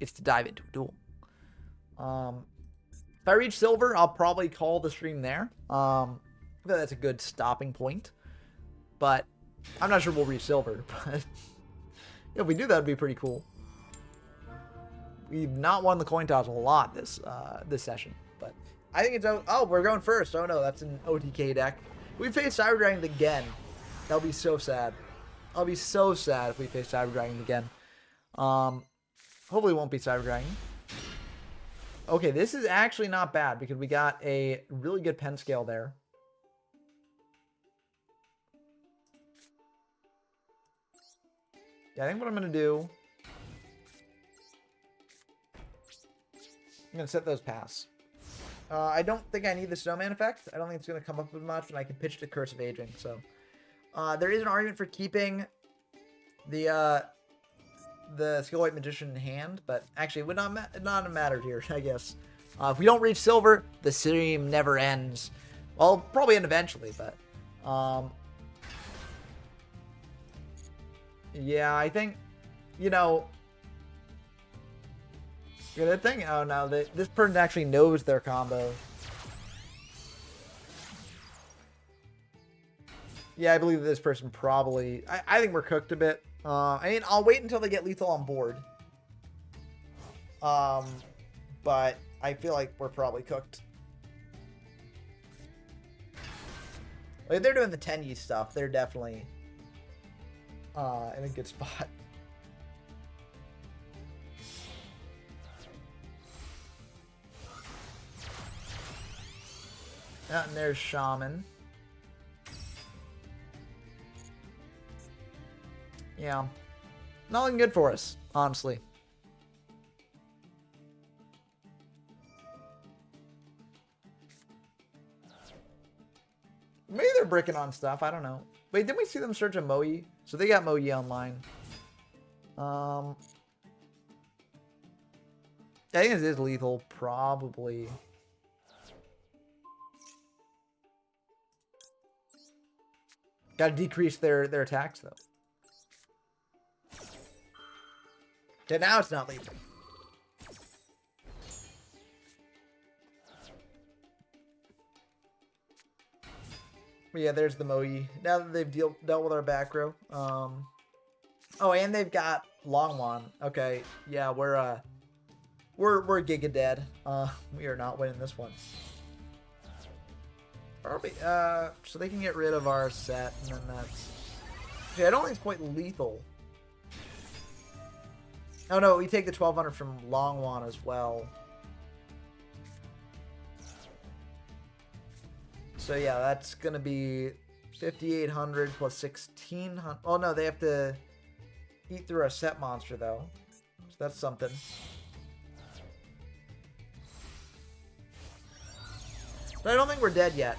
is to dive into a duel. If I reach silver, I'll probably call the stream there. I feel that's a good stopping point. But I'm not sure we'll reach silver. But if we do, that'd be pretty cool. We've not won the coin toss a lot this session, but I think it's... Oh, we're going first. Oh no, that's an OTK deck. We face Cyber Dragon again. That'll be so sad. I'll be so sad if we face Cyber Dragon again. Hopefully it won't be Cyber Dragon. Okay, this is actually not bad because we got a really good pen scale there. Yeah, I think what I'm going to do... I'm going to set those pass. I don't think I need the Snowman effect. I don't think it's going to come up with much, and I can pitch to Curse of Aging. So, there is an argument for keeping the Skill White Magician in hand, but actually it would not matter here, I guess. If we don't reach silver, the stream never ends. Well, probably end eventually, but yeah, I think, you know, good thing. Oh no, this person actually knows their combo. Yeah, I believe this person probably... I think we're cooked a bit. I mean, I'll wait until they get lethal on board. But I feel like we're probably cooked. Like, they're doing the 10E stuff. They're definitely in a good spot. And there's Shaman. Yeah. Not looking good for us, honestly. Maybe they're bricking on stuff. I don't know. Wait, didn't we see them search a Moe? So they got Moe online. I think it is lethal, probably. Got to decrease their attacks, though. Okay, now it's not lethal. But yeah, there's the Moe. Now that they've dealt with our back row. Oh, and they've got Longwan. Okay, yeah, we're giga dead. We are not winning this one. Probably, so they can get rid of our set, and then that's... Okay, I don't think it's quite lethal. Oh no, we take the 1200 from Longwan as well. So yeah, that's gonna be 5800 plus 1600. Oh no, they have to eat through our set monster though. So that's something. But I don't think we're dead yet.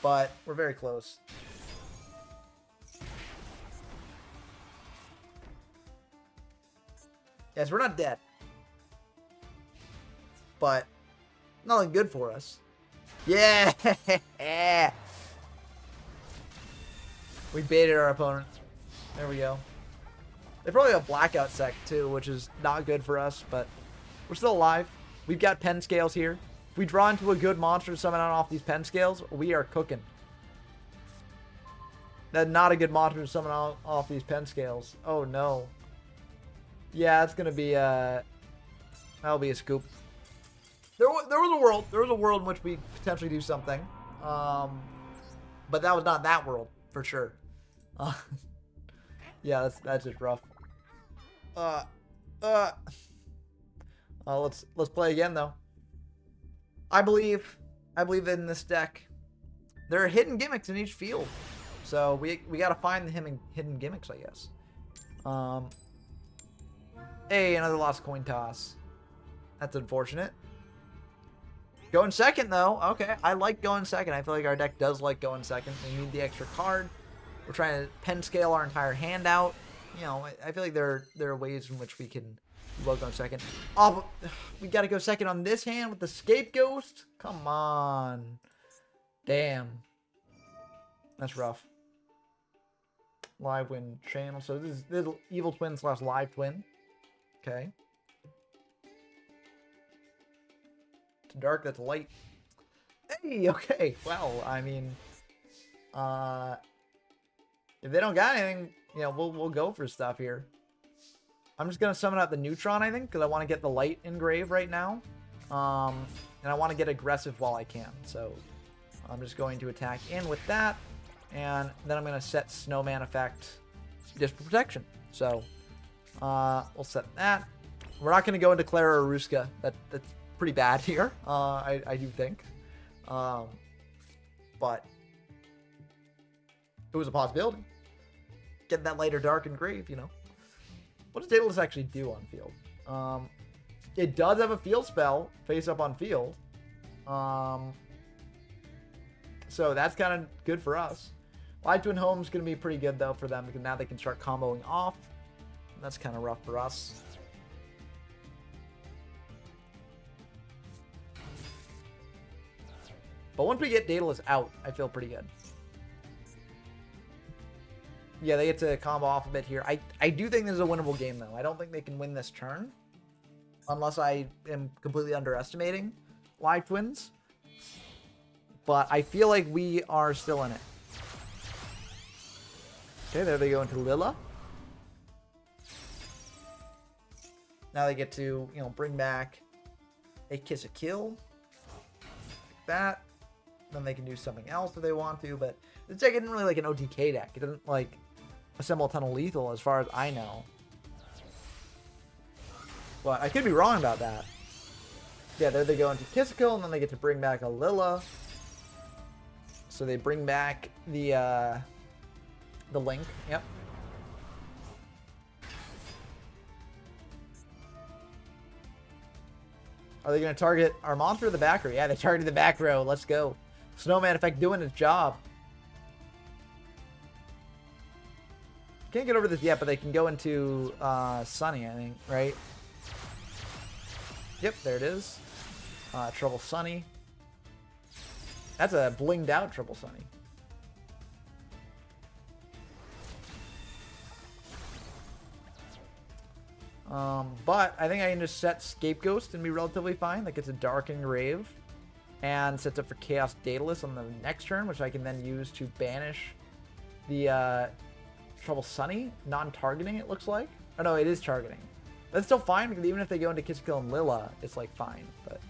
But we're very close. Yes, we're not dead. But nothing good for us. Yeah! We baited our opponent. There we go. They probably have Blackout Sect too, which is not good for us, but we're still alive. We've got pen scales here. If we draw into a good monster to summon on off these pen scales, we are cooking. That's not a good monster to summon off these pen scales. Oh no. Yeah, it's gonna be that'll be a scoop. There was a world in which we potentially do something, but that was not that world for sure. Yeah, that's just rough. Let's play again though. I believe I believe in this deck. There are hidden gimmicks in each field. So we got to find the hidden gimmicks, I guess. Hey, another lost coin toss. That's unfortunate. Going second, though. Okay, I like going second. I feel like our deck does like going second. We need the extra card. We're trying to pen scale our entire hand out. You know, I feel like there are ways in which we can well go second. Oh, but we got to go second on this hand with the Scapegoat. Come on. Damn. That's rough. Live win channel. So this is Evil Twin / Live Twin. Okay. It's dark, that's light. Hey, okay. Well, I mean, if they don't got anything, you know, we'll go for stuff here. I'm just gonna summon out the Neutron, I think, because I want to get the light engrave right now. And I want to get aggressive while I can. So I'm just going to attack in with that. And then I'm going to set Snowman effect just for protection. So we'll set that. We're not going to go into Clara or Ruska. That's pretty bad here, I do think. But it was a possibility. Get that lighter dark engrave, you know. What does Daedalus actually do on field? It does have a field spell, face up on field. So that's kind of good for us. Live Twin Home's going to be pretty good, though, for them, because now they can start comboing off. That's kind of rough for us. But once we get Daedalus out, I feel pretty good. Yeah, they get to combo off a bit here. I do think this is a winnable game, though. I don't think they can win this turn. Unless I am completely underestimating Live Twins. But I feel like we are still in it. Okay, there they go into Lilla. Now they get to, you know, bring back a Kiss a Kill. Like that. Then they can do something else if they want to, but this deck isn't really like an OTK deck. It doesn't, like, assemble a ton of lethal as far as I know. But I could be wrong about that. Yeah, there they go into Kiss a Kill, and then they get to bring back a Lilla. So they bring back the Link. Yep. Are they going to target our monster or the back row? Yeah, they targeted the back row. Let's go. Snowman effect doing its job. Can't get over this yet, but they can go into Sunny, I think, right? Yep, there it is. Trouble Sunny. That's a blinged out Trouble Sunny. But I think I can just set Scapegoat and be relatively fine. That gets a Dark Engrave and sets up for Chaos Daedalus on the next turn, which I can then use to banish the Trouble Sunny, non-targeting, it looks like. Oh no, it is targeting. That's still fine, because even if they go into Kiss a Kill and Lilla, it's like fine. But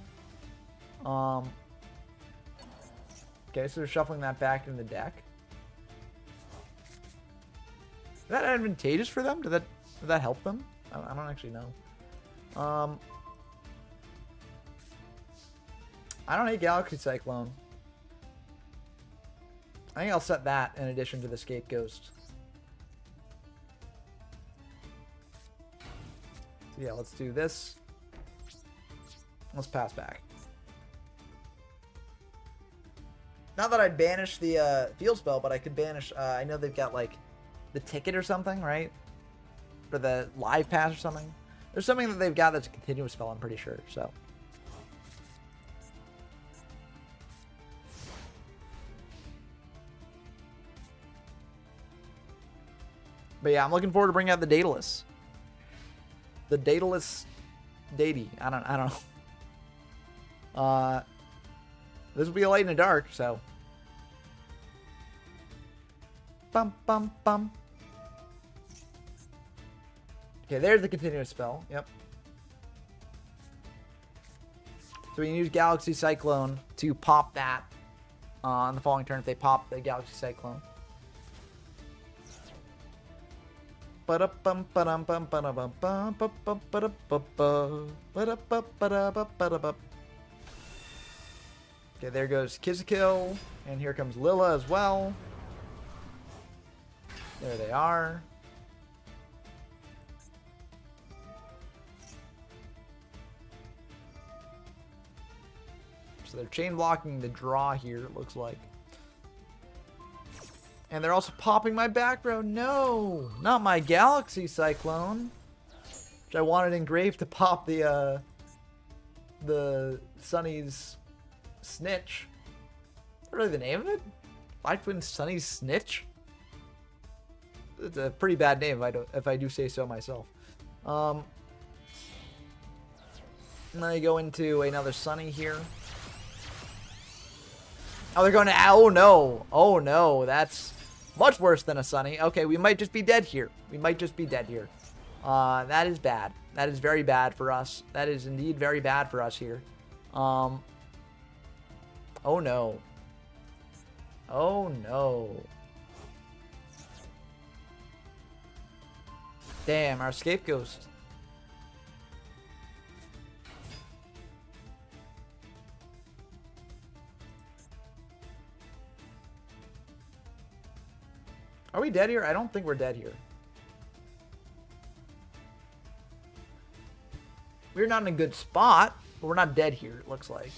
okay, so they're shuffling that back in the deck. Is that advantageous for them? Did that help them? I don't actually know. I don't hate Galaxy Cyclone. I think I'll set that in addition to the Scapegoat. So yeah, let's do this. Let's pass back. Not that I'd banish the field spell, but I could banish. I know they've got like the ticket or something, right? For the live pass or something. There's something that they've got that's a continuous spell, I'm pretty sure. So. But yeah, I'm looking forward to bringing out the Daedalus. The Daedalus Deity. I don't know. This will be a light and a dark, so. Bum bum bum. Okay, there's the continuous spell. Yep. So we can use Galaxy Cyclone to pop that on the following turn if they pop the Galaxy Cyclone. Okay, there goes Kill, and here comes Lilla as well. There they are. So they're chain blocking the draw here, it looks like. And they're also popping my back row. No, not my Galaxy Cyclone, which I wanted engraved to pop the Sunny's Snitch. What really the name of it? Live Twin Sunny's Snitch? It's a pretty bad name if I do say so myself. And then I go into another Sunny here. Oh, they're going to... Oh, no. Oh, no. That's much worse than a Sunny. Okay, we might just be dead here. We might just be dead here. That is bad. That is very bad for us. That is indeed very bad for us here. Oh, no. Oh, no. Damn, our escape ghost. Are we dead here? I don't think we're dead here. We're not in a good spot, but we're not dead here, it looks like.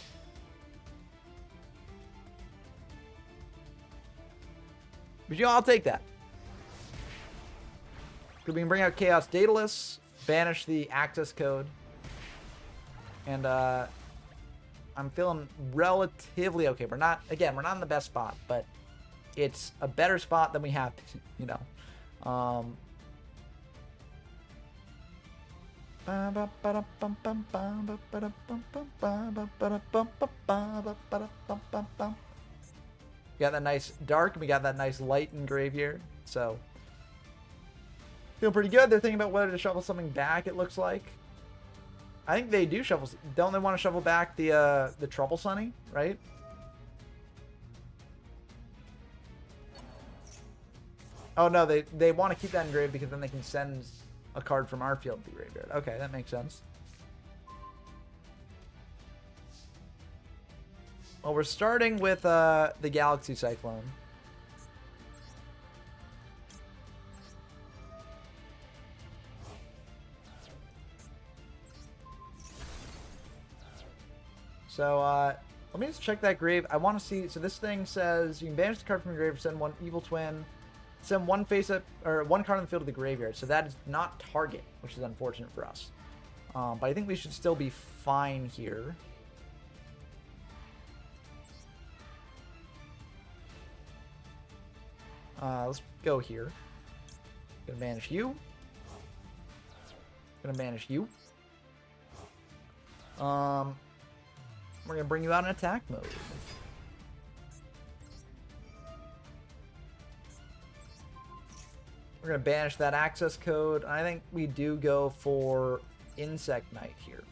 But you know, I'll take that. We can bring out Chaos Daedalus, banish the access code. And I'm feeling relatively okay. We're not, again, we're not in the best spot, but it's a better spot than we have, you know. We got that nice dark, and we got that nice light in Graveyard, so feel pretty good. They're thinking about whether to shuffle something back, it looks like. I think they do shuffle. Don't they want to shuffle back the Trouble Sunny, right? Oh, no, they want to keep that engraved because then they can send a card from our field to the graveyard. Okay, that makes sense. Well, we're starting with the Galaxy Cyclone. So, let me just check that grave. I want to see... So this thing says you can banish the card from your grave, send one Evil Twin, send one face-up, or one card on the field to the graveyard. So that is not target, which is unfortunate for us. But I think we should still be fine here. Let's go here. Gonna banish you. Gonna banish you. We're gonna bring you out in attack mode. We're gonna banish that access code. I think we do go for Insect Knight here.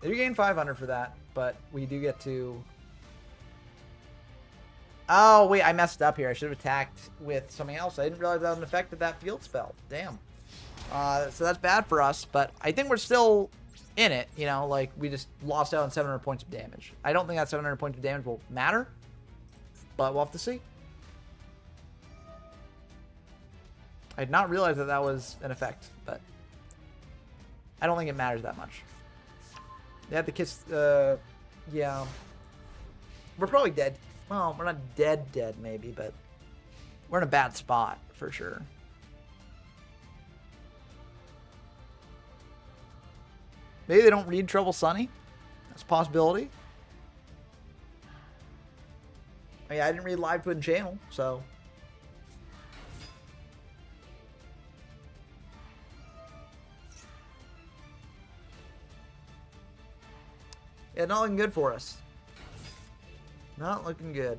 They do gain 500 for that, but we do get to... Oh, wait, I messed up here. I should have attacked with something else. I didn't realize that was an effect of that field spell. Damn. So that's bad for us, but I think we're still in it, you know, like we just lost out on 700 points of damage. I don't think that 700 points of damage will matter, but we'll have to see. I did not realize that that was an effect, but I don't think it matters that much. They had to kiss, yeah. We're probably dead. Well, we're not dead maybe, but we're in a bad spot for sure. Maybe they don't read Trouble Sunny. That's a possibility. I mean, I didn't read Live Twin Channel, so... Yeah, not looking good for us. Not looking good.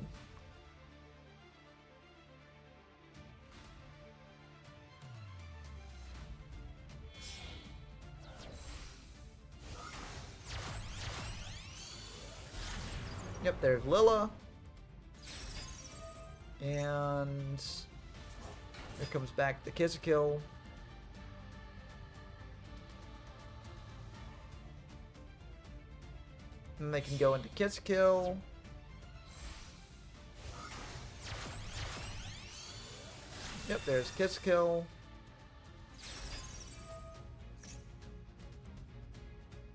Yep, there's Lilla. And Here comes back the Kill. And they can go into Kill. Yep, there's Kill.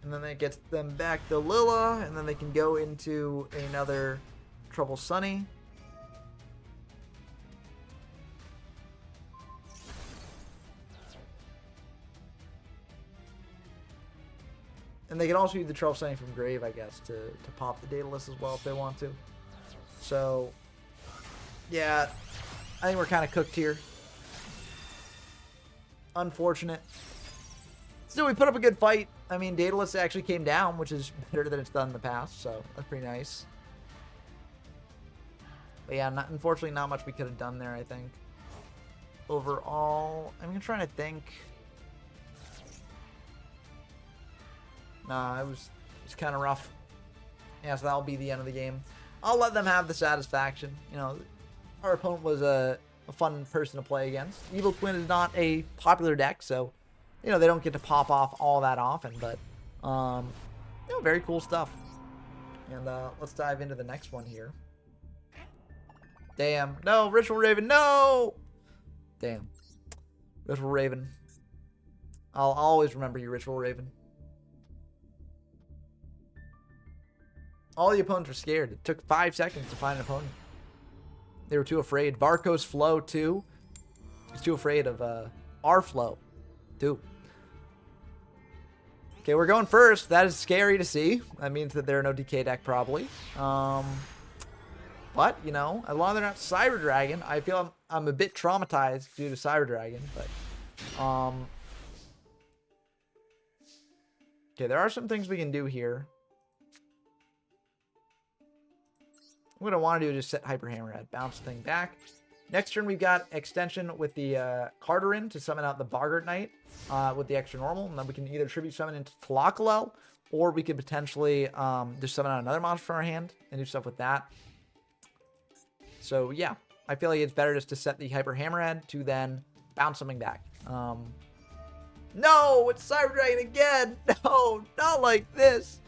And then that gets them back to Lilla, and then they can go into another Trouble Sunny. And they can also use the Trouble Sunny from Grave, I guess, to pop the Daedalus as well if they want to. So, yeah, I think we're kind of cooked here. Unfortunate. Still, we put up a good fight. I mean, Daedalus actually came down, which is better than it's done in the past, so that's pretty nice. But yeah, unfortunately, not much we could have done there, I think. Overall, I'm trying to think. Nah, it was kind of rough. Yeah, so that'll be the end of the game. I'll let them have the satisfaction. You know, our opponent was a fun person to play against. Evil Twin is not a popular deck, so you know, they don't get to pop off all that often, but, you know, very cool stuff. And let's dive into the next one here. Damn. No, Ritual Raven, no! Damn. Ritual Raven. I'll always remember you, Ritual Raven. All the opponents were scared. It took 5 seconds to find an opponent. They were too afraid. Varco's Flow, too. He's too afraid of our Flow, too. Okay, we're going first. That is scary to see. That means that there are no DK deck, probably. But, you know, as long as they're not Cyber Dragon, I feel I'm a bit traumatized due to Cyber Dragon. But, okay, there are some things we can do here. What I want to do is just set Hyper Hammerhead, bounce the thing back. Next turn, we've got extension with the Carterin to summon out the Boggart Knight with the extra normal. And then we can either tribute summon into Tlakalel, or we could potentially just summon out another monster from our hand and do stuff with that. So, yeah, I feel like it's better just to set the Hyper Hammerhead to then bounce something back. No, it's Cyber Dragon again. No, not like this.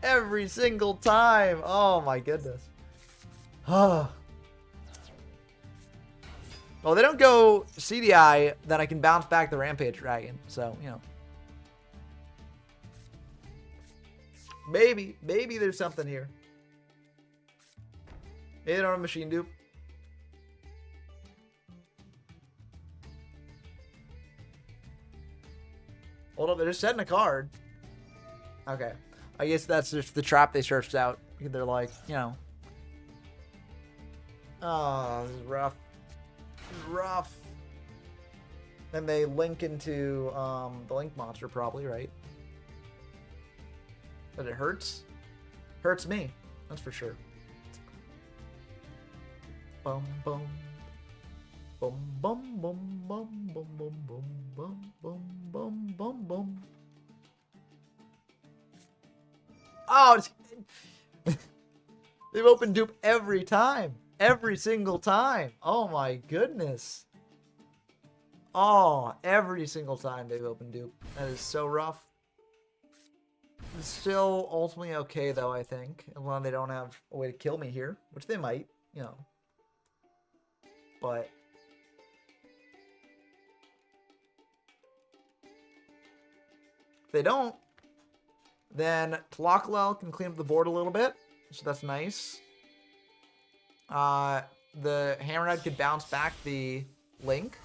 Every single time. Oh, my goodness. Oh. Well, they don't go CDI, then I can bounce back the Rampage Dragon. So, you know. Maybe there's something here. Maybe they don't have Machine Dupe. Hold up, they're just setting a card. Okay. I guess that's just the trap they searched out. They're like, you know. Oh, this is rough. Rough. Then they link into the Link monster, probably, right? But it hurts. Hurts me. That's for sure. Bum bum. Bum bum bum bum bum bum bum bum bum bum bum bum. Oh, they've opened dupe every time. Every single time. Oh my goodness. Oh, every single time they've opened dupe. That is so rough. It's still ultimately okay though, I think. As long as they don't have a way to kill me here. Which they might, you know. But if they don't, then Tlakalel can clean up the board a little bit. So that's nice. The Hammerhead could bounce back the Link.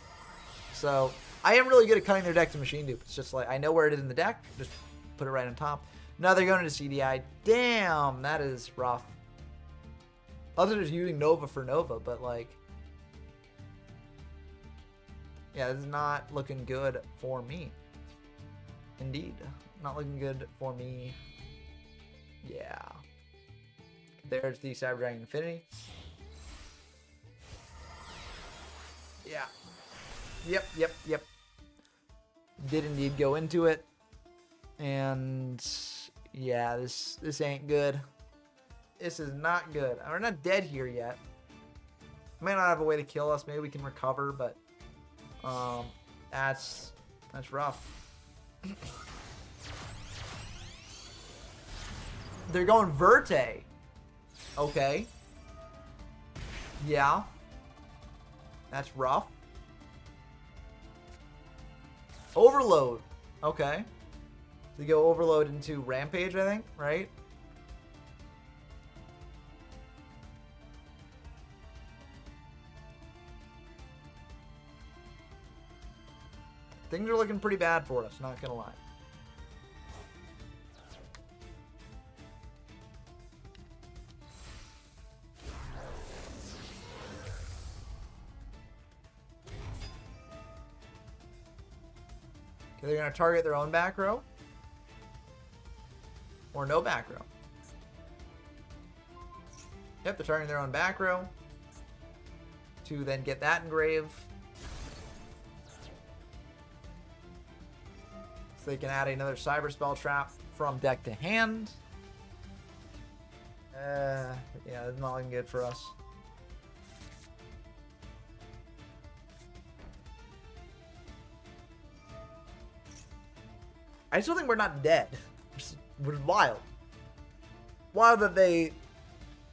So I am really good at cutting their deck to Machine Dupe. It's just like I know where it is in the deck. Just put it right on top. Now they're going into CDI. Damn, that is rough. Other than just using Nova for Nova, but like, yeah, this is not looking good for me. Indeed, not looking good for me. Yeah. There's the Cyber Dragon Infinity. Yeah. Yep. Did indeed go into it. And yeah, this ain't good. This is not good. We're not dead here yet. Might not have a way to kill us. Maybe we can recover, but That's rough. They're going Verte. Okay. Yeah. That's rough. Overload. Okay. So you go Overload into Rampage, I think, right? Things are looking pretty bad for us, not gonna lie. Okay, they're gonna target their own back row. Or no back row. Yep, they're targeting their own back row. To then get that engrave. So they can add another Cyber Spell Trap from deck to hand. Yeah, it's not looking good for us. I still think we're not dead. Which is wild. Wild that they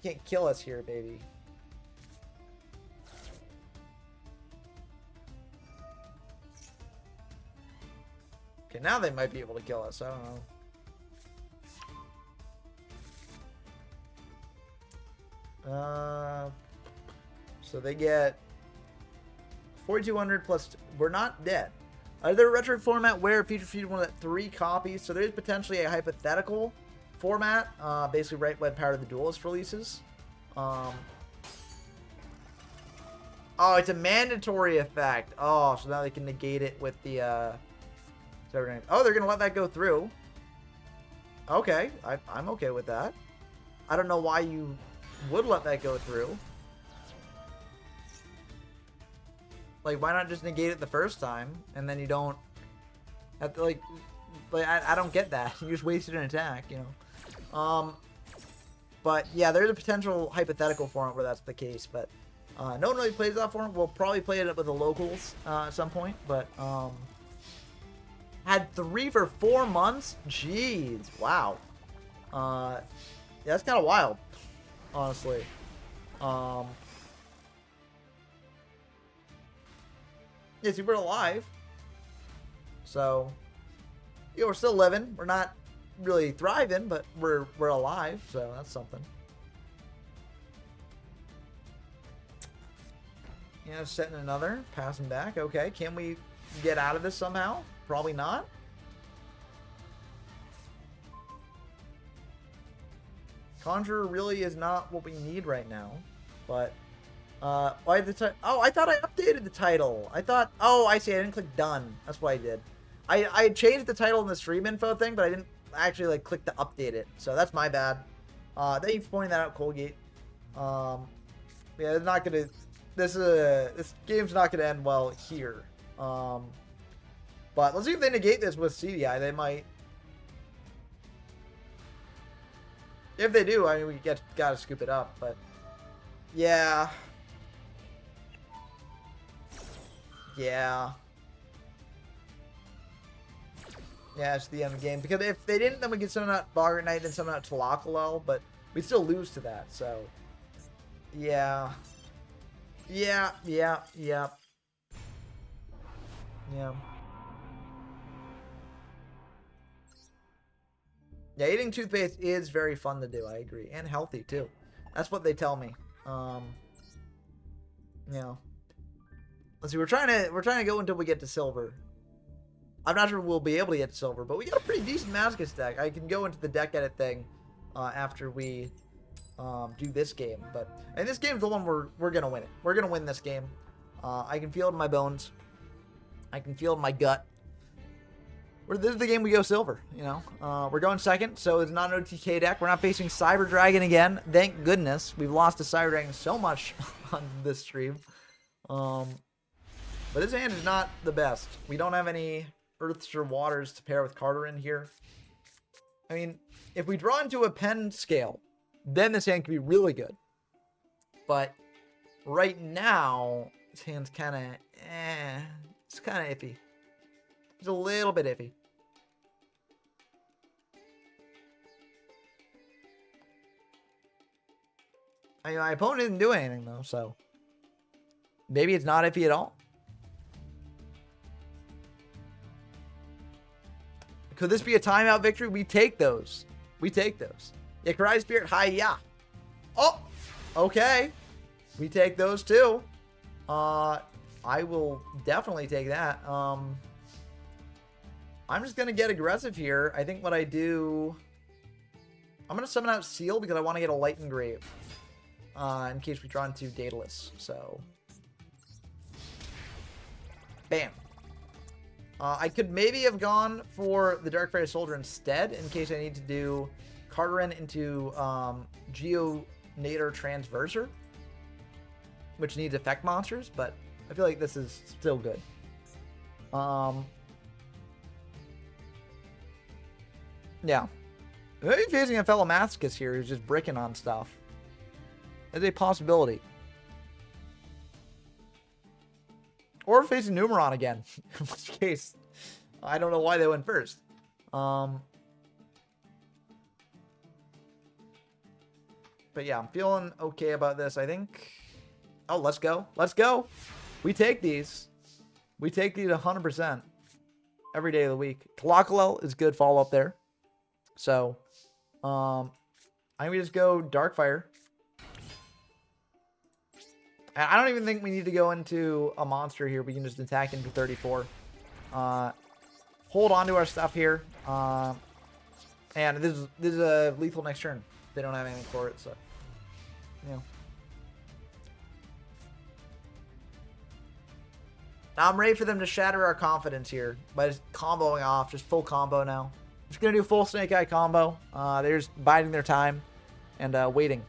can't kill us here, baby. Okay, now they might be able to kill us. I don't know. So they get 4,200 plus. We're not dead. There's a retro format where feature one of that 3 copies. So there's potentially a hypothetical format, basically right when Power of the Duelist releases. Oh, it's a mandatory effect. Oh, so now they can negate it with the. Oh, they're gonna let that go through. Okay, I'm okay with that. I don't know why you would let that go through. Like, why not just negate it the first time, and then you don't have to, like I don't get that. You just wasted an attack, you know. But yeah, there's a potential hypothetical form where that's the case, but no one really plays that form. We'll probably play it with the locals at some point, but had 3 for 4 months? Jeez, wow. Yeah, that's kind of wild, honestly. Yeah, see, we're alive. So, yeah, we're still living. We're not really thriving, but we're alive, so that's something. Yeah, setting another, passing back. Okay, can we get out of this somehow? Probably not. Conjurer really is not what we need right now, but why the oh, I thought I updated the title. I thought, oh, I see. I didn't click done. That's what I did. I changed the title in the stream info thing, but I didn't actually like click to update it. So that's my bad. Thank you for pointing that out, Colgate. Yeah, it's not gonna. This game's not gonna end well here. But let's see if they negate this with CDI. They might. If they do, I mean, we gotta scoop it up. But yeah. Yeah. Yeah, it's the end of the game. Because if they didn't, then we could summon out Boggart Knight and summon out Tlakalel, but we still lose to that, so. Yeah. Yeah. Yeah. Yeah. Yeah, eating toothpaste is very fun to do, I agree. And healthy, too. That's what they tell me. Yeah. Let's see, we're trying to go until we get to silver. I'm not sure we'll be able to get to silver, but we got a pretty decent Masochist deck. I can go into the deck edit thing after we do this game. But and this game's the one we're gonna win it. We're gonna win this game. I can feel it in my bones. I can feel it in my gut. This is the game we go silver, you know. We're going second, so it's not an OTK deck. We're not facing Cyber Dragon again. Thank goodness. We've lost to Cyber Dragon so much on this stream. But this hand is not the best. We don't have any Earths or Waters to pair with Carter in here. I mean, if we draw into a pen scale, then this hand can be really good. But right now, this hand's kind of It's kind of iffy. It's a little bit iffy. I mean, my opponent didn't do anything, though, so... Maybe it's not iffy at all. Could this be a timeout victory? We take those. We take those. Yeah, Karate Spirit, hi-ya. Oh! Okay. We take those, too. I will definitely take that. I'm just going to get aggressive here. I think what I do... I'm going to summon out Seal because I want to get a Light Engrave. In case we draw into Daedalus. So... Bam. I could maybe have gone for the Darkfire Soldier instead, in case I need to do Carteran into Geonator Transverser, which needs effect monsters, but I feel like this is still good. Yeah. Maybe facing a fellow Masochist here who's just bricking on stuff. That's a possibility. Or facing Numeron again. In which case, I don't know why they went first. But yeah, I'm feeling okay about this. I think... Oh, let's go. Let's go. We take these. We take these 100%. Every day of the week. Tlakalel is good follow-up there. So, I'm going to just go Darkfire. And I don't even think we need to go into a monster here. We can just attack into 34. Hold on to our stuff here. And this is a lethal next turn. They don't have anything for it, so... You know. Now I'm ready for them to shatter our confidence here by just comboing off. Just full combo now. Just going to do full Snake Eye combo. They're just biding their time and waiting.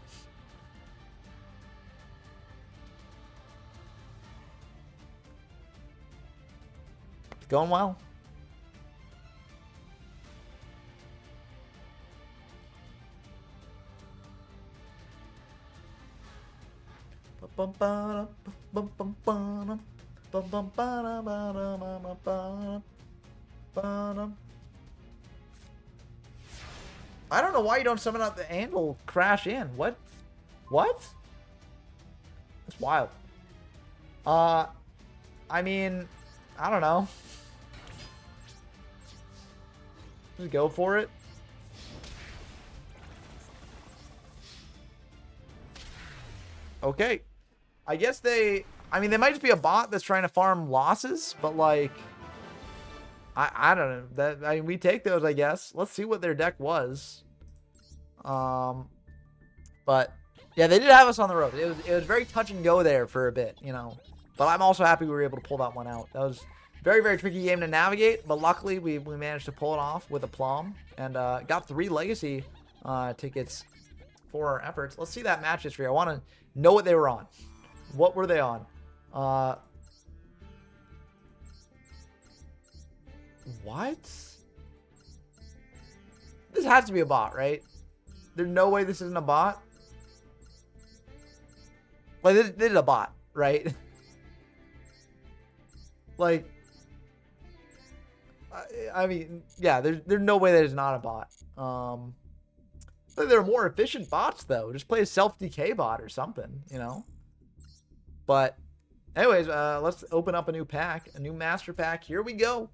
Going well. I don't know why you don't summon out the Anvil crash in. What? What? That's wild. I mean, I don't know. Just go for it. Okay. I guess they might just be a bot that's trying to farm losses, but like I don't know. We take those, I guess. Let's see what their deck was. But yeah, they did have us on the road. It was very touch and go there for a bit, you know. But I'm also happy we were able to pull that one out. That was a very, very tricky game to navigate, but luckily we managed to pull it off with aplomb and got 3 legacy tickets for our efforts. Let's see that match history. I want to know what they were on. What were they on? What? This has to be a bot, right? There's no way this isn't a bot. Like, this is a bot, right? Like, I mean, yeah, there's no way that it's not a bot. There are more efficient bots, though. Just play a self-decay bot or something, you know? But, anyways, let's open up a new pack. A new master pack. Here we go.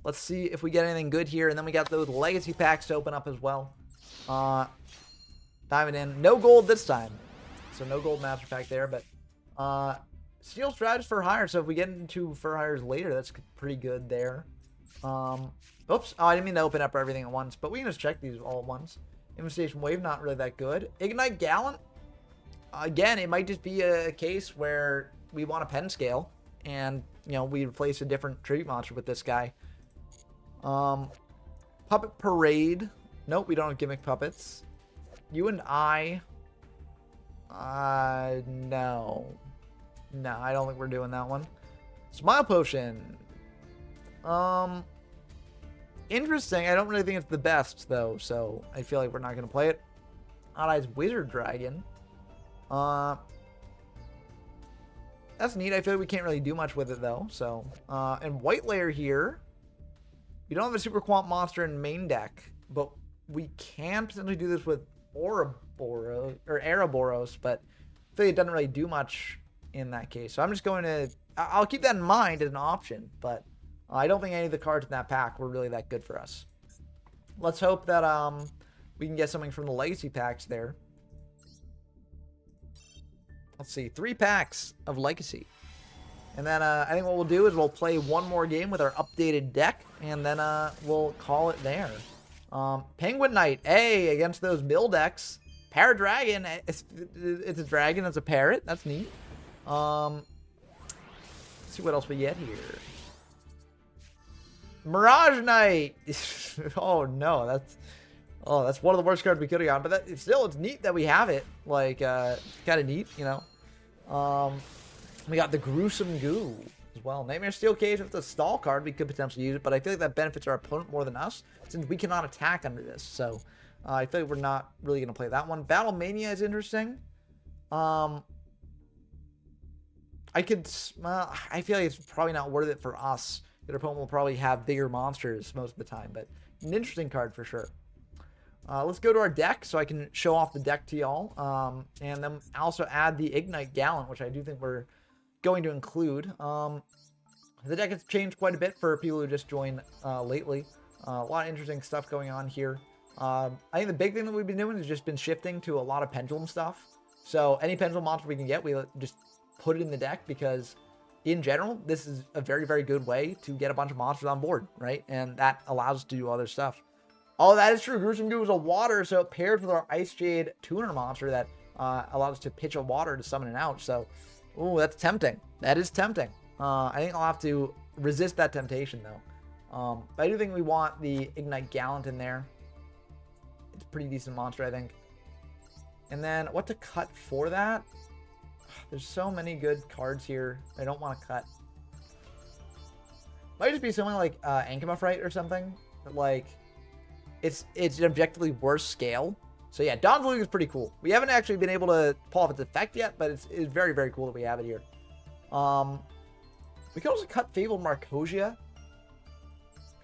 Let's see if we get anything good here. And then we got those legacy packs to open up as well. Diving in. No gold this time. So no gold master pack there. But Steel Strategist for hire. So if we get into for hires later, that's pretty good there. Oops. Oh, I didn't mean to open up everything at once. But we can just check these all at once. Infestation Wave, not really that good. Ignite Gallant. Again, it might just be a case where we want a pen scale. And, you know, we replace a different tribute monster with this guy. Puppet Parade. Nope, we don't have gimmick puppets. You and I. No. No, I don't think we're doing that one. Smile Potion. Interesting. I don't really think it's the best, though, so I feel like we're not going to play it. Odd Eyes Wizard Dragon. That's neat. I feel like we can't really do much with it, though. So, and white layer here. We don't have a Super Quant monster in main deck, but we can potentially do this with Ouroboros, or Ouroboros, but I feel like it doesn't really do much in that case. So I'm just going to... I'll keep that in mind as an option, but I don't think any of the cards in that pack were really that good for us. Let's hope that we can get something from the Legacy packs there. Let's see, 3 packs of Legacy. And then I think what we'll do is we'll play one more game with our updated deck, and then we'll call it there. Penguin Knight, against those mill decks. Paradragon, it's a dragon, it's a parrot. That's neat. Let's see what else we get here. Mirage Knight. Oh no, that's one of the worst cards we could have gotten. But it's neat that we have it. Like, kind of neat, you know. We got the Gruesome Goo as well. Nightmare Steel Cage, if it's a stall card, we could potentially use it, but I feel like that benefits our opponent more than us, since we cannot attack under this. So, I feel like we're not really going to play that one. Battle Mania is interesting. I feel like it's probably not worth it for us. Your opponent will probably have bigger monsters most of the time, but an interesting card for sure. Let's go to our deck so I can show off the deck to y'all. And then also add the Ignite Gallant, which I do think we're going to include. The deck has changed quite a bit for people who just joined lately. A lot of interesting stuff going on here. I think the big thing that we've been doing has just been shifting to a lot of Pendulum stuff. So any Pendulum monster we can get, we just put it in the deck, because in general, this is a very, very good way to get a bunch of monsters on board, right? And that allows us to do other stuff. Oh, that is true. Gruesome Goo is a water, so it pairs with our Ice Jade Tuner monster that allows us to pitch a water to summon it out. So, ooh, that's tempting. That is tempting. I think I'll have to resist that temptation, though. But I do think we want the Ignite Gallant in there. It's a pretty decent monster, I think. And then what to cut for that? There's so many good cards here I don't want to cut. Might just be something like Ankama or something. But like, it's an objectively worse scale. So yeah, Dawn's Luke is pretty cool. We haven't actually been able to pull off its effect yet, but it's very, very cool that we have it here. We can also cut Fabled Marcosia.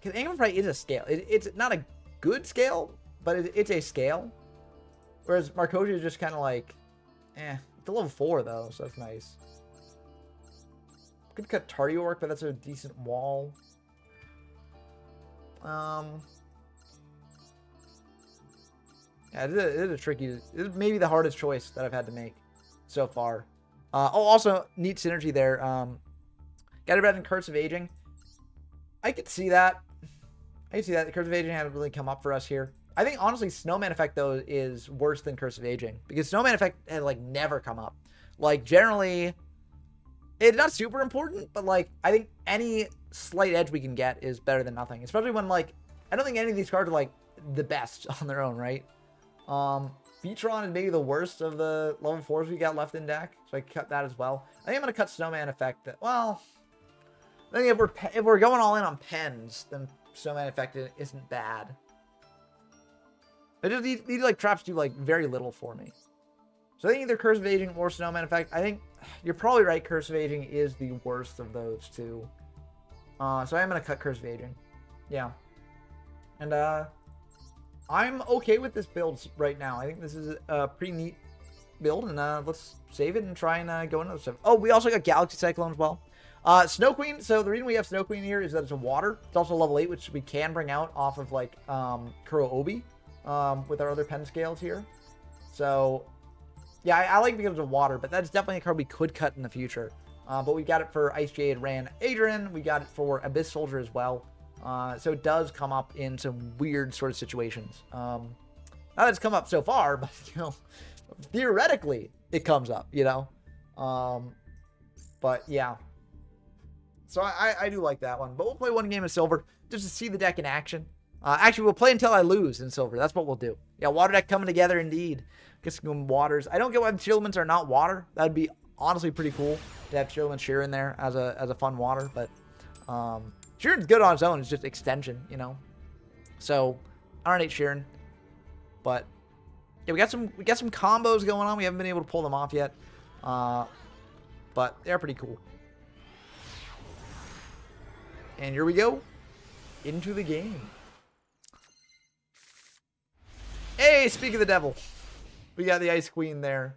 Because Ankama is a scale. It's not a good scale, but it's a scale. Whereas Marcosia is just kind of like, It's a level 4 though, so that's nice. Could cut Tardiork, but that's a decent wall. Yeah, it is a tricky. It is maybe the hardest choice that I've had to make so far. Also neat synergy there. Got it better than Curse of Aging. I could see that. The Curse of Aging hadn't really come up for us here. I think honestly, Snowman Effect though is worse than Curse of Aging, because Snowman Effect had like never come up. Like generally, it's not super important, but like I think any slight edge we can get is better than nothing. Especially when like I don't think any of these cards are like the best on their own, right? Beatron is maybe the worst of the level 4s we got left in deck, so I can cut that as well. I think I'm gonna cut Snowman Effect. Well, I think if we're going all in on pens, then Snowman Effect isn't bad. I just these like traps do like very little for me. So I think either Curse of Aging or Snowman Effect. I think you're probably right. Curse of Aging is the worst of those two. So I am gonna cut Curse of Aging. Yeah. And I'm okay with this build right now. I think this is a pretty neat build, and let's save it and try and go into the stuff. Oh, we also got Galaxy Cyclone as well. Snow Queen. So the reason we have Snow Queen here is that it's a water. It's also level 8, which we can bring out off of like Kuro Obi. With our other pen scales here. So, yeah, I like it because of water, but that's definitely a card we could cut in the future. But we got it for Ice Jade Ran Adrian. We got it for Abyss Soldier as well. So it does come up in some weird sort of situations. Not that it's come up so far, but, you know, theoretically, it comes up, you know. But, yeah. So I do like that one. But we'll play one game of Silver just to see the deck in action. Actually, we'll play until I lose in Silver. That's what we'll do. Yeah, water deck coming together indeed. Get some waters. I don't get why the Shieldmans are not water. That'd be honestly pretty cool to have Shieldman Sheeran there as a fun water. But Sheeran's good on its own. It's just extension, you know. So I don't hate Sheeran. But yeah, we got some combos going on. We haven't been able to pull them off yet. But but they're pretty cool. And here we go into the game. Hey, speak of the devil. We got the Ice Queen there.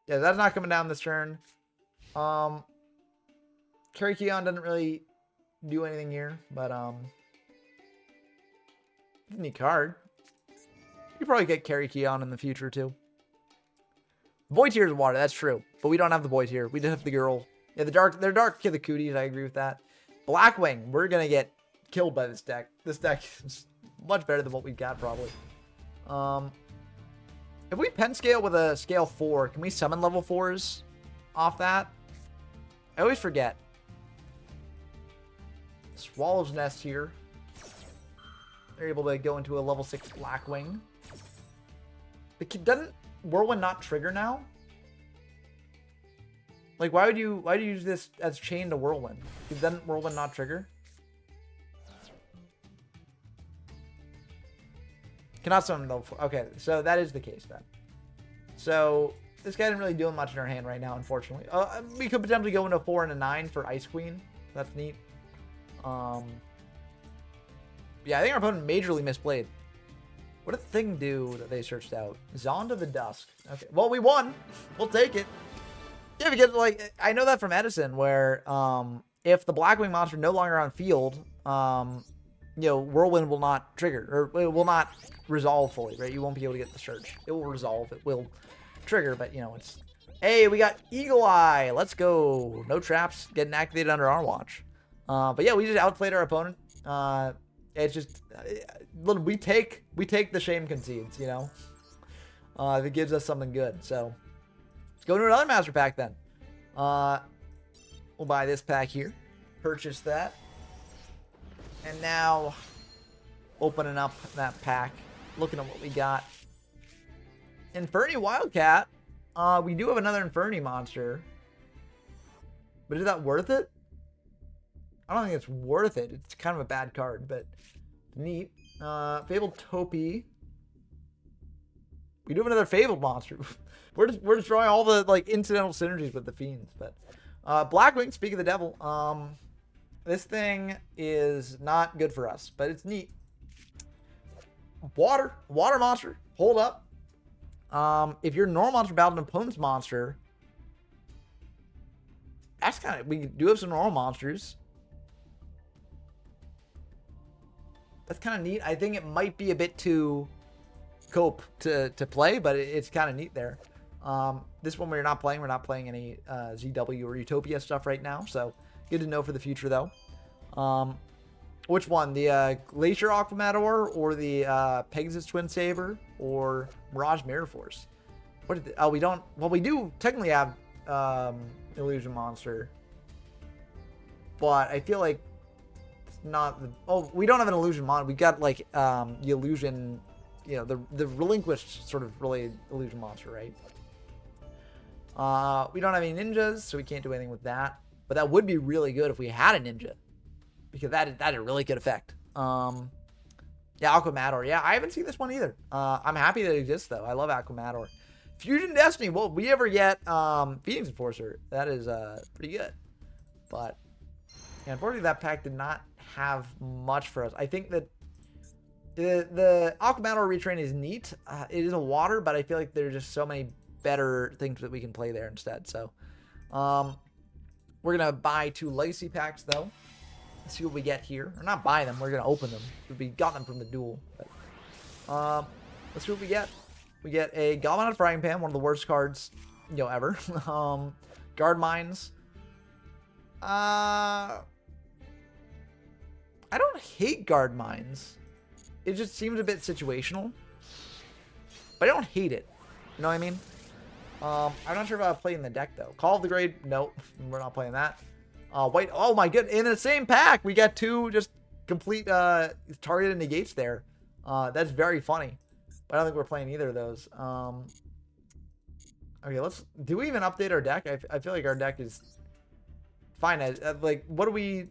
Yeah, that's not coming down this turn. Kerrykeon doesn't really do anything here, but neat card. You probably get Kerrykeon in the future too. Boy tier is water, that's true. But we don't have the boy tier. We just have the girl. Yeah, they're dark Kid the Cooties, I agree with that. Blackwing, we're gonna get killed by this deck. This deck is much better than what we've got, probably. If we pen scale with a scale 4, can we summon level 4s off that? I always forget. Swallow's Nest here. They're able to go into a level 6 Blackwing. Doesn't Whirlwind not trigger now? Like, why would you use this as chain to Whirlwind? Doesn't Whirlwind not trigger? Cannot summon level 4. Okay, so that is the case then. So this guy didn't really do much in our hand right now, unfortunately. We could potentially go into a 4 and a 9 for Ice Queen. That's neat. Yeah, I think our opponent majorly misplayed. What did the thing do that they searched out? Zonda of the Dusk. Okay, well, we won. We'll take it. Yeah, because, like, I know that from Edison, where if the Blackwing monster no longer on field, you know, Whirlwind will not trigger, or it will not resolve fully, right? You won't be able to get the search. It will resolve. It will trigger, but, you know, it's... Hey, we got Eagle Eye. Let's go. No traps getting activated under our watch. But, yeah, we just outplayed our opponent. It's just... we take the shame concedes, you know? If it gives us something good. So, let's go to another Master Pack, then. We'll buy this pack here. Purchase that. And now, opening up that pack, looking at what we got. Inferni Wildcat. We do have another Inferni monster. But is that worth it? I don't think it's worth it. It's kind of a bad card, but neat. Fabled Topi. We do have another Fabled monster. we're destroying all the like incidental synergies with the Fiends. But Blackwing, speak of the devil. This thing is not good for us, but it's neat. Water monster. Hold up. If your normal monster battled an opponent's monster, that's kind of... We do have some normal monsters. That's kind of neat. I think it might be a bit too cope to play, but it's kind of neat there. This one we're not playing any ZW or Utopia stuff right now, so good to know for the future, though. Which one? The Glacier Aquamador or the Pegasus Twin Saber or Mirage Mirror Force? What did we don't... Well, we do technically have Illusion Monster, but I feel like it's not the... Oh, we don't have an Illusion Monster. We got like the Illusion, you know, the Relinquished sort of related Illusion Monster, right? We don't have any ninjas, so we can't do anything with that. But that would be really good if we had a ninja, because that had a really good effect. Yeah, Aquamador. Yeah, I haven't seen this one either. I'm happy that it exists, though. I love Aquamador. Fusion Destiny. Will we ever get Phoenix Enforcer? That is pretty good. But yeah, unfortunately, that pack did not have much for us. I think that the Aquamador retrain is neat. It is a water, but I feel like there's just so many better things that we can play there instead. So we're going to buy 2 Legacy packs, though. Let's see what we get here. Or not buy them. We're going to open them. We got them from the duel. But, let's see what we get. We get a Galvanic Frying Pan, one of the worst cards, you know, ever. Guard Mines. I don't hate Guard Mines. It just seems a bit situational. But I don't hate it. You know what I mean? I'm not sure if I'll play in the deck, though. Call of the Grade, nope. We're not playing that. White, oh my goodness. In the same pack, we got 2 just complete targeted negates there. That's very funny. But I don't think we're playing either of those. Okay, do we even update our deck? I feel like our deck is fine. Like, what do we...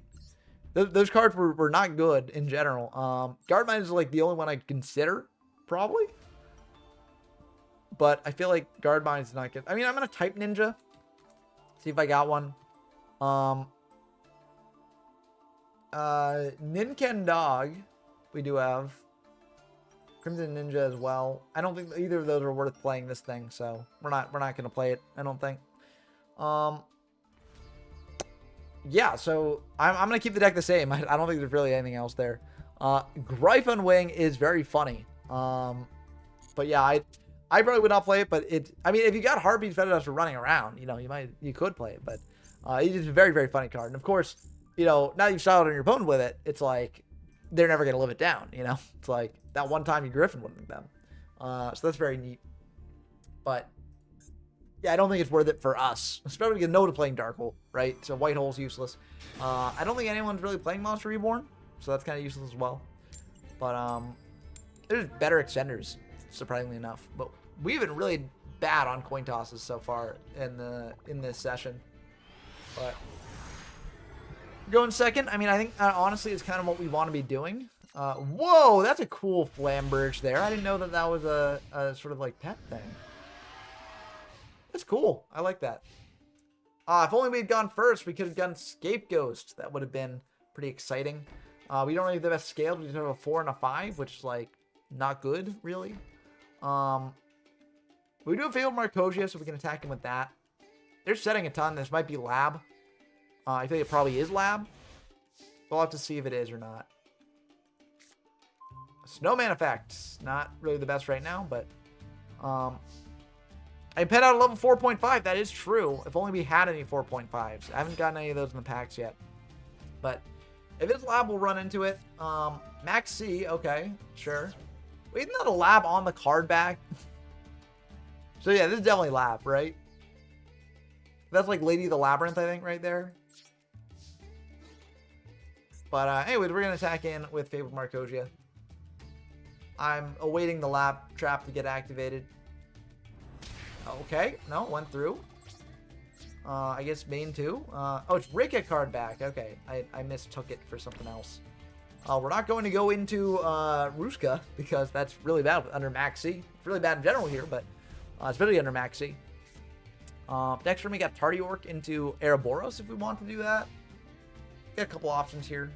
Those cards were not good in general. Guardmine is like the only one I'd consider, probably. but I feel like Guard Bind is not good. I mean, I'm gonna type Ninja, see if I got one. Ninken Dog, we do have. Crimson Ninja as well. I don't think either of those are worth playing this thing, so we're not gonna play it, I don't think. Yeah, so I'm gonna keep the deck the same. I don't think there's really anything else there. Gryphon Wing is very funny. But yeah, I probably would not play it, but I mean, if you got Heartbeat Feather for running around, you know, you could play it, but it is a very, very funny card. And of course, you know, now you've shot on your opponent with it, it's like they're never gonna live it down, you know? It's like that one time you Griffin with them. So that's very neat. But yeah, I don't think it's worth it for us, especially because no to playing Dark Hole, right? So White Hole's useless. I don't think anyone's really playing Monster Reborn, so that's kind of useless as well. But there's better extenders, surprisingly enough. But we've been really bad on coin tosses so far in this session. But going second, I mean, I think honestly it's kind of what we want to be doing. Whoa, that's a cool Flamberge there. I didn't know that was a sort of like pet thing. That's cool. I like that. If only we'd gone first, we could have done Scapegoat. That would have been pretty exciting. We don't really have the best scales. We just have a 4 and a 5, which is like not good, really. We do have Fabled Marcosia, so we can attack him with that. They're setting a ton. This might be Lab. I think it probably is Lab. We'll have to see if it is or not. Snowman Effect. Not really the best right now, but I pet out a level 4.5. That is true. If only we had any 4.5s. I haven't gotten any of those in the packs yet. But if it's Lab, we'll run into it. Max C. Okay, sure. Wait, isn't that a Lab on the card back? So yeah, this is definitely Lab, right? That's like Lady of the Labyrinth, I think, right there. But anyways, we're going to attack in with Fabled Marcosia. I'm awaiting the Lab Trap to get activated. Okay, no, went through. I guess main 2. Oh, it's Rika card back. Okay, I mistook it for something else. We're not going to go into Ruska because that's really bad under Max C. It's really bad in general here, but it's really under Max C. Next turn we got Tardiork into Ouroboros if we want to do that. Got a couple options here.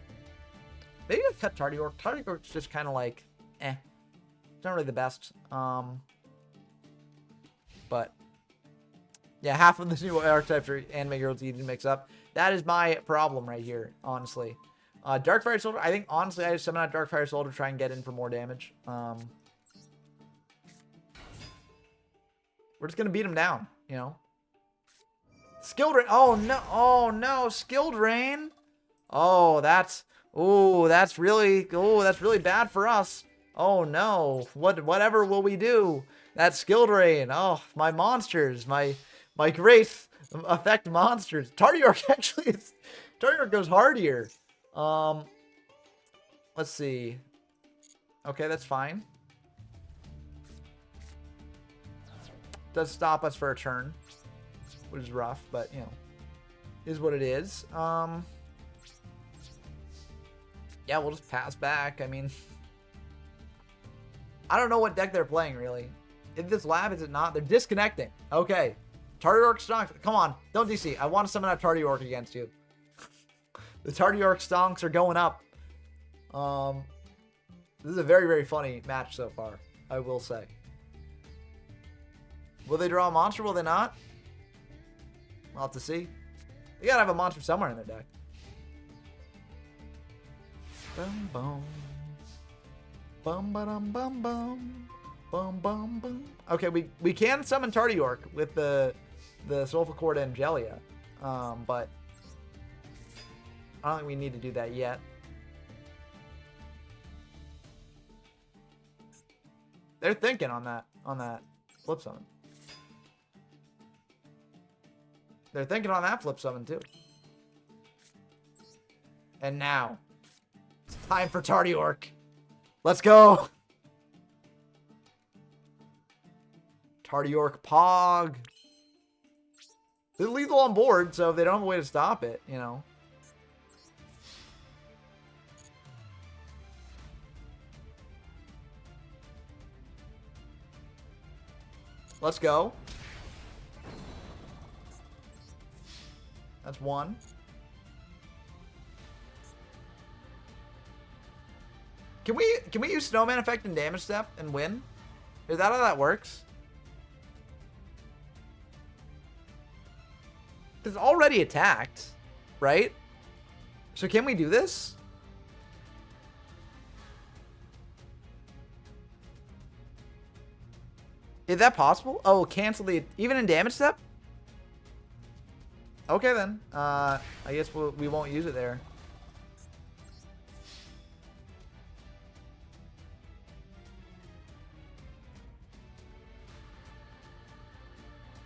Maybe I'll cut Tardiork. Tardiork's just kind of like, It's not really the best. But yeah, half of the new archetypes are anime girls easy to mix up. That is my problem right here, honestly. Darkfire Soldier, I think honestly I just summon out Darkfire Soldier to try and get in for more damage. We're just gonna beat him down, you know. Skilled Rain. Oh no, Skilled Rain. That's really bad for us. Oh no, whatever will we do? That Skilled Rain. Oh, my monsters, my great effect monsters. Tardiork actually Tardiork goes hard here. Let's see. Okay, that's fine. Does stop us for a turn, which is rough, but you know, is what it is. Yeah, we'll just pass back. I mean, I don't know what deck they're playing really. Is this Lab? Is it not? They're disconnecting. Okay. Tardiork stonks. Come on. Don't DC. I want to summon out Tardiork against you. The Tardiork stonks are going up. This is a very, very funny match so far, I will say. Will they draw a monster? Will they not? We'll have to see. They gotta have a monster somewhere in their deck. Bum bum. Bum ba-dum bum bum. Bum bum bum. Okay, we can summon Tardiork with the Soulful Cord Angelia. But I don't think we need to do that yet. They're thinking on that flip summon. They're thinking on that flip summon too. And now it's time for Tardiork. Let's go. Tardiork Pog. They're lethal on board, so they don't have a way to stop it, you know. Let's go. That's one. Can we use Snowman Effect and Damage Step and win? Is that how that works? It's already attacked, right? So can we do this? Is that possible? Oh, cancel the... Even in Damage Step? Okay, then. I guess we won't use it there.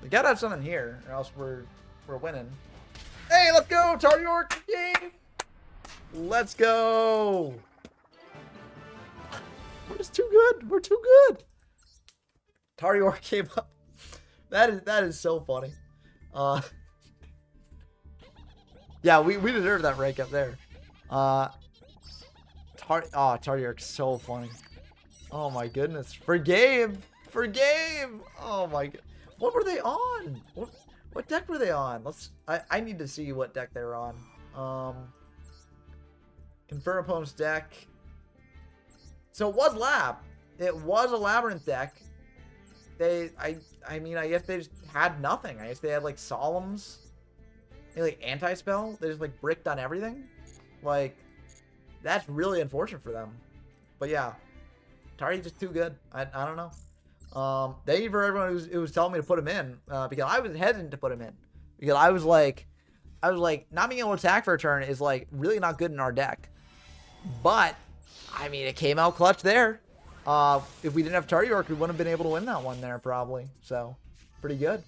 We gotta have something here, or else we're winning. Hey, let's go! Tardiork game! Let's go! We're just too good. We're too good. Tardiork came up. That is so funny. Yeah, we deserve that rank up there. Tardiork's so funny. Oh my goodness. For game! For game! Oh my god. What were they on? What deck were they on? I need to see what deck they're on. Confirm opponent's deck. So it was Lab. It was a Labyrinth deck. I mean, I guess they just had nothing. I guess they had like Solemns. They like anti-spell. They just like bricked on everything. Like, that's really unfortunate for them. But yeah, Tari's just too good. I don't know. Thank you for everyone who was telling me to put him in, because I was hesitant to put him in, because I was like not being able to attack for a turn is like really not good in our deck. But I mean, it came out clutch there. If we didn't have Tardiork, we wouldn't have been able to win that one there probably. So pretty good.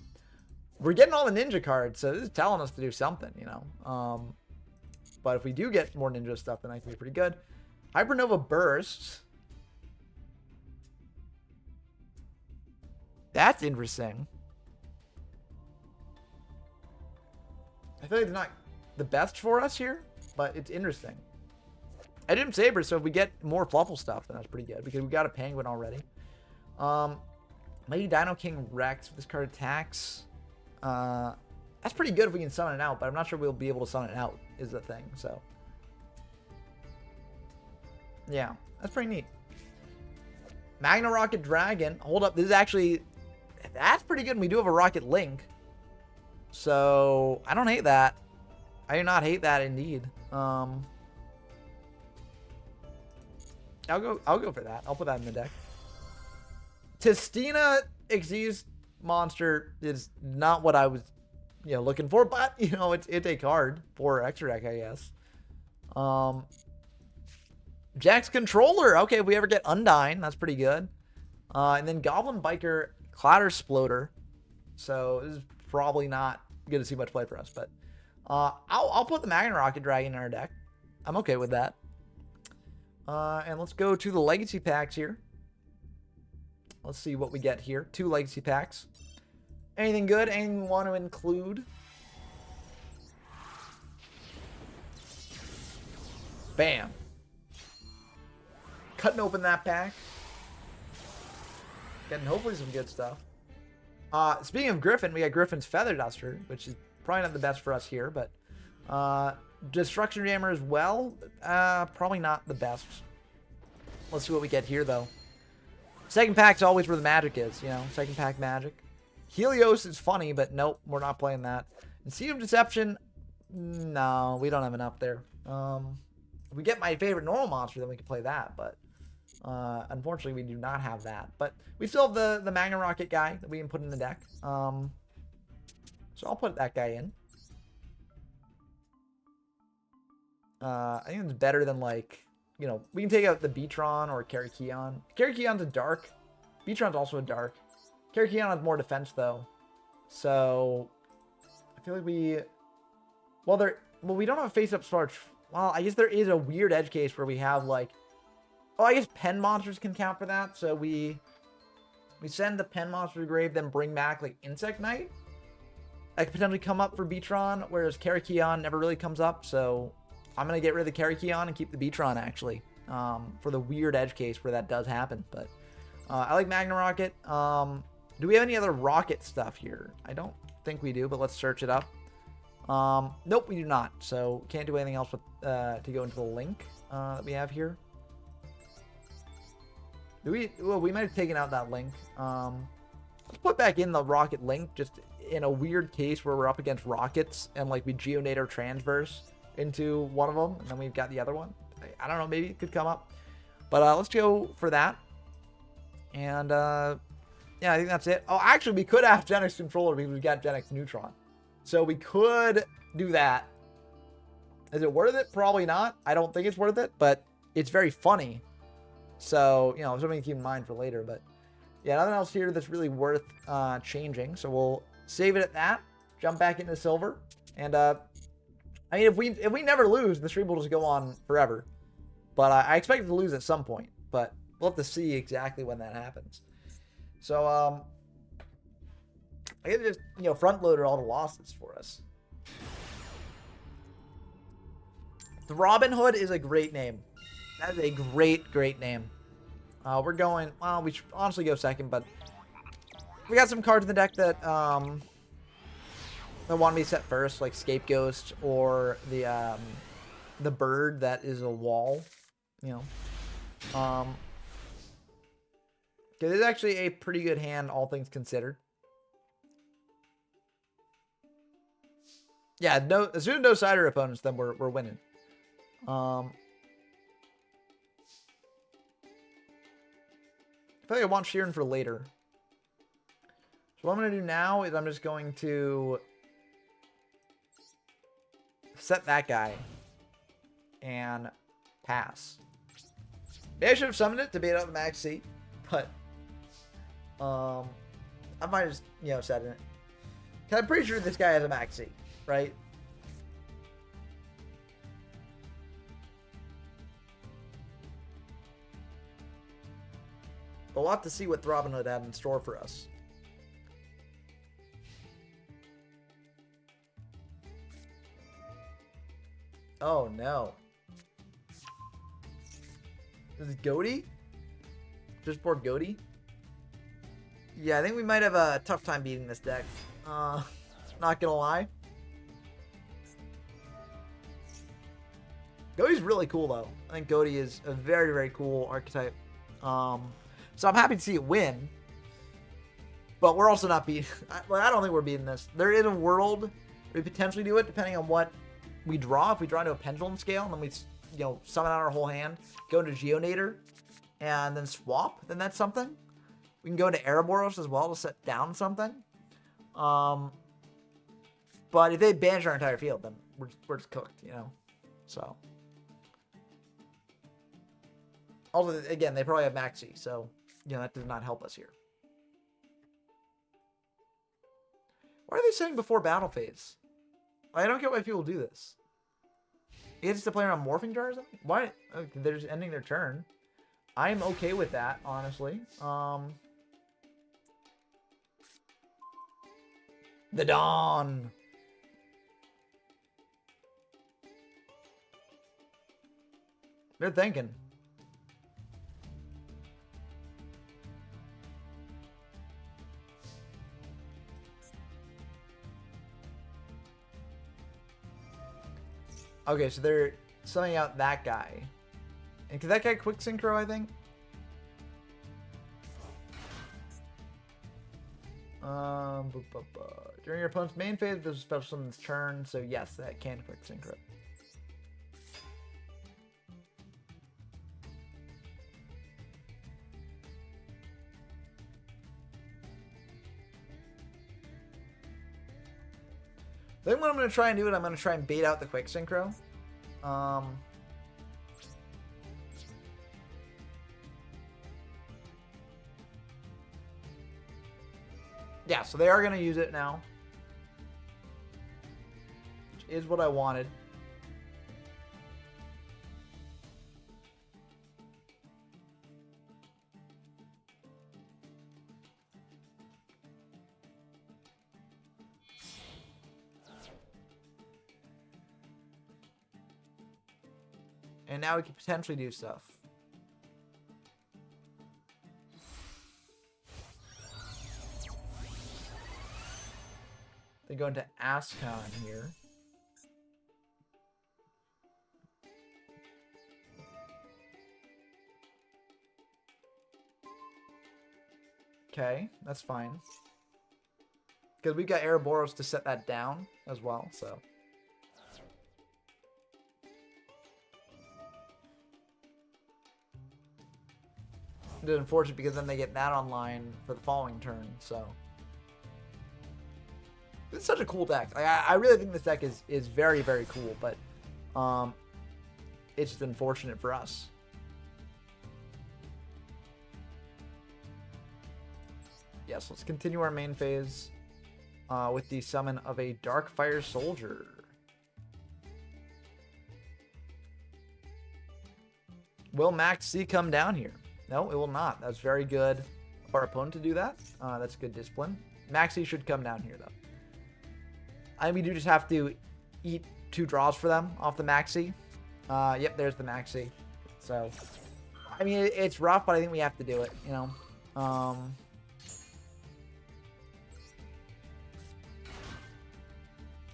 We're getting all the ninja cards, so this is telling us to do something, you know. But if we do get more ninja stuff, then I can be pretty good. Hypernova Burst. That's interesting. I feel like it's not the best for us here, but it's interesting. I didn't Saber, so if we get more Fluffle stuff, then that's pretty good, because we got a Penguin already. Lady Dino King Rex, if this card attacks. That's pretty good if we can summon it out, but I'm not sure we'll be able to summon it out, is the thing, so. Yeah, that's pretty neat. Magna Rocket Dragon. Hold up, this is actually... That's pretty good, and we do have a Rocket Link. So, I don't hate that. I do not hate that, indeed. I'll go for that. I'll put that in the deck. Testina Xyz monster is not what I was, looking for, but, it's a card for extra deck, I guess. Jack's Controller. Okay, if we ever get Undyne, that's pretty good. And then Goblin Biker Clatter Sploder. So this is probably not going to see much play for us, but I'll put the Magna Rocket Dragon in our deck. I'm okay with that. And let's go to the Legacy packs here. Let's see what we get here. 2 Legacy packs. Anything good? Anything you want to include? Bam. Cutting open that pack. Getting hopefully some good stuff. Speaking of Griffin, we got Griffin's Feather Duster, which is probably not the best for us here, but Destruction Jammer as well. Probably not the best. Let's see what we get here, though. Second pack's always where the magic is, Second pack magic. Helios is funny, but nope, we're not playing that. And Seed of Deception, no, we don't have enough there. If we get my favorite normal monster, then we can play that, but unfortunately, we do not have that. But we still have the Magna Rocket guy that we can put in the deck. So I'll put that guy in. I think it's better than, we can take out the Beatron or Karakion. Karakion's a dark. Beatron's also a dark. Karakion has more defense, though. So I feel like we don't have a face-up Sparch. Well, I guess there is a weird edge case where we have, I guess pen monsters can count for that. So we send the pen monster to grave, then bring back, Insect Knight. That could potentially come up for Beatron, whereas Karakion never really comes up. So I'm going to get rid of the Karakion and keep the Beatron, actually, for the weird edge case where that does happen. But I like Magna Rocket. Do we have any other rocket stuff here? I don't think we do, but let's search it up. Nope, we do not. So can't do anything else with to go into the link that we have here. Do we? Well, we might have taken out that link. Let's put back in the rocket link, just in a weird case where we're up against rockets and like we geonate our transverse into one of them, and then we've got the other one. I don't know, maybe it could come up, but let's go for that. And yeah, I think that's it. Oh, actually, we could have Genex controller because we got Genex Neutron, so we could do that. Is it worth it? Probably not. I don't think it's worth it, but it's very funny. So, you know, something to keep in mind for later. But yeah, nothing else here that's really worth changing. So we'll save it at that. Jump back into silver. And I mean, if we never lose, the stream will just go on forever. But I expect to lose at some point. But we'll have to see exactly when that happens. So I guess just, you know, front loader all the losses for us. The Robin Hood is a great name. That is a great name. We're going, well, we should honestly go second, but we got some cards in the deck that want to be set first, like Scapegoat or the bird that is a wall, you know. Okay, this is actually a pretty good hand, all things considered. Yeah, no, as soon as no Cider opponents, then we're winning. I feel like I want Sheeran for later. So what I'm going to do now is I'm just going to set that guy and pass. Maybe I should have summoned it to bait out the Max C, but I might just, you know, set it. Cause I'm pretty sure this guy has a Max C, right? But we'll have to see what Robin Hood had in store for us. Oh no. This is Goaty? Just poor Goaty? Yeah, I think we might have a tough time beating this deck. Not gonna lie. Goaty's really cool though. I think Goaty is a very cool archetype. So I'm happy to see it win. But we're also not beating... I don't think we're beating this. There is a world where we potentially do it, depending on what we draw. If we draw into a pendulum scale, and then we, you know, summon out our whole hand, go into Geonator, and then swap, then that's something. We can go into Ouroboros as well to set down something. But if they banish our entire field, then we're just cooked, you know? So... Also, again, they probably have Maxi, so, you know, that does not help us here. Why are they saying before battle phase? I don't get why people do this. It's just to play around Morphing Jar or something? Why? Okay, they're just ending their turn. I'm okay with that, honestly. The Dawn. They're thinking. Okay, so they're summoning out that guy. And could that guy quick synchro, I think? During your opponent's main phase, there's a special summon's turn, so yes, that can quick synchro. Then what I'm going to try and do is I'm going to try and bait out the quick synchro. Yeah, so they are going to use it now. Which is what I wanted. And now we can potentially do stuff. go into Ascon here. Okay, that's fine. Because we got Ouroboros to set that down as well, so. It's unfortunate because then they get that online for the following turn, so. It's such a cool deck. I really think this deck is very, very cool, but it's just unfortunate for us. Yes, let's continue our main phase with the summon of a Darkfire Soldier. Will Maxx C come down here? No, it will not. That's very good for our opponent to do that. That's good discipline. Maxx C should come down here, though. We do just have to eat 2 draws for them off the Maxx C. Yep, there's the Maxx C. So, I mean, it's rough, but I think we have to do it, you know.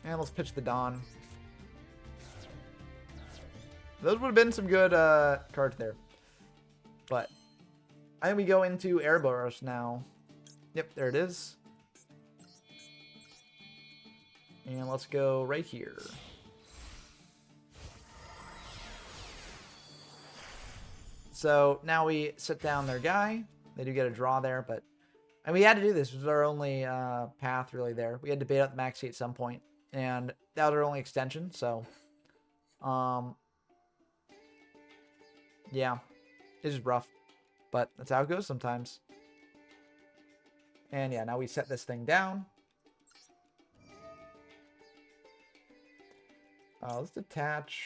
And let's pitch the Dawn. Those would have been some good cards there. But I think we go into Ouroboros now. Yep, there it is. And let's go right here. So now we sit down their guy. They do get a draw there, but... And we had to do this. This was our only path really there. We had to bait out the Maxx C at some point. And that was our only extension, so... yeah. It's just rough. But that's how it goes sometimes. And yeah, now we set this thing down. Let's detach.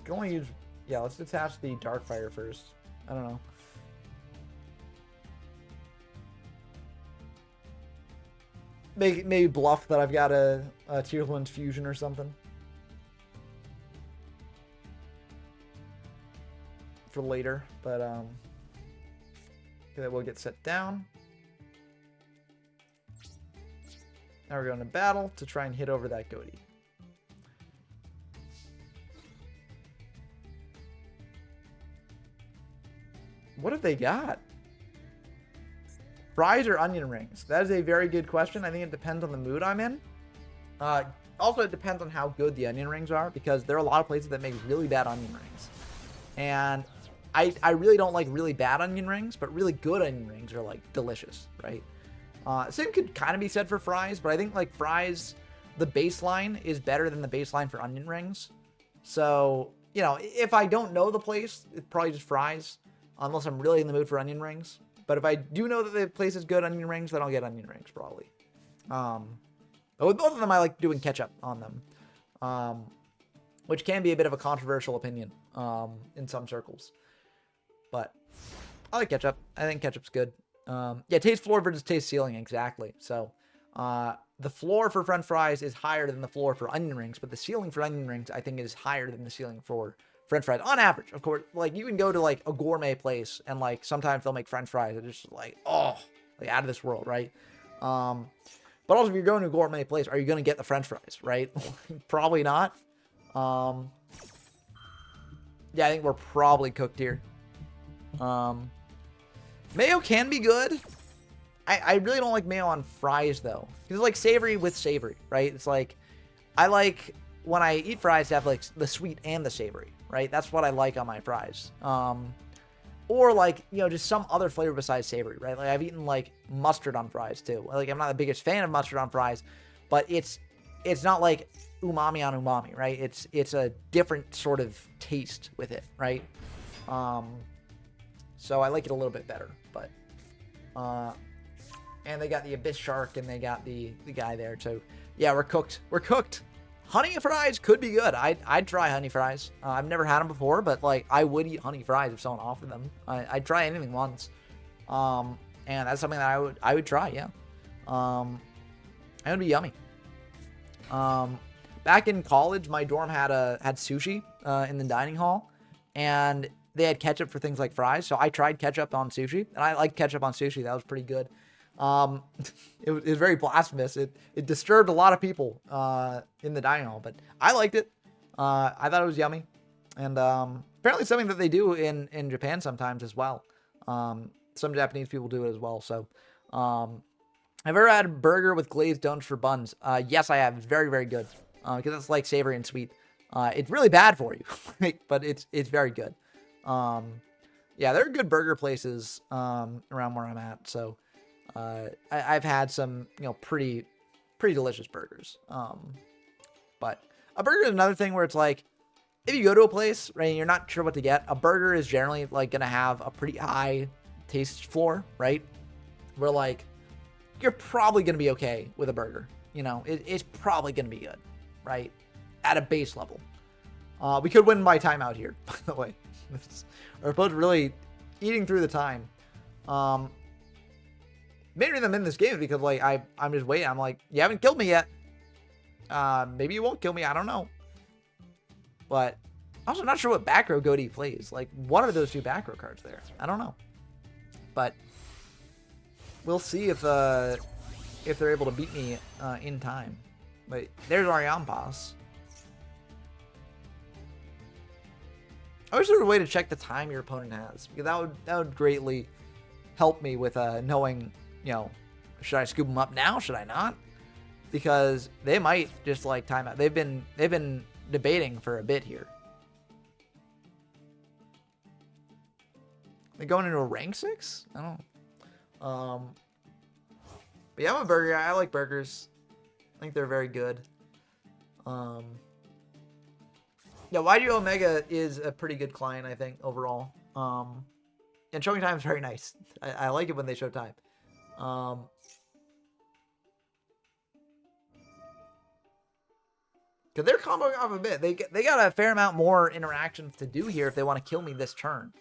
Can only use... Yeah, let's detach the Darkfire first. I don't know. Maybe bluff that I've got a Tearland Fusion or something. For later, but okay, that will get set down. Now we're going to battle to try and hit over that Goatee. What have they got? Fries or onion rings? That is a very good question. I think it depends on the mood I'm in. Also, it depends on how good the onion rings are, because there are a lot of places that make really bad onion rings. And I really don't like really bad onion rings, but really good onion rings are, like, delicious, right? Same could kind of be said for fries, but I think, like, fries, the baseline is better than the baseline for onion rings. So, you know, if I don't know the place, it's probably just fries, unless I'm really in the mood for onion rings. But if I do know that the place is good onion rings, then I'll get onion rings, probably. But with both of them, I like doing ketchup on them. Which can be a bit of a controversial opinion in some circles. But I like ketchup. I think ketchup's good. Yeah, taste floor versus taste ceiling, exactly. So the floor for French fries is higher than the floor for onion rings, but the ceiling for onion rings, I think, is higher than the ceiling for French fries on average. Of course, like, you can go to, like, a gourmet place and, like, sometimes they'll make French fries that are just like, oh, like, out of this world, right? But also, if you're going to a gourmet place, are you going to get the French fries, right? Probably not. Yeah, I think we're probably cooked here. Mayo can be good. I really don't like mayo on fries, though, because it's like savory with savory, right? It's like, I like when I eat fries to have, like, the sweet and the savory, right? That's what I like on my fries. Or, like, you know, just some other flavor besides savory, right? Like, I've eaten, like, mustard on fries too. Like, I'm not the biggest fan of mustard on fries, but it's not like umami on umami, right? It's a different sort of taste with it, right? So I like it a little bit better, but and they got the Abyss Shark and they got the guy there, so yeah, we're cooked. We're cooked. Honey fries could be good. I'd try honey fries. I've never had them before, but, like, I would eat honey fries if someone offered them. I'd try anything once. And that's something that I would try, yeah. It would be yummy. Back in college, my dorm had sushi in the dining hall, and they had ketchup for things like fries. So I tried ketchup on sushi, and I like ketchup on sushi. That was pretty good. It was very blasphemous. It disturbed a lot of people in the dining hall, but I liked it. I thought it was yummy, and apparently something that they do in Japan sometimes as well. Some Japanese people do it as well. So, have you ever had a burger with glazed donuts for buns? Yes, I have. It's very, very good. Because it's like savory and sweet. It's really bad for you, but it's very good. Yeah, there are good burger places around where I'm at. So, I've had some, pretty delicious burgers. But a burger is another thing where it's like, if you go to a place, right, and you're not sure what to get, a burger is generally like gonna have a pretty high taste floor, right? Where like you're probably gonna be okay with a burger. It's probably gonna be good, right? At a base level. We could win by timeout here, by the way. We're both really eating through the time. Maybe them in this game because like I'm just waiting. I'm like, you haven't killed me yet. Maybe you won't kill me. I don't know. But I'm also not sure what back row Goatee plays. Like, what are those two back row cards there? I don't know. But we'll see if they're able to beat me in time. But there's Ariampas. I wish there was a way to check the time your opponent has, because that would greatly help me with knowing, should I scoop them up now? Should I not? Because they might just like time out. They've been debating for a bit here. They going into a rank 6? I don't know. But yeah, I'm a burger guy. I like burgers. I think they're very good. Yeah, YG Omega is a pretty good client, I think, overall. And showing time is very nice. I like it when they show time. Because they're comboing off a bit. They got a fair amount more interactions to do here if they want to kill me this turn.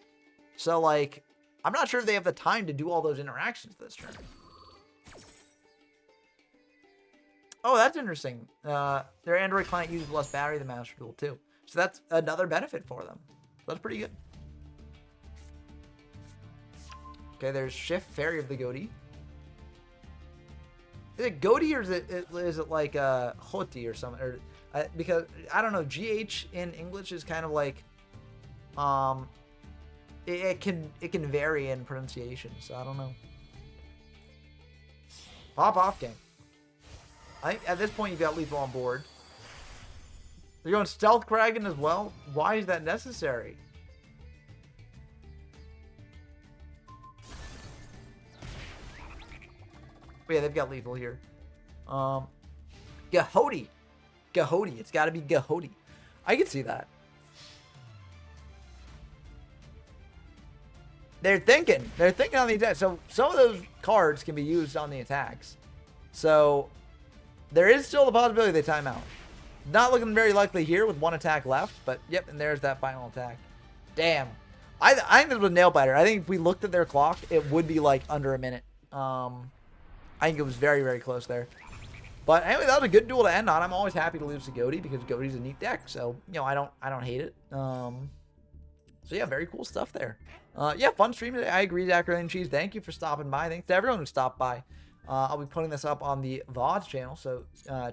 So, like, I'm not sure if they have the time to do all those interactions this turn. Oh, that's interesting. Their Android client uses less battery than Master Duel, too. So that's another benefit for them. That's pretty good. Okay, there's Shift, Fairy of the Goatee. Is it Goatee or is it like Hoti or something? Or because I don't know, GH in English is kind of like it can vary in pronunciation, so I don't know. Pop off game. I think at this point you've got lethal on board. They're going Stealth Kraken as well? Why is that necessary? But yeah, they've got lethal here. Gahoti. Gahoti. It's got to be Gahoti. I can see that. They're thinking. They're thinking on the attack. So some of those cards can be used on the attacks. So there is still the possibility they time out. Not looking very likely here with one attack left, but yep, and there's that final attack. Damn. I think this was a nail biter. I think if we looked at their clock, it would be like under a minute. I think it was very, very close there. But anyway, that was a good duel to end on. I'm always happy to lose to Goatee because Goatee's a neat deck. So, I don't hate it. So yeah, very cool stuff there. Yeah, fun stream today. I agree, Zachary and Cheese. Thank you for stopping by. Thanks to everyone who stopped by. I'll be putting this up on the VODs channel, so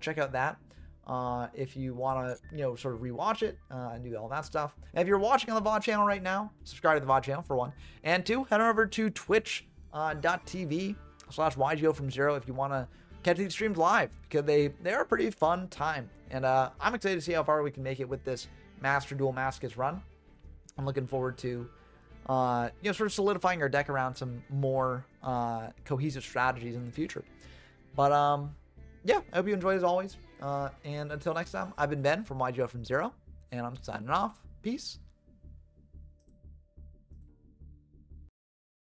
check out that. If you want to, sort of rewatch it and do all that stuff. And if you're watching on the VOD channel right now, subscribe to the VOD channel for one. And two, head on over to twitch.tv/YGO from Zero if you want to catch these streams live, because they're a pretty fun time. And I'm excited to see how far we can make it with this Master Duel Masochist run. I'm looking forward to, sort of solidifying our deck around some more cohesive strategies in the future. But yeah, I hope you enjoyed as always. And until next time, I've been Ben from YGO from Zero, and I'm signing off. Peace.